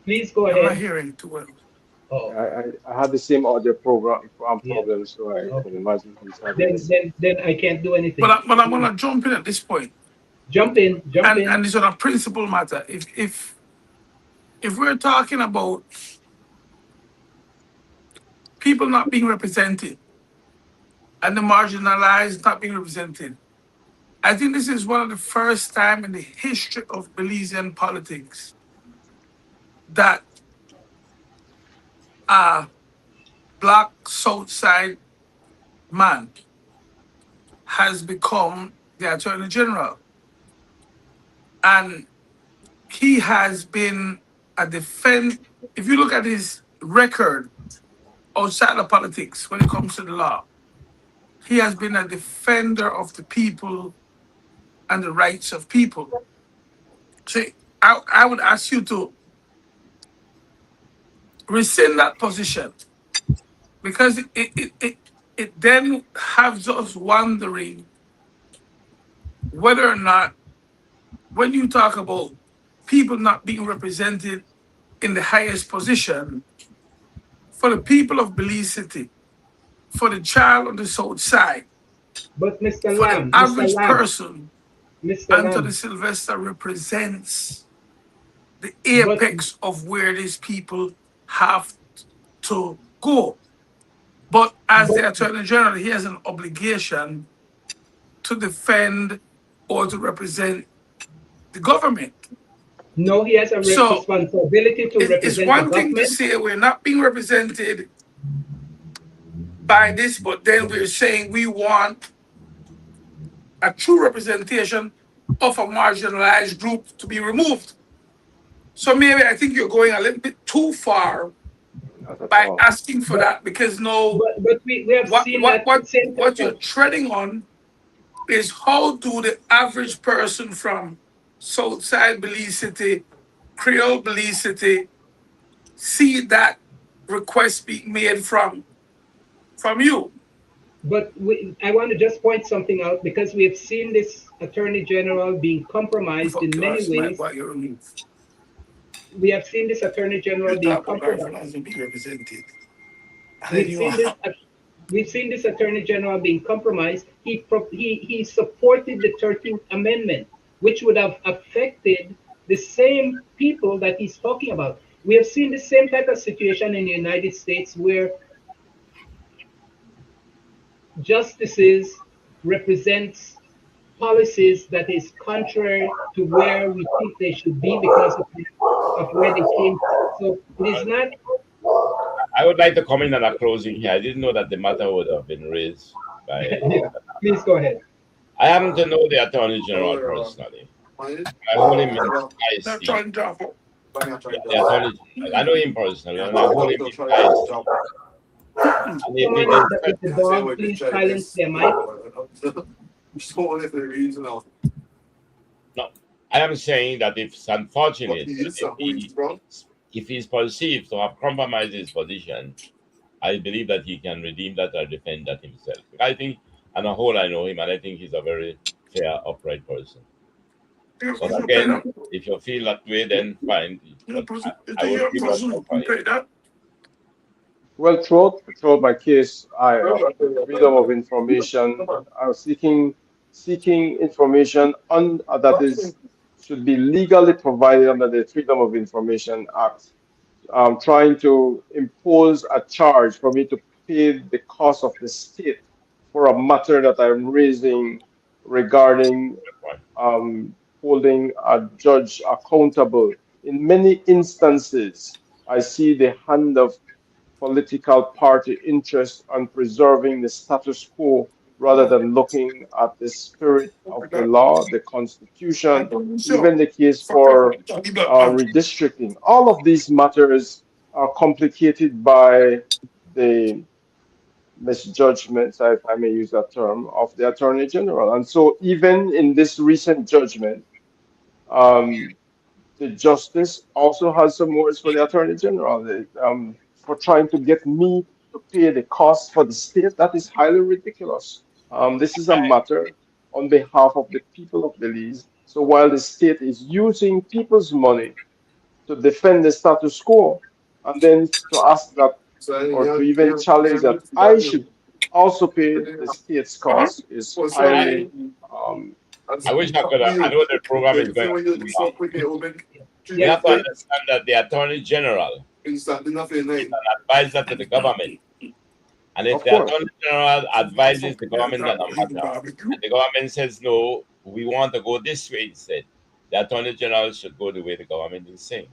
Please go I'm not ahead. hearing too well. Oh, I had the same audio program yeah. problem, so I could Okay. imagine he's having the same. Then I can't do But, anything. but I'm going to jump in at this point. Jump in, jump And in. it's on a principle matter. If we're talking about people not being represented and the marginalized not being represented, I think this is one of the first time in the history of Belizean politics that a black Southside man has become the Attorney General. And he has been a defend. If you look at his record outside of politics when it comes to the law, he has been a defender of the people and the rights of people. So I would ask you to rescind that position because it then has us wondering whether or not, when you talk about people not being represented in the highest position, for the people of Belize City, for the child on the south side, But for the Mr. average Lamb, person, Mr. Anthony Lamb. Sylvester represents the But apex of where these people have to go. But as but the Attorney General, he has an obligation to defend or to represent the government. no, he has a So responsibility to it's represent the one thing to government. say we're not being represented by this, but then we're saying we want a true representation of a marginalized group to be removed. So maybe I think you're going a little bit too far Not at by all. asking for But that, because no, but we have what seen what that what same type what you're of, treading on is how do the average person from Southside Belize City, Creole Belize City, see that request being made from you. but I want to just point something out because we have seen this attorney general being compromised Fuck in you, many ask my ways. why you remove. We have seen this attorney general You being talk about compromised. governance and be represented. And then We've you seen are this attorney general being compromised. He supported the 13th Amendment, which would have affected the same people that he's talking about. We have seen the same type of situation in the United States where justices represents policies that is contrary to where we think they should be because of where they came from. So it is not. I would like to comment on a closing here. I didn't know that the matter would have been raised by. Yeah, please go ahead. I happen to know the Attorney General personally. I hold him in high not esteem. trying to drop out. The Attorney General. I know him personally, and I hold him in high esteem. And if it Someone is, with the dog, please silence their mic. no, I am saying that if it's unfortunate, if he's perceived to have compromised his position, I believe that he can redeem that or defend that himself. I think, on a whole, I know him, and I think he's a very fair, upright person. But again, if you feel that way, then fine. But I would give up for him. Well, throughout my case, freedom of information. I'm seeking information on that is should be legally provided under the Freedom of Information Act. Trying to impose a charge for me to pay the cost of the state for a matter that I'm raising regarding holding a judge accountable. In many instances, I see the hand of political party interest on preserving the status quo rather than looking at the spirit of the law, the constitution, even the case for redistricting. All of these matters are complicated by the misjudgments, if I may use that term, of the Attorney General. And so even in this recent judgment, um, the justice also has some words for the Attorney General for trying to get me to pay the cost for the state. That is highly ridiculous. This is a matter on behalf of the people of Belize. So while the state is using people's money to defend the status quo, and then to ask that or to even challenge that I should also pay the state's cost is highly I wish I could. I know the program is going too long. We Yeah, have to understand that the Attorney General is an advisor to the government. And if of the course. Attorney General advises the government on a matter, and the government says, no, we want to go this way instead, the Attorney General should go the way the government is saying.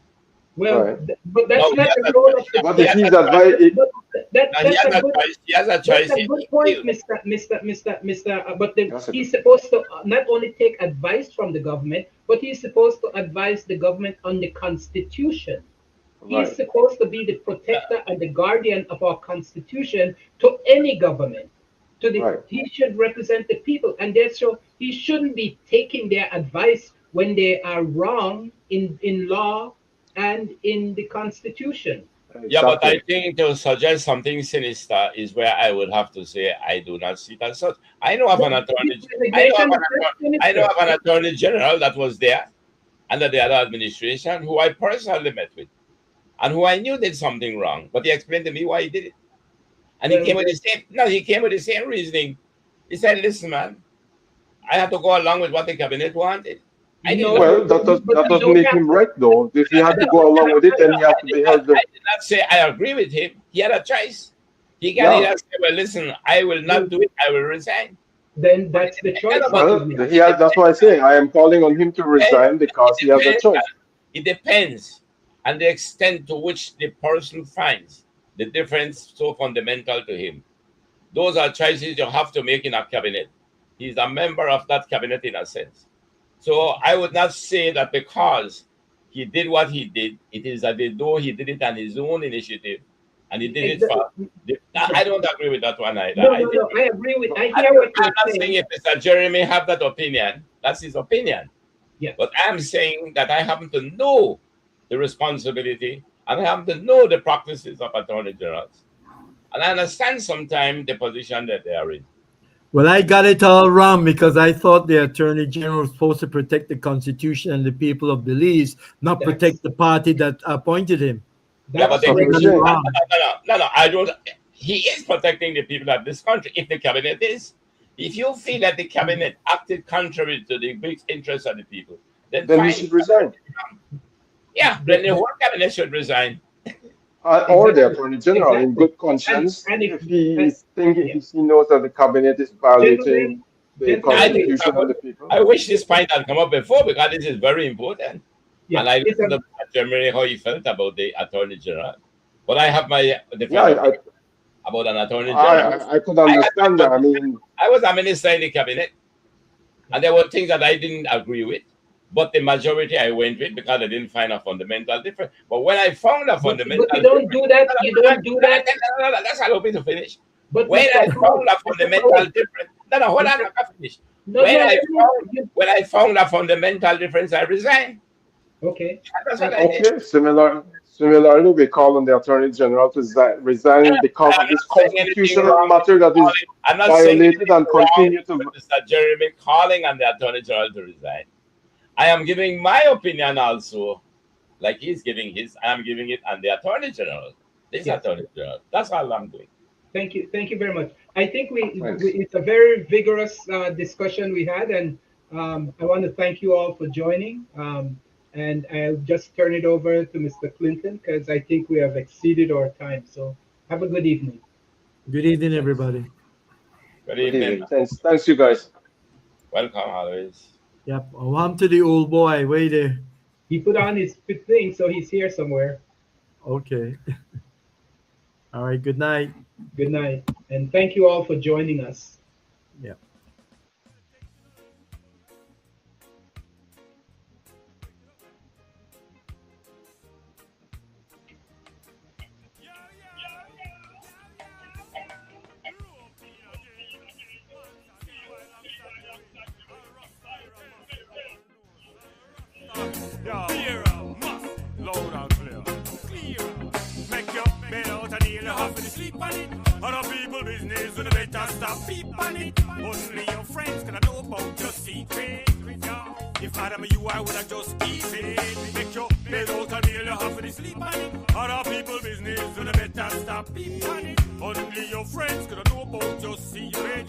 Well, Right. but No, that's he not has the a role choice. of the. But He if has he's a choice. advised, But Now, he that's has a a good. choice. He has a That's choice. a He good point, feels. Mr. But that's a he's good. supposed to not only take advice from the government, but he's supposed to advise the government on the Constitution. He's Right, supposed to be the protector and the guardian of our Constitution to any government. right. He should represent the people, and therefore he shouldn't be taking their advice when they are wrong in law and in the Constitution. Yeah, but I Exactly. think to suggest something sinister is where I would have to say I do not see it as such. I know of The an attorney. designation of Prime I know Minister. of an attorney general that was there under the other administration who I personally met with and who I knew did something wrong, but he explained to me why he did it. And he Well, came with the same no, he came with the same reasoning. He said, listen, man, I have to go along with what the cabinet wanted. I didn't no, want Well, but that you doesn't don't make have him to. right though. If he had to That, go along with it, then he has to be held. I did not say I agree with him. He had a choice. He can Yeah. either say, well, listen, I will not do it, I will resign. then that's the choice that Well, he made. he has. That's why I say I am calling on him to resign because he has a choice. It depends on the extent to which the person finds the difference so fundamental to him. Those are choices you have to make in a cabinet. He's a member of that cabinet in a sense. So I would not say that because he did what he did, it is as though he did it on his own initiative and he did it for. I don't agree with that one either. No, I agree with. I hear what you're I'm not saying. saying if Mr. Jeremy have that opinion, that's his opinion. Yeah. But I'm saying that I happen to know the responsibility and I happen to know the practices of attorney generals, and I understand sometimes the position that they are in. Well, I got it all wrong because I thought the Attorney General was supposed to protect the Constitution and the people of Belize, not protect the party that appointed him. Yeah, but That's what I got it wrong. no, I don't. He is protecting the people of this country. If the cabinet is, if you feel that the cabinet acted contrary to the big interests of the people, then he should resign. Yeah, then the whole cabinet should resign. Or the Attorney General, in good conscience, if he knows that the cabinet is violating the Constitution and the people. I wish this point had come up before because this is very important. Yeah, and I listened to Jeremy how he felt about the Attorney General. But I have my defense about an Attorney General. I could understand that. I mean, I was a minister in the cabinet, and there were things that I didn't agree with. But the majority I went with because I didn't find a fundamental difference. But when I found a fundamental difference... But you don't do that. You don't do that. That's allowed me to finish. But when I found a fundamental difference... No, hold on, I can't finish. When I found a fundamental difference, I resigned. Okay. That's what I did. Okay, similarly, we call on the Attorney General to resign because of this constitutional matter that is violated and continue to... Mr. Jeremy calling on the Attorney General to resign. I am giving my opinion also, like he's giving his. I am giving it on the Attorney General. This Attorney General. That's all I'm doing. Thank you very much. I think it's a very vigorous discussion we had, and I want to thank you all for joining. And I'll just turn it over to Mr. Clinton because I think we have exceeded our time. So have a good evening. Good evening, everybody. Good evening. Thanks, you guys. Welcome always. Yep. Oh, I'm to the old boy. Wait there. He put on his thing, so he's here somewhere. Okay. All right. Good night. Good night. And thank you all for joining us. Yeah. Loud and clear. Make your bed out and you'll have to sleep on it. Other people business, you better stop peep on it. Only your friends can know about your secret. If Adam you, I would have just keep it. Make your bed out and you'll have to sleep on it. Other people business, you better stop peep on it. Only your friends can know about your secret.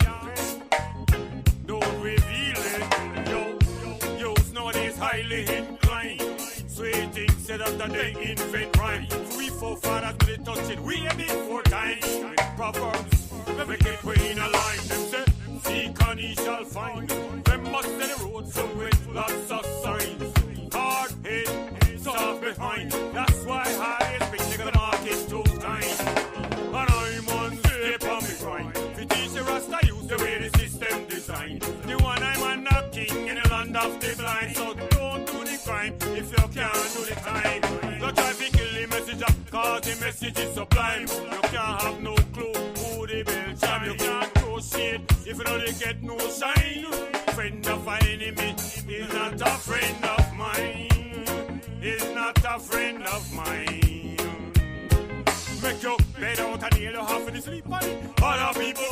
Don't reveal it. Yo, nowadays highly inclined. Sweet instead of that they invent rhyme. We forefathers they touch it way before time. Proverbs, make it queen a line. Them say, seek and ye shall find. Them must say the road so with lots of signs. Hard head, soft behind. That's why high is big nigga the market too time. And I'm on step on me grind. We teach the Rasta use the way the system designed. The one I'm on the king in the land of the blind. So don't do the crime if you can't do the time. Don't try to kill the messenger, cause the message is sublime. You can't have no clue who the bell jam. You can't throw shade if you don't get no shine. Friend of an enemy is not a friend of mine. Is not a friend of mine. Make your bed out and you'll have to sleep on it. Other people